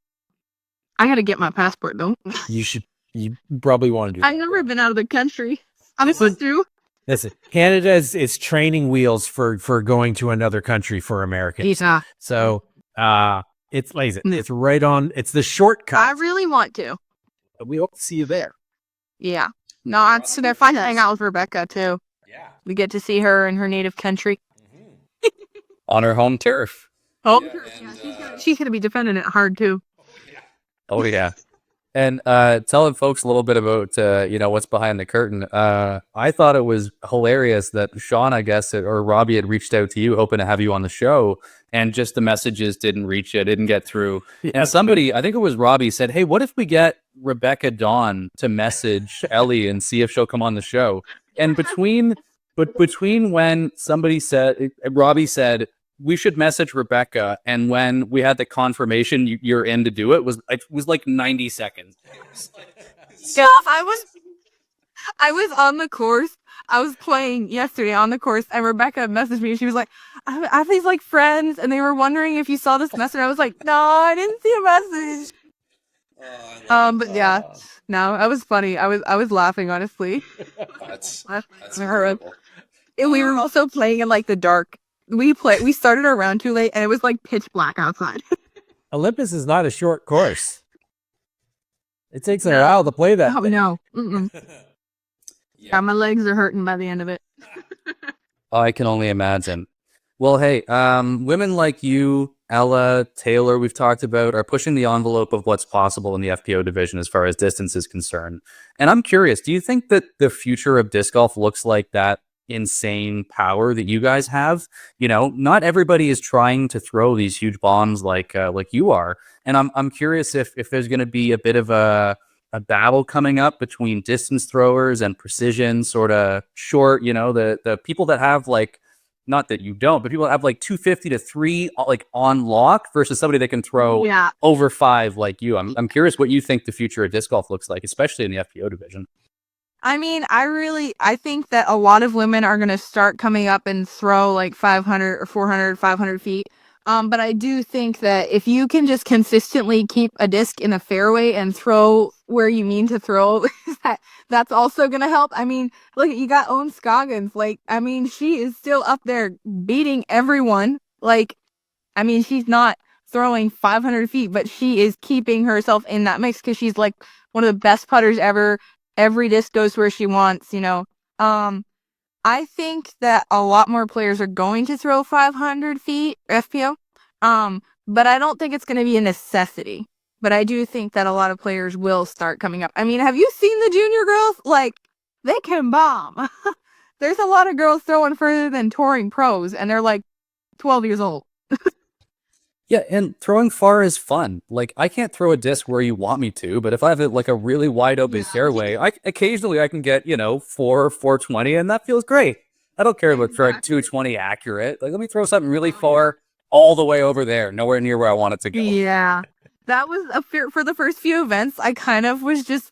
I got to get my passport though. You probably want to do that. I've never been out of the country. I'm supposed to. Listen, Canada is training wheels for going to another country for Americans. Yeah. So it's lazy. It's right on. It's the shortcut. I really want to. We hope to see you there. Yeah. No, it's fun to hang out with Rebecca too. Yeah. We get to see her in her native country. On her home turf. Oh, yeah, she's gonna be defending it hard too. Oh yeah. And telling folks a little bit about what's behind the curtain. I thought it was hilarious that Sean, I guess, or Robbie had reached out to you, hoping to have you on the show, and just the messages didn't reach you, didn't get through. Yeah. And somebody, I think it was Robbie, said, "Hey, what if we get Rebecca Dawn to message Ellie and see if she'll come on the show?" And between when somebody said, Robbie said, we should message Rebecca, and when we had the confirmation you're in to do it, was like 90 seconds. Yeah, I was on the course. I was playing yesterday on the course, and Rebecca messaged me. She was like, I have these like friends, and they were wondering if you saw this message. I was like, no, I didn't see a message. But yeah, no, that was funny. I was laughing, honestly. That's incredible. And we were also playing in like the dark. We started our round too late, and it was like pitch black outside. Olympus is not a short course. It takes a while to play that. Oh no. Yeah, my legs are hurting by the end of it. I can only imagine. Well, hey, women like you, Ella, Taylor, we've talked about, are pushing the envelope of what's possible in the FPO division as far as distance is concerned. And I'm curious, do you think that the future of disc golf looks like that insane power that you guys have. You know, not everybody is trying to throw these huge bombs like you are. And I'm curious if there's going to be a bit of a battle coming up between distance throwers and precision sort of short, you know, the people that have like, not that you don't, but people that have like 250 to 3 like on lock versus somebody that can throw over 5 like you. I'm curious what you think the future of disc golf looks like, especially in the FPO division. I mean, I think that a lot of women are going to start coming up and throw like 500 or 400, 500 feet. But I do think that if you can just consistently keep a disc in a fairway and throw where you mean to throw, that's also going to help. I mean, look, you got Owen Scoggins. Like, I mean, she is still up there beating everyone. Like, I mean, she's not throwing 500 feet, but she is keeping herself in that mix because she's like one of the best putters ever. Every disc goes where she wants, you know. I think that a lot more players are going to throw 500 feet FPO, but I don't think it's going to be a necessity. But I do think that a lot of players will start coming up. I mean, have you seen the junior girls? Like, they can bomb. There's a lot of girls throwing further than touring pros, and they're like 12 years old. Yeah, and throwing far is fun. Like, I can't throw a disc where you want me to, but if I have like a really wide open fairway, occasionally I can get, you know, 420, and that feels great. I don't care about throwing 220 accurate. Like, let me throw something really far all the way over there, nowhere near where I want it to go. Yeah, that was for the first few events. I kind of was just,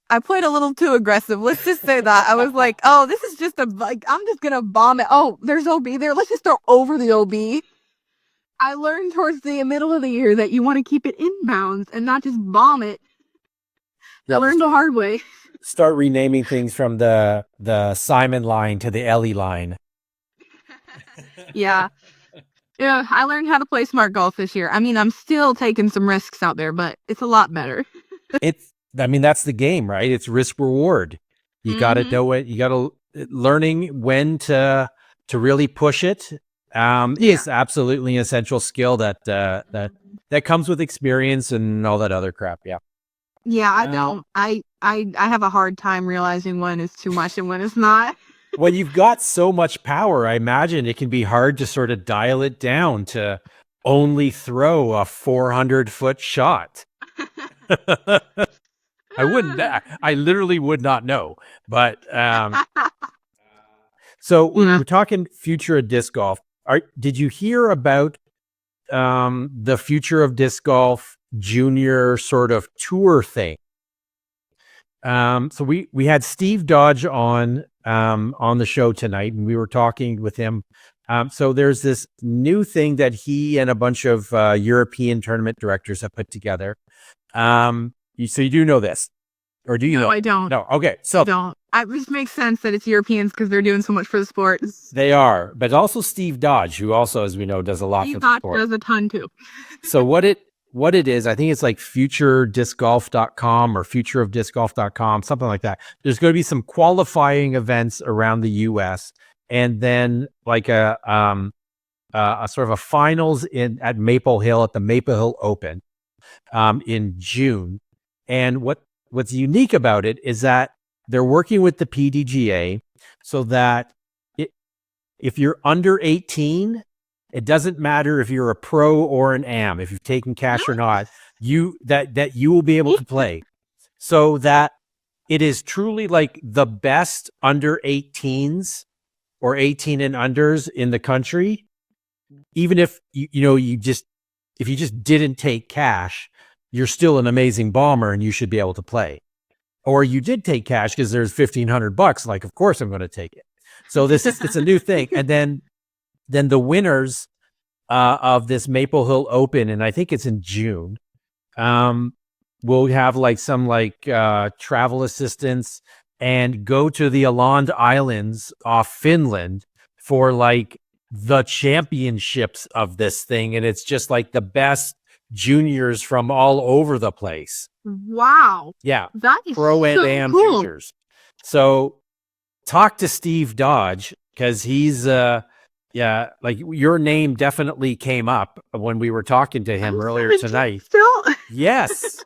I played a little too aggressive. Let's just say that. I was like, oh, this is just like, I'm just going to bomb it. Oh, there's OB there. Let's just throw over the OB. I learned towards the middle of the year that you want to keep it inbounds and not just bomb it. I learned the hard way. Start renaming things from the Simon line to the Ellie line. Yeah. Yeah, I learned how to play smart golf this year. I mean, I'm still taking some risks out there, but it's a lot better. I mean, that's the game, right? It's risk reward. You got to know it. You got to learning when to really push it. Is absolutely an essential skill that comes with experience and all that other crap. Yeah. Yeah, I don't. I have a hard time realizing when is too much and when it's not. When you've got so much power, I imagine it can be hard to sort of dial it down to only throw a 400-foot shot. I literally would not know. But so we're talking future of disc golf. Did you hear about the future of disc golf junior sort of tour thing? So we had Steve Dodge on the show tonight, and we were talking with him. So there's this new thing that he and a bunch of European tournament directors have put together. So you do know this, or do you know? No, I don't. No. Okay. So don't. It just makes sense that it's Europeans because they're doing so much for the sport. They are, but also Steve Dodge, who also, as we know, does a lot for the sport. Does a ton too. So what it is, I think it's like futurediscgolf.com or futureofdiscgolf.com, something like that. There's going to be some qualifying events around the US, and then like a sort of a finals at Maple Hill at the Maple Hill Open in June. And what's unique about it is that they're working with the PDGA so that if you're under 18, it doesn't matter if you're a pro or an am, if you've taken cash or not, you will be able to play. So that it is truly like the best under 18s or 18 and unders in the country. Even if you just didn't take cash, you're still an amazing bomber and you should be able to play. Or you did take cash because there's $1,500. Like, of course I'm going to take it. So it's a new thing. And then the winners of this Maple Hill Open, and I think it's in June, will have like some travel assistance and go to the Åland Islands off Finland for like the championships of this thing. And it's just like the best juniors from all over the place. Wow. Yeah. That is pro and so am cool. juniors. So talk to Steve Dodge, because he's like your name definitely came up when we were talking to him earlier tonight. Still? Yes.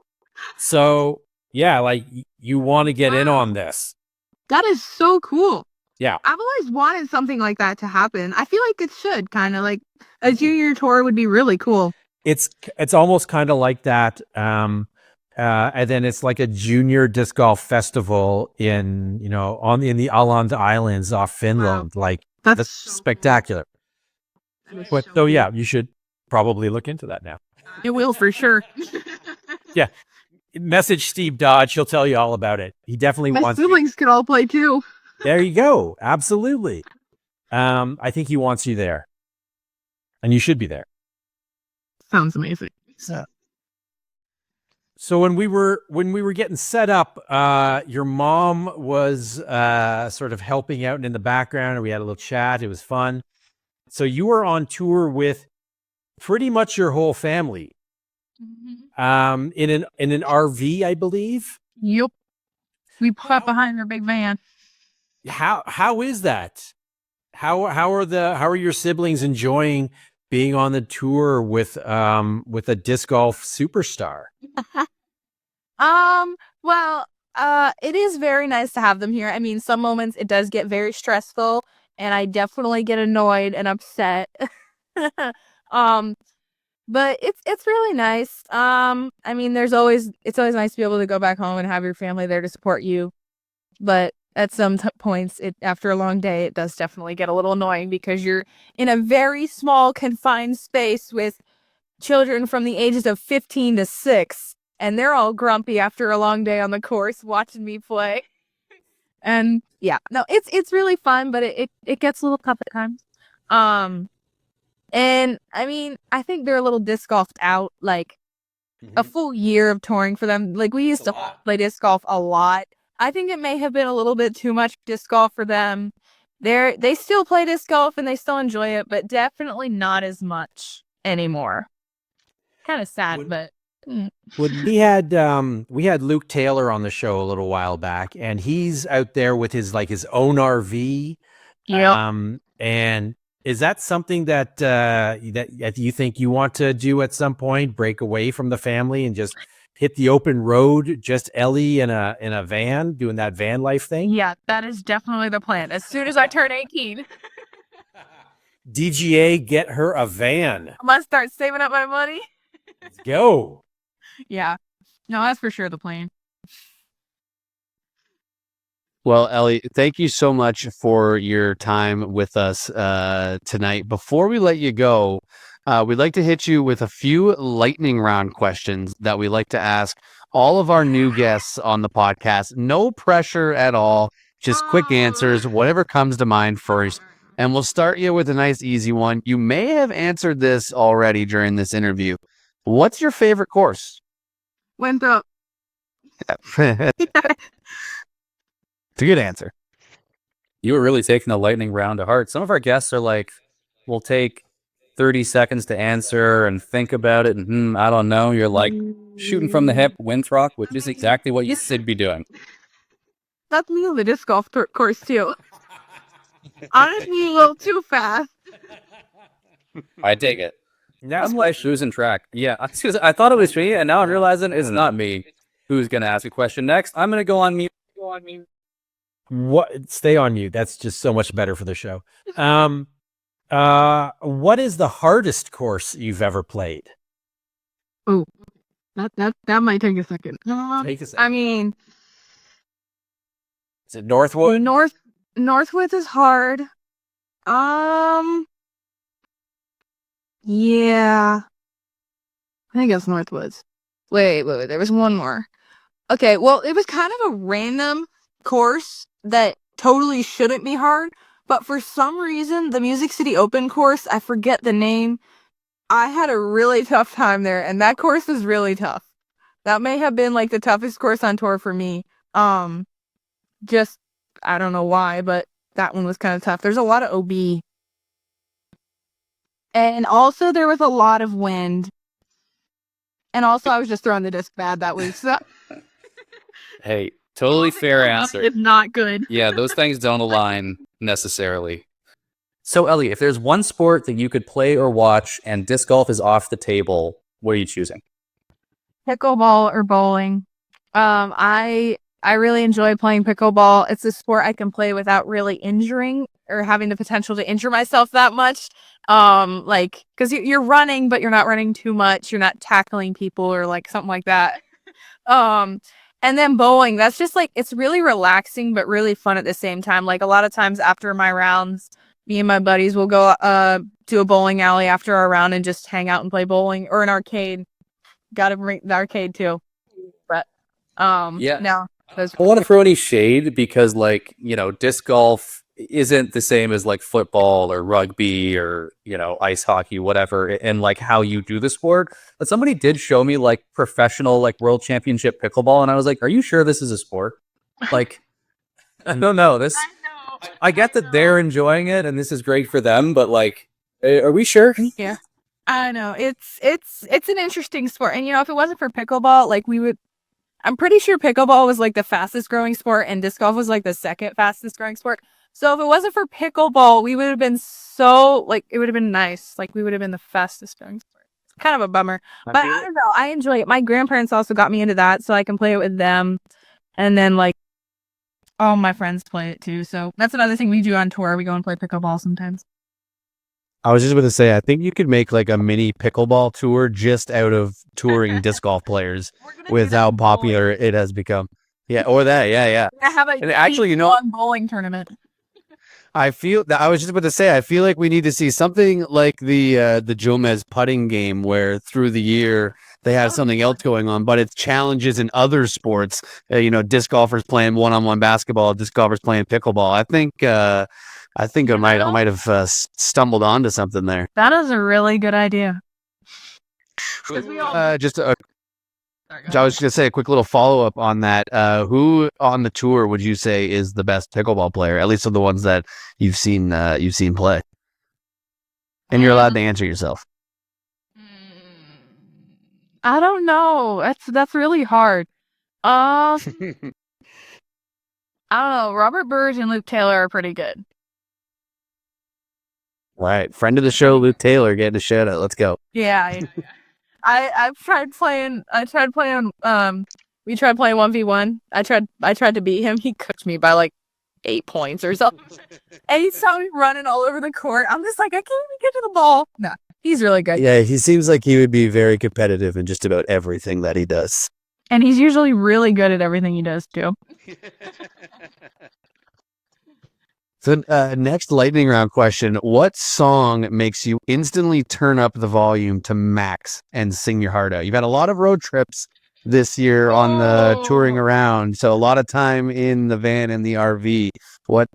So yeah, like you want to get in on this. That is so cool. Yeah. I've always wanted something like that to happen. I feel like it should kind of like a junior tour would be really cool. It's almost kind of like that. And then it's like a junior disc golf festival in in the Åland Islands off Finland. Like that's so spectacular. cool. That is But so so cool. yeah, you should probably look into that now. It will for sure. Yeah. Message Steve Dodge. He'll tell you all about it. He definitely My wants you. siblings could all play too. There you go. Absolutely. I think he wants you there. And you should be there. Sounds amazing. So when we were getting set up, your mom was sort of helping out in the background, and we had a little chat. It was fun. So you were on tour with pretty much your whole family, in an RV, I believe. Yep. We put up behind our big van. How is that? How are your siblings enjoying being on the tour with a disc golf superstar? Well, it is very nice to have them here. I mean, some moments it does get very stressful and I definitely get annoyed and upset. But it's really nice. I mean, it's always nice to be able to go back home and have your family there to support you. But at some points, after a long day, it does definitely get a little annoying because you're in a very small, confined space with children from the ages of 15 to 6, and they're all grumpy after a long day on the course watching me play. And yeah, no, it's really fun, but it gets a little tough at times. And I mean, I think they're a little disc golfed out, like a full year of touring for them. Like we used to play disc golf a lot. I think it may have been a little bit too much disc golf for them. They still play disc golf and they still enjoy it, but definitely not as much anymore. Kind of sad, but We had Luke Taylor on the show a little while back, and he's out there with his own RV. yeah. And is that something that that you think you want to do at some point? Break away from the family and just hit the open road, just Ellie in a van, doing that van life thing? Yeah, that is definitely the plan. As soon as I turn 18, DGA, get her a van. I'm gonna start saving up my money. Let's go. Yeah. No, that's for sure the plan. Well, Ellie, thank you so much for your time with us tonight. Before we let you go, we'd like to hit you with a few lightning round questions that we like to ask all of our new guests on the podcast. No pressure at all, just quick answers, whatever comes to mind first. And we'll start you with a nice, easy one. You may have answered this already during this interview. What's your favorite course? Winthrop. It's a good answer. You were really taking the lightning round to heart. Some of our guests are like, we'll take 30 seconds to answer and think about it. And I don't know. You're like shooting from the hip, Winthrop, which is exactly what you should be doing. That's me on the disc golf course too. Honestly, a little too fast. I take it. Now, I'm like losing track. Yeah, I thought it was me, and now I'm realizing it's not me who's going to ask a question next. I'm going to go on mute. what? Stay on mute. That's just so much better for the show. What is the hardest course you've ever played? Oh, that might take a second. Take a second. I mean, Is it Northwood? Northwoods is hard. Yeah. I think it's Northwoods. Wait. There was one more. Okay, well, it was kind of a random course that totally shouldn't be hard, but for some reason, the Music City Open course, I forget the name, I had a really tough time there, and that course was really tough. That may have been like the toughest course on tour for me. Just, I don't know why, but that one was kind of tough. There's a lot of OB. And also there was a lot of wind. And also I was just throwing the disc bad that week. So Hey, totally fair answer. it's not good. Yeah, those things don't align necessarily. So, Ellie, if there's one sport that you could play or watch and disc golf is off the table, what are you choosing? Pickleball or bowling. I I really enjoy playing pickleball. It's a sport I can play without really injuring or having the potential to injure myself that much. Like, because you're running, but you're not running too much. You're not tackling people or like something like that. And then bowling, that's just like, it's really relaxing, but really fun at the same time. Like a lot of times after my rounds, me and my buddies will go to a bowling alley after our round and just hang out and play bowling, or an arcade. Gotta bring the arcade too. But Yeah. no. I don't want to throw any shade because, like, you know, disc golf isn't the same as like football or rugby or, you know, ice hockey, whatever, and like how you do the sport. But somebody did show me like professional, like world championship pickleball, and I was like, are you sure this is a sport? Like, I don't know. This, I get that they're enjoying it and this is great for them, but like, are we sure? Yeah. I know. It's an interesting sport. And you know, if it wasn't for pickleball, like I'm pretty sure pickleball was like the fastest growing sport and disc golf was like the second fastest growing sport. So if it wasn't for pickleball, we would have been it would have been nice. Like we would have been the fastest growing sport. It's kind of a bummer. But I don't know. I enjoy it. My grandparents also got me into that so I can play it with them. And then like all my friends play it too. So that's another thing we do on tour. We go and play pickleball sometimes. I was just going to say, I think you could make like a mini pickleball tour just out of touring disc golf players with how popular it has become. Yeah, or that, yeah. I have a And actually, you know, one bowling tournament. I was just about to say, I feel like we need to see something like the Jomez putting game, where through the year they have something else going on, but it's challenges in other sports. You know, disc golfers playing one-on-one basketball, disc golfers playing pickleball. I think I might have stumbled onto something there. That is a really good idea. I was just gonna say a quick little follow up on that. Who on the tour would you say is the best pickleball player? At least of the ones that you've seen play. And you're allowed to answer yourself. I don't know. That's really hard. I don't know. Robert Burge and Luke Taylor are pretty good. Right, friend of the show, Luke Taylor, getting a shout out. Let's go. Yeah. I've tried playing. We tried playing 1v1. I tried to beat him. He cooked me by like 8 points or something. And he saw me running all over the court. I'm just like, I can't even get to the ball. No, he's really good. Yeah, he seems like he would be very competitive in just about everything that he does. And he's usually really good at everything he does too. So next lightning round question. What song makes you instantly turn up the volume to max and sing your heart out? You've had a lot of road trips this year on the touring around, so a lot of time in the van and the RV. What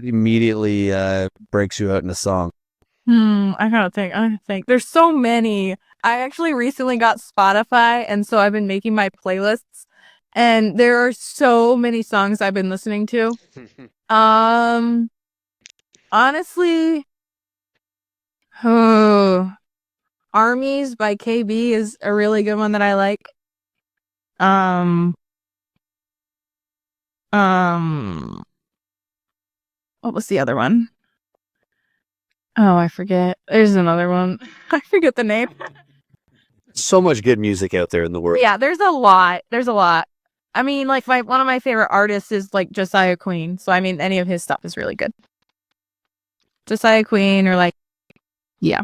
immediately breaks you out in a song? I gotta think. There's so many. I actually recently got Spotify, and so I've been making my playlists, and there are so many songs I've been listening to. Honestly, Armies by KB is a really good one that I like. What was the other one? Oh, I forget. There's another one. I forget the name. So much good music out there in the world. Yeah, there's a lot. I mean, like one of my favorite artists is like Josiah Queen. So I mean, any of his stuff is really good. Josiah Queen, or like, yeah.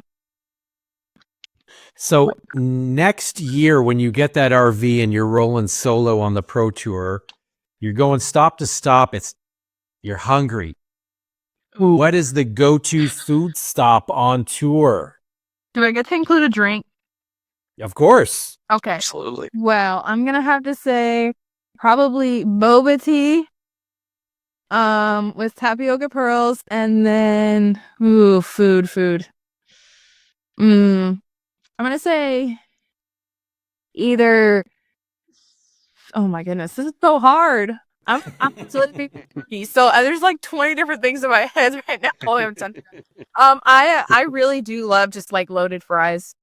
So next year, when you get that RV and you're rolling solo on the pro tour, you're going stop to stop. You're hungry. Ooh. What is the go-to food stop on tour? Do I get to include a drink? Of course. Okay. Absolutely. Well, I'm gonna have to say probably boba tea, with tapioca pearls, and then food. I'm gonna say either. Oh my goodness, this is so hard. I'm so there's like 20 different things in my head right now. Oh, I'm done. I really do love just like loaded fries.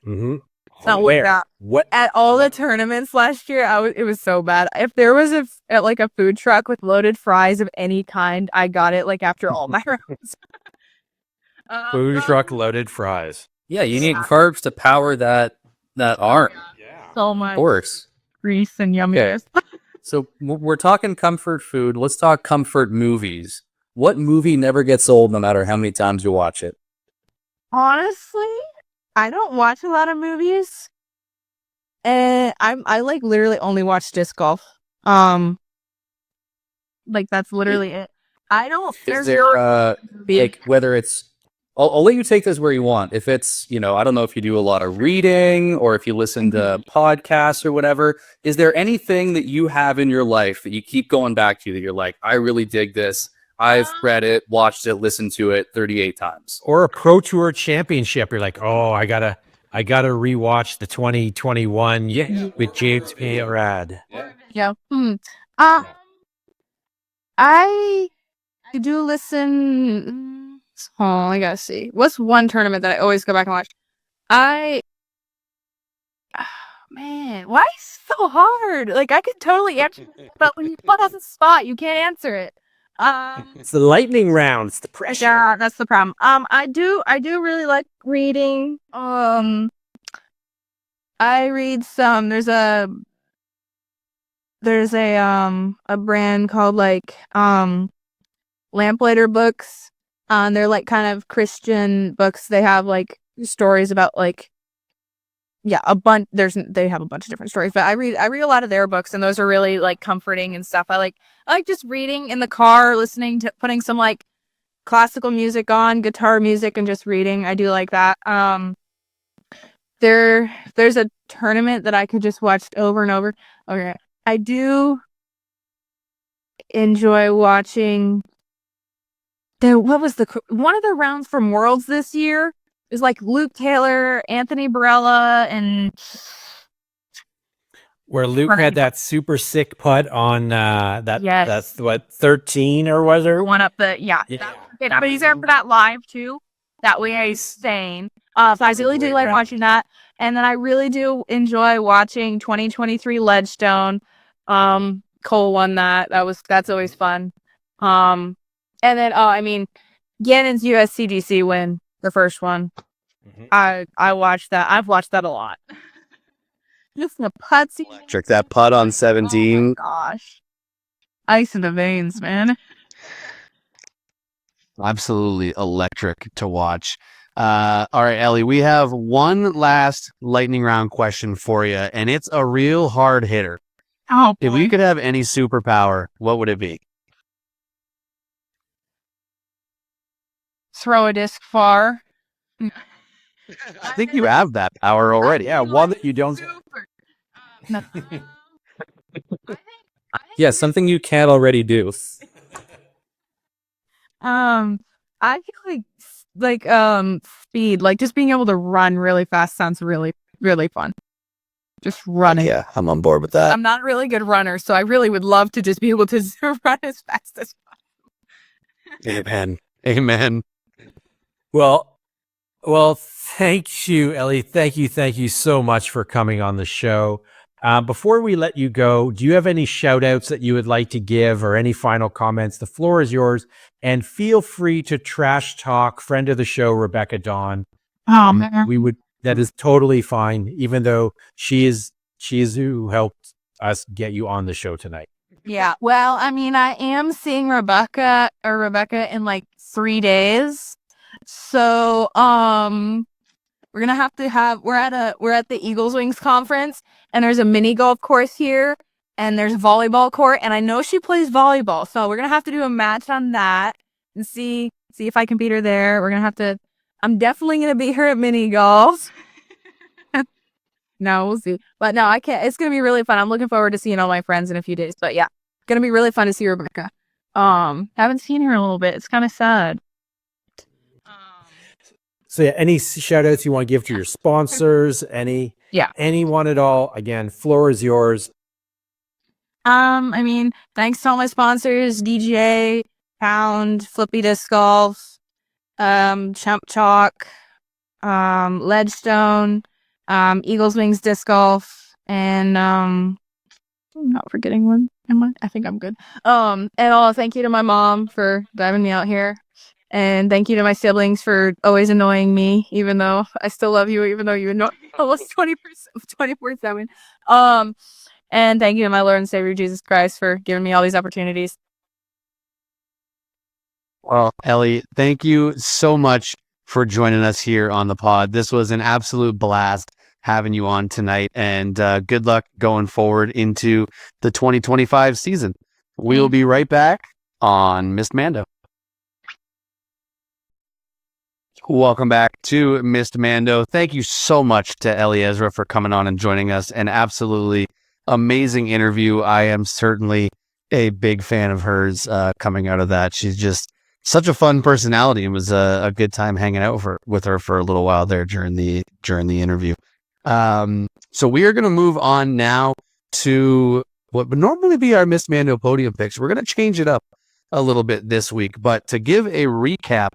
Mm-hmm. Where? What? At all the tournaments last year, it was so bad. If there was a food truck with loaded fries of any kind, I got it like after all my rounds. Food truck loaded fries. Yeah, you need carbs to power that arm. Yeah. So much Of course. grease and yumminess. So we're talking comfort food. Let's talk comfort movies. What movie never gets old no matter how many times you watch it? Honestly, I don't watch a lot of movies. And I like literally only watch disc golf. Like that's literally it. I don't. Is there like whether it's I'll let you take this where you want. If it's, I don't know if you do a lot of reading or if you listen to podcasts or whatever, is there anything that you have in your life that you keep going back to that you're like, I really dig this. I've read it, watched it, listened to it 38 times. Or a Pro Tour championship. You're like, oh, I gotta rewatch the 2021 with James Payrad. Yeah. I do listen. Oh, I gotta see. What's one tournament that I always go back and watch? Man, why is it so hard? Like I could totally answer, but when you put on the spot, you can't answer it. It's the lightning round. It's the pressure. Yeah, that's the problem. I do really like reading. I read some. There's a brand called Lamplighter books. They're like kind of Christian books. They have like stories about they have a bunch of different stories, but I read a lot of their books, and those are really like comforting and stuff. I like just reading in the car, putting some like classical music on, guitar music, and just reading. I do like that. There's a tournament that I could just watch over and over. Okay. I do enjoy watching one of the rounds from Worlds this year. It was like Luke Taylor, Anthony Barella, and where Luke had that super sick putt on Yes. That's what 13 or was there? one up the But he's there for that live too. That way he's staying. So I really do like watching that, and then I really do enjoy watching 2023 Ledgestone. Cole won that. That's always fun. And then Gannon's USCGC win, the first one. I watched that. I've watched that a lot. Just the putts. Trick that putt on 17. Oh my gosh. Ice in the veins, man. Absolutely electric to watch. All right, Ellie, we have one last lightning round question for you, and it's a real hard hitter. Oh, boy. If you could have any superpower, what would it be? Throw a disc far. I think you have that power already. Yeah, one that you don't. Yeah, something you can't already do. I feel like speed, like just being able to run really fast sounds really, really fun. Just running. Yeah, I'm on board with that. I'm not a really good runner, so I really would love to just be able to run as fast as possible. Amen. Amen. Well, thank you, Ellie. Thank you so much for coming on the show. Before we let you go, do you have any shout outs that you would like to give or any final comments? The floor is yours, and feel free to trash talk friend of the show, Rebecca Dawn. Oh, man. That is totally fine, even though she is who helped us get you on the show tonight. Yeah. Well, I am seeing Rebecca in like 3 days. So, we're gonna have to we're at the Eagles Wings conference, and there's a mini golf course here, and there's a volleyball court, and I know she plays volleyball, so we're gonna have to do a match on that and see if I can beat her there. I'm definitely gonna beat her at mini golf. No, we'll see. But no, I can't. It's gonna be really fun. I'm looking forward to seeing all my friends in a few days. But yeah, gonna be really fun to see Rebecca. Haven't seen her in a little bit. It's kind of sad. So yeah, any shout outs you want to give to your sponsors, anyone at all, again, floor is yours. Thanks to all my sponsors, DGA, Pound, Flippy Disc Golf, Chump Chalk, Ledgestone, Eagles Wings Disc Golf, and I'm not forgetting one. Am I? I think I'm good. Thank you to my mom for driving me out here. And thank you to my siblings for always annoying me, even though I still love you, even though you annoy me almost 24/7. And thank you to my Lord and Savior Jesus Christ for giving me all these opportunities. Well, Ellie, thank you so much for joining us here on the pod. This was an absolute blast having you on tonight, and good luck going forward into the 2025 season. We'll be right back on Missed Mando. Welcome back to Missed Mando. Thank you so much to Eliezra for coming on and joining us. An absolutely amazing interview. I am certainly a big fan of hers coming out of that. She's just such a fun personality, and was a good time hanging out with her for a little while there during the interview. So we are going to move on now to what would normally be our Missed Mando podium picks. We're going to change it up a little bit this week, but to give a recap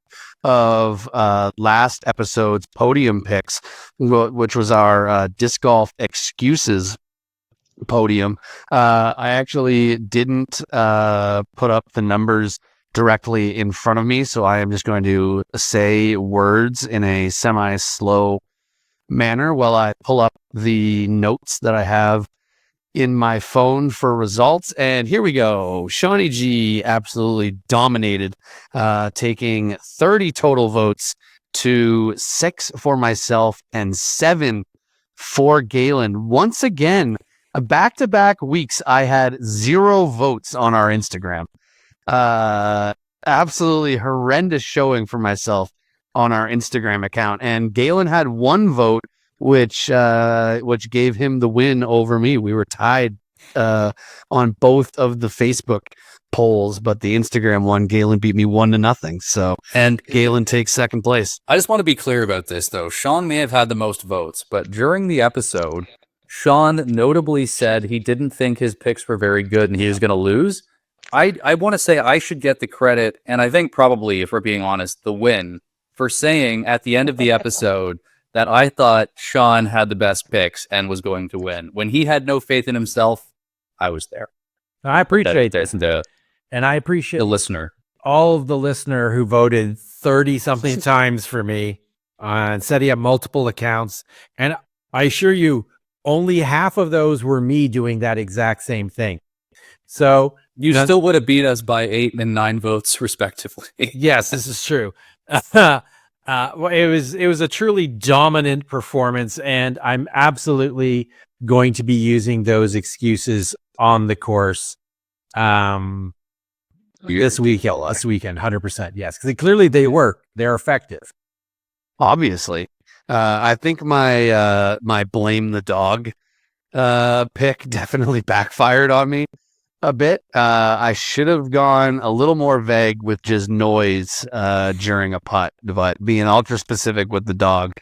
of last episode's podium picks, which was our disc golf excuses podium, I actually didn't put up the numbers directly in front of me, so I am just going to say words in a semi-slow manner while I pull up the notes that I have in my phone for results. And here we go. Shawnee G absolutely dominated, taking 30 total votes to 6 for myself and 7 for Galen. Once again, back-to-back weeks, I had 0 votes on our Instagram. Absolutely horrendous showing for myself on our Instagram account. And Galen had 1 vote, which gave him the win over me. We were tied on both of the Facebook polls, but the Instagram one, Galen beat me 1-0. So, and Galen takes second place. I just want to be clear about this, though. Sean may have had the most votes, but during the episode, Sean notably said he didn't think his picks were very good and he was going to lose. I want to say I should get the credit, and I think probably, if we're being honest, the win, for saying at the end of the episode that I thought Sean had the best picks and was going to win. When he had no faith in himself, I was there. I appreciate That's that. And I appreciate the listener. all of the listener who voted 30-something times for me and said he had multiple accounts. And I assure you, only half of those were me doing that exact same thing. So You still would have beat us by 8 and 9 votes, respectively. yes, this is true. Well, it was a truly dominant performance, and I'm absolutely going to be using those excuses on the course this weekend, 100%. Yes, because clearly they work. They're effective. Obviously. I think my blame the dog pick definitely backfired on me a bit. I should have gone a little more vague with just noise during a putt, but being ultra specific with the dog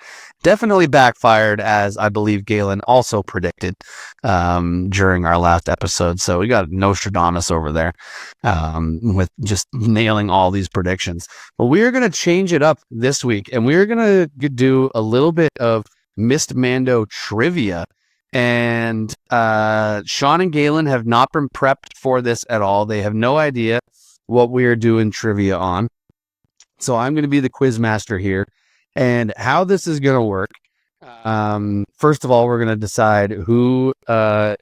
definitely backfired, as I believe Galen also predicted during our last episode. So we got Nostradamus over there with just nailing all these predictions. But we're going to change it up this week, and we're going to do a little bit of Missed Mando trivia. And Sean and Galen have not been prepped for this at all. They have no idea what we are doing trivia on. So I'm going to be the quiz master here. And how this is going to work, first of all, we're going to decide who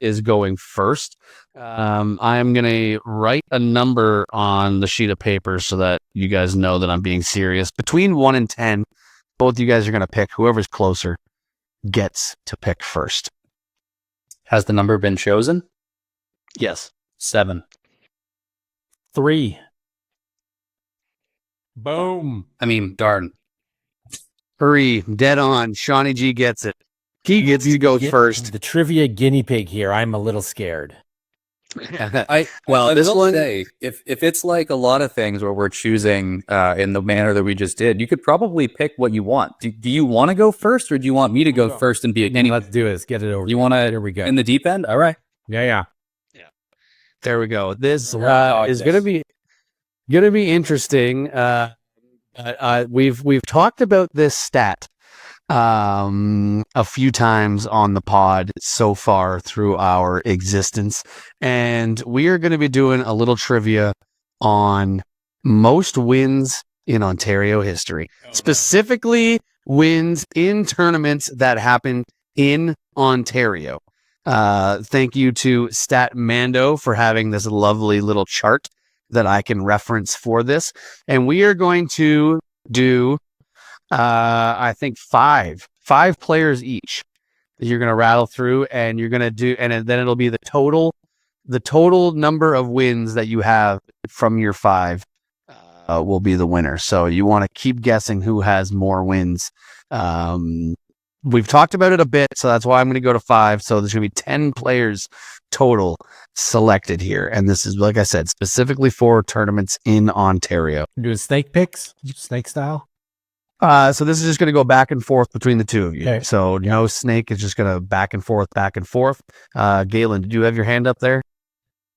is going first. I'm going to write a number on the sheet of paper so that you guys know that I'm being serious. Between 1 and 10, both you guys are going to pick. Whoever's closer gets to pick first. Has the number been chosen? Yes. 7. 3. Boom. I mean, darn. 3. Dead on. Shawnee G gets it. He gets to go first. The trivia guinea pig here. I'm a little scared. I will say, if it's like a lot of things where we're choosing in the manner that we just did, you could probably pick what you want. Do you want to go first, or do you want me to go first and be Let's do this. Get it over. You want to? Here we go. In the deep end. All right. Yeah. There we go. This is going to be interesting. We've talked about this stat a few times on the pod so far through our existence, and we are going to be doing a little trivia on most wins in Ontario history, specifically wins in tournaments that happened in Ontario. Thank you to Stat Mando for having this lovely little chart that I can reference for this. And we are going to do, I think, five players each that you're going to rattle through, and you're going to do, and then it'll be the total number of wins that you have from your 5 will be the winner. So you want to keep guessing who has more wins. We've talked about it a bit, so that's why I'm going to go to 5. So there's going to be 10 players total selected here. And this is, like I said, specifically for tournaments in Ontario. You're doing snake picks, snake style. So this is just going to go back and forth between the two of you. Okay. So no snake. It's just going to back and forth, back and forth. Galen, did you have your hand up there?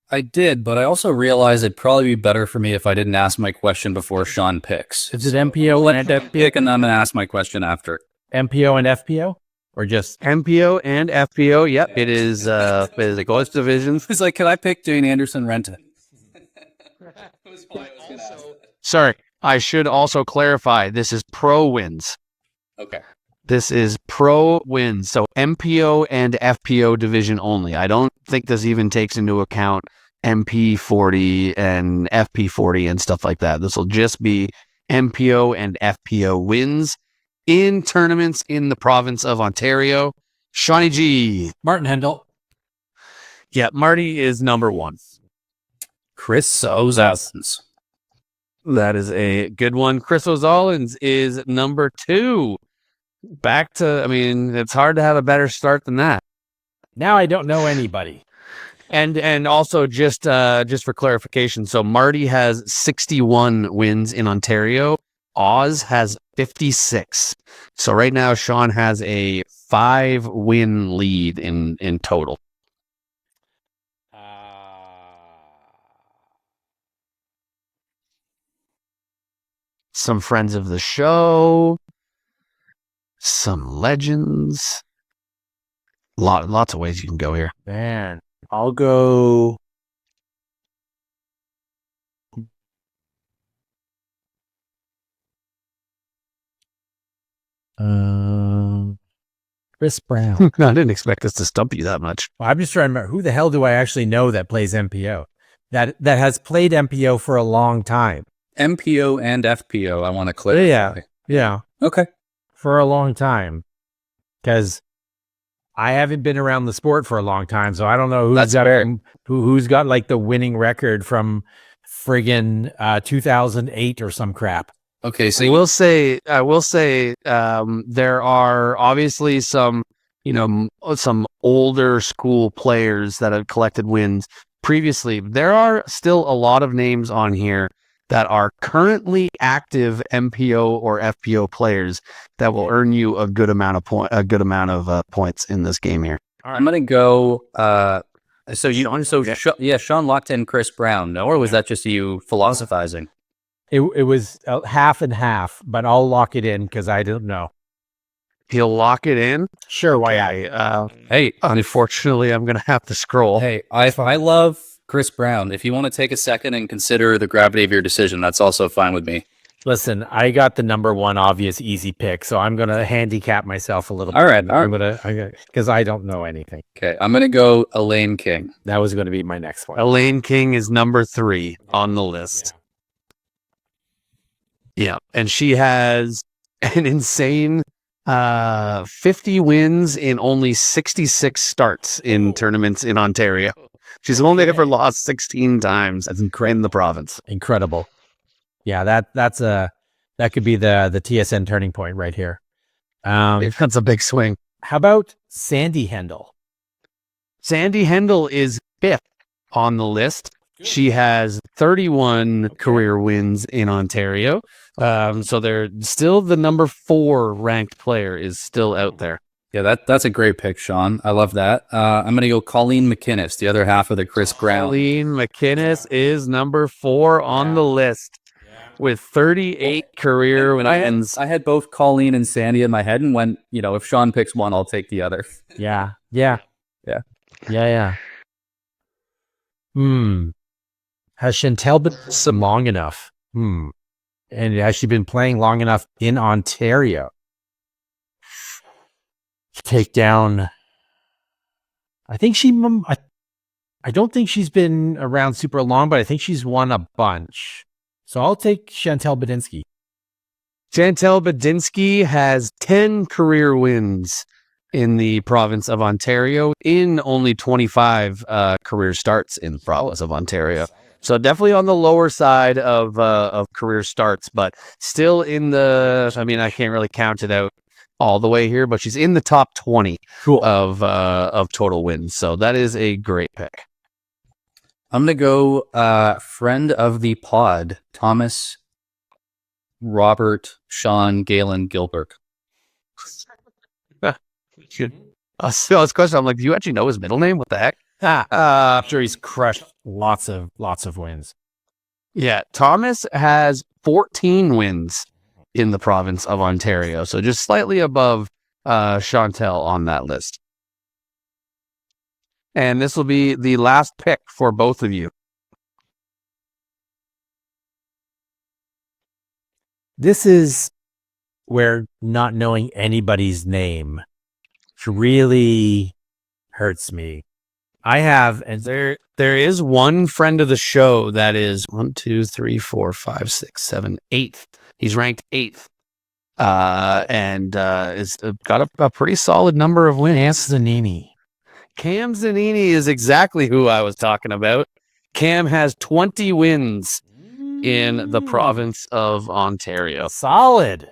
I did, but I also realized it'd probably be better for me if I didn't ask my question before Sean picks. Is it MPO and Pick, and I'm going to ask my question after. MPO and FPO, or just MPO and FPO. Yep, it is. It is both divisions. It's like, can I pick Dane Anderson Renta? Sorry, I should also clarify. This is pro wins. Okay. This is pro wins. So MPO and FPO division only. I don't think this even takes into account MP40 and FP40 and stuff like that. This will just be MPO and FPO wins in tournaments in the province of Ontario. Shawnee G. Martin Hendel. Yeah, Marty is number 1. Chris Ozalins. That is a good one. Chris Ozalins is number 2. Back to, I mean, it's hard to have a better start than that. Now I don't know anybody. And also just for clarification, so Marty has 61 wins in Ontario. Oz has 56. So right now Sean has a 5-win lead in total. Some friends of the show, some legends. Lots of ways you can go here. Man, I'll go. Chris Brown. I didn't expect this to stump you that much. Well, I'm just trying to remember, who the hell do I actually know that plays MPO? That has played MPO for a long time. MPO and FPO, I want to click. Yeah. Okay. For a long time. Because I haven't been around the sport for a long time, so I don't know who's got like the winning record from friggin' 2008 or some crap. Okay, so I will say, there are obviously some older school players that have collected wins previously. There are still a lot of names on here that are currently active MPO or FPO players that will earn you a good amount of points in this game here. I'm gonna go. Sean locked in Chris Brown, no, or was that just you philosophizing? It was half and half, but I'll lock it in because I don't know. He'll lock it in. Sure, why not? Hey, unfortunately, I'm gonna have to scroll. Hey, I love Chris Brown. If you want to take a second and consider the gravity of your decision, that's also fine with me. Listen, I got the number 1 obvious easy pick, so I'm going to handicap myself a little bit. All right. Because I don't know anything. Okay, I'm going to go Elaine King. That was going to be my next one. Elaine King is number 3 on the list. Yeah, and she has an insane 50 wins in only 66 starts in tournaments in Ontario. She's only ever lost 16 times. That's in the province. Incredible. Yeah, that could be the TSN turning point right here. That's a big swing. How about Sandy Hendel? Sandy Hendel is 5th on the list. She has 31 career wins in Ontario. So they're still the number 4 ranked player is still out there. Yeah, that's a great pick, Sean. I love that. I'm going to go Colleen McInnes, the other half of the Chris Brown. Colleen McInnes is number 4 on the list with 38 career wins. I had both Colleen and Sandy in my head and went, if Sean picks one, I'll take the other. Yeah. Has Chantel been long enough? And has she been playing long enough in Ontario to take down I think I don't think she's been around super long, but I think she's won a bunch. So I'll take Chantal Badinsky. Chantal Badinsky has 10 career wins in the province of Ontario in only 25 career starts in the province of Ontario. So definitely on the lower side of career starts, but still in the, I mean, I can't really count it out all the way here, but she's in the top 20 of total wins. So that is a great pick. I'm going to go friend of the pod, Thomas, Robert, Sean, Galen, Gilbert. So this question, I'm like, do you actually know his middle name? What the heck? I'm sure he's crushed lots of wins. Yeah, Thomas has 14 wins in the province of Ontario, so just slightly above Chantel on that list. And this will be the last pick for both of you. This is where not knowing anybody's name really hurts me. I have, and There is one friend of the show that is 1, 2, 3, 4, 5, 6, 7, 8th. He's ranked 8th. And is got a pretty solid number of wins. Zanini. Cam Zanini is exactly who I was talking about. Cam has 20 wins in the province of Ontario. Solid.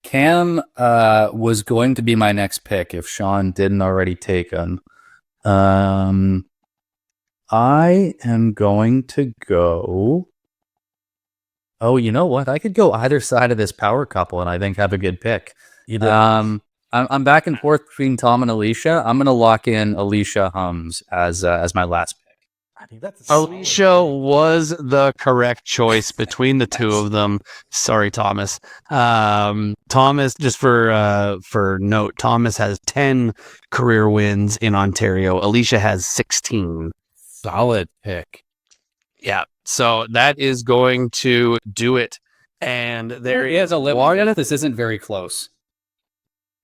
Cam was going to be my next pick if Sean didn't already take him. I am going to go. Oh, you know what? I could go either side of this power couple, and I think have a good pick. I'm back and forth between Tom and Alicia. I'm going to lock in Alicia Hums as my last pick. I think that's Alicia was the correct choice between the two of them. Sorry, Thomas. Thomas, just for note, Thomas has 10 career wins in Ontario. Alicia has 16. solid pick. Yeah. So that is going to do it. And there He has a little. one, This isn't very close.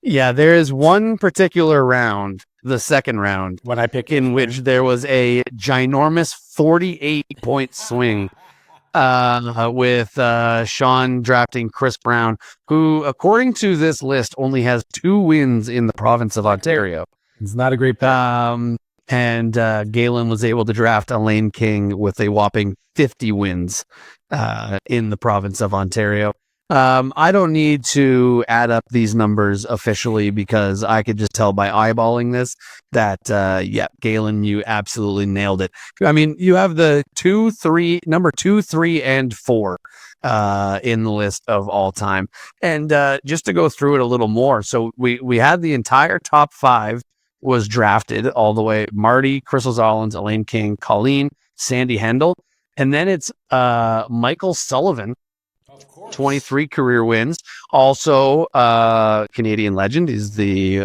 yeah, there is one particular round, the second round, When I pick in which there was a ginormous 48-point swing with Sean drafting Chris Brown, who, according to this list, only has 2 wins in the province of Ontario. it's not a great pick. And Galen was able to draft Elaine King with a whopping 50 wins in the province of Ontario. I don't need to add up these numbers officially because I could just tell by eyeballing this that, Galen, you absolutely nailed it. I mean, you have the number 2, 3, and 4 in the list of all time. And just to go through it a little more, so we had the entire top 5 was drafted all the way. Marty, Crystal Zollins, Elaine King, Colleen, Sandy Hendel. And then it's Michael Sullivan, 23 career wins. Also, Canadian legend is the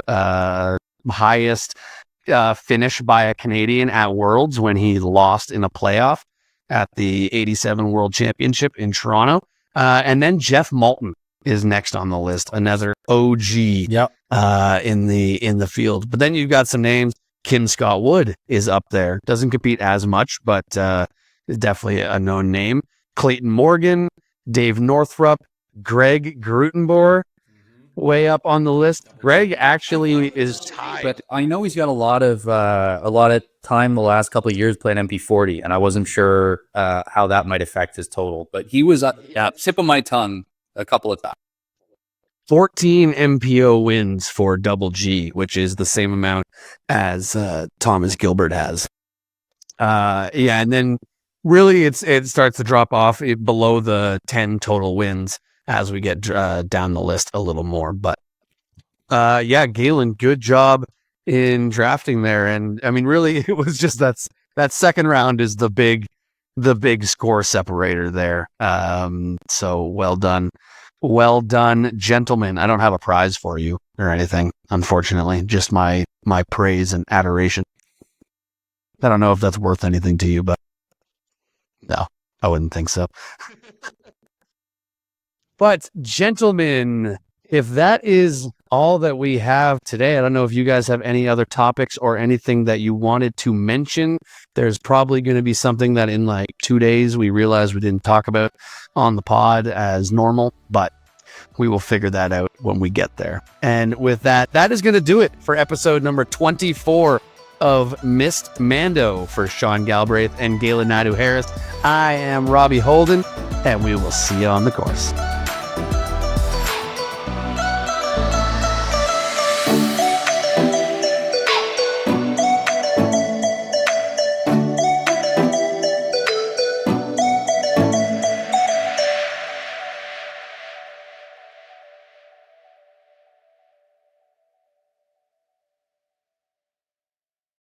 highest finish by a Canadian at Worlds when he lost in a playoff at the 87 World Championship in Toronto. And then Jeff Moulton is next on the list, another OG in the field. But then you've got some names. Kim Scott Wood is up there. Doesn't compete as much, but is definitely a known name. Clayton Morgan, Dave Northrup, Greg Grutenboer, way up on the list. Greg actually is tied. But I know he's got a lot of time the last couple of years playing MP40, and I wasn't sure how that might affect his total. But he was tip of my tongue a couple of times. 14 MPO wins for Double G, which is the same amount as Thomas Gilbert has. And then really it starts to drop off below the 10 total wins as we get down the list a little more. But Galen, good job in drafting there. And I mean, really, it was just that second round is the big score separator there. So well done. Well done, gentlemen. I don't have a prize for you or anything, unfortunately. Just my praise and adoration. I don't know if that's worth anything to you, but no, I wouldn't think so. But gentlemen, if that is all that we have today. I don't know if you guys have any other topics or anything that you wanted to mention. There's probably going to be something that in like 2 days we realize we didn't talk about on the pod as normal, but we will figure that out when we get there. And with that, that is going to do it for episode number 24 of Missed Mando. For Sean Galbraith and Galen Naidu Harris, I am Robbie Holden, and we will see you on the course.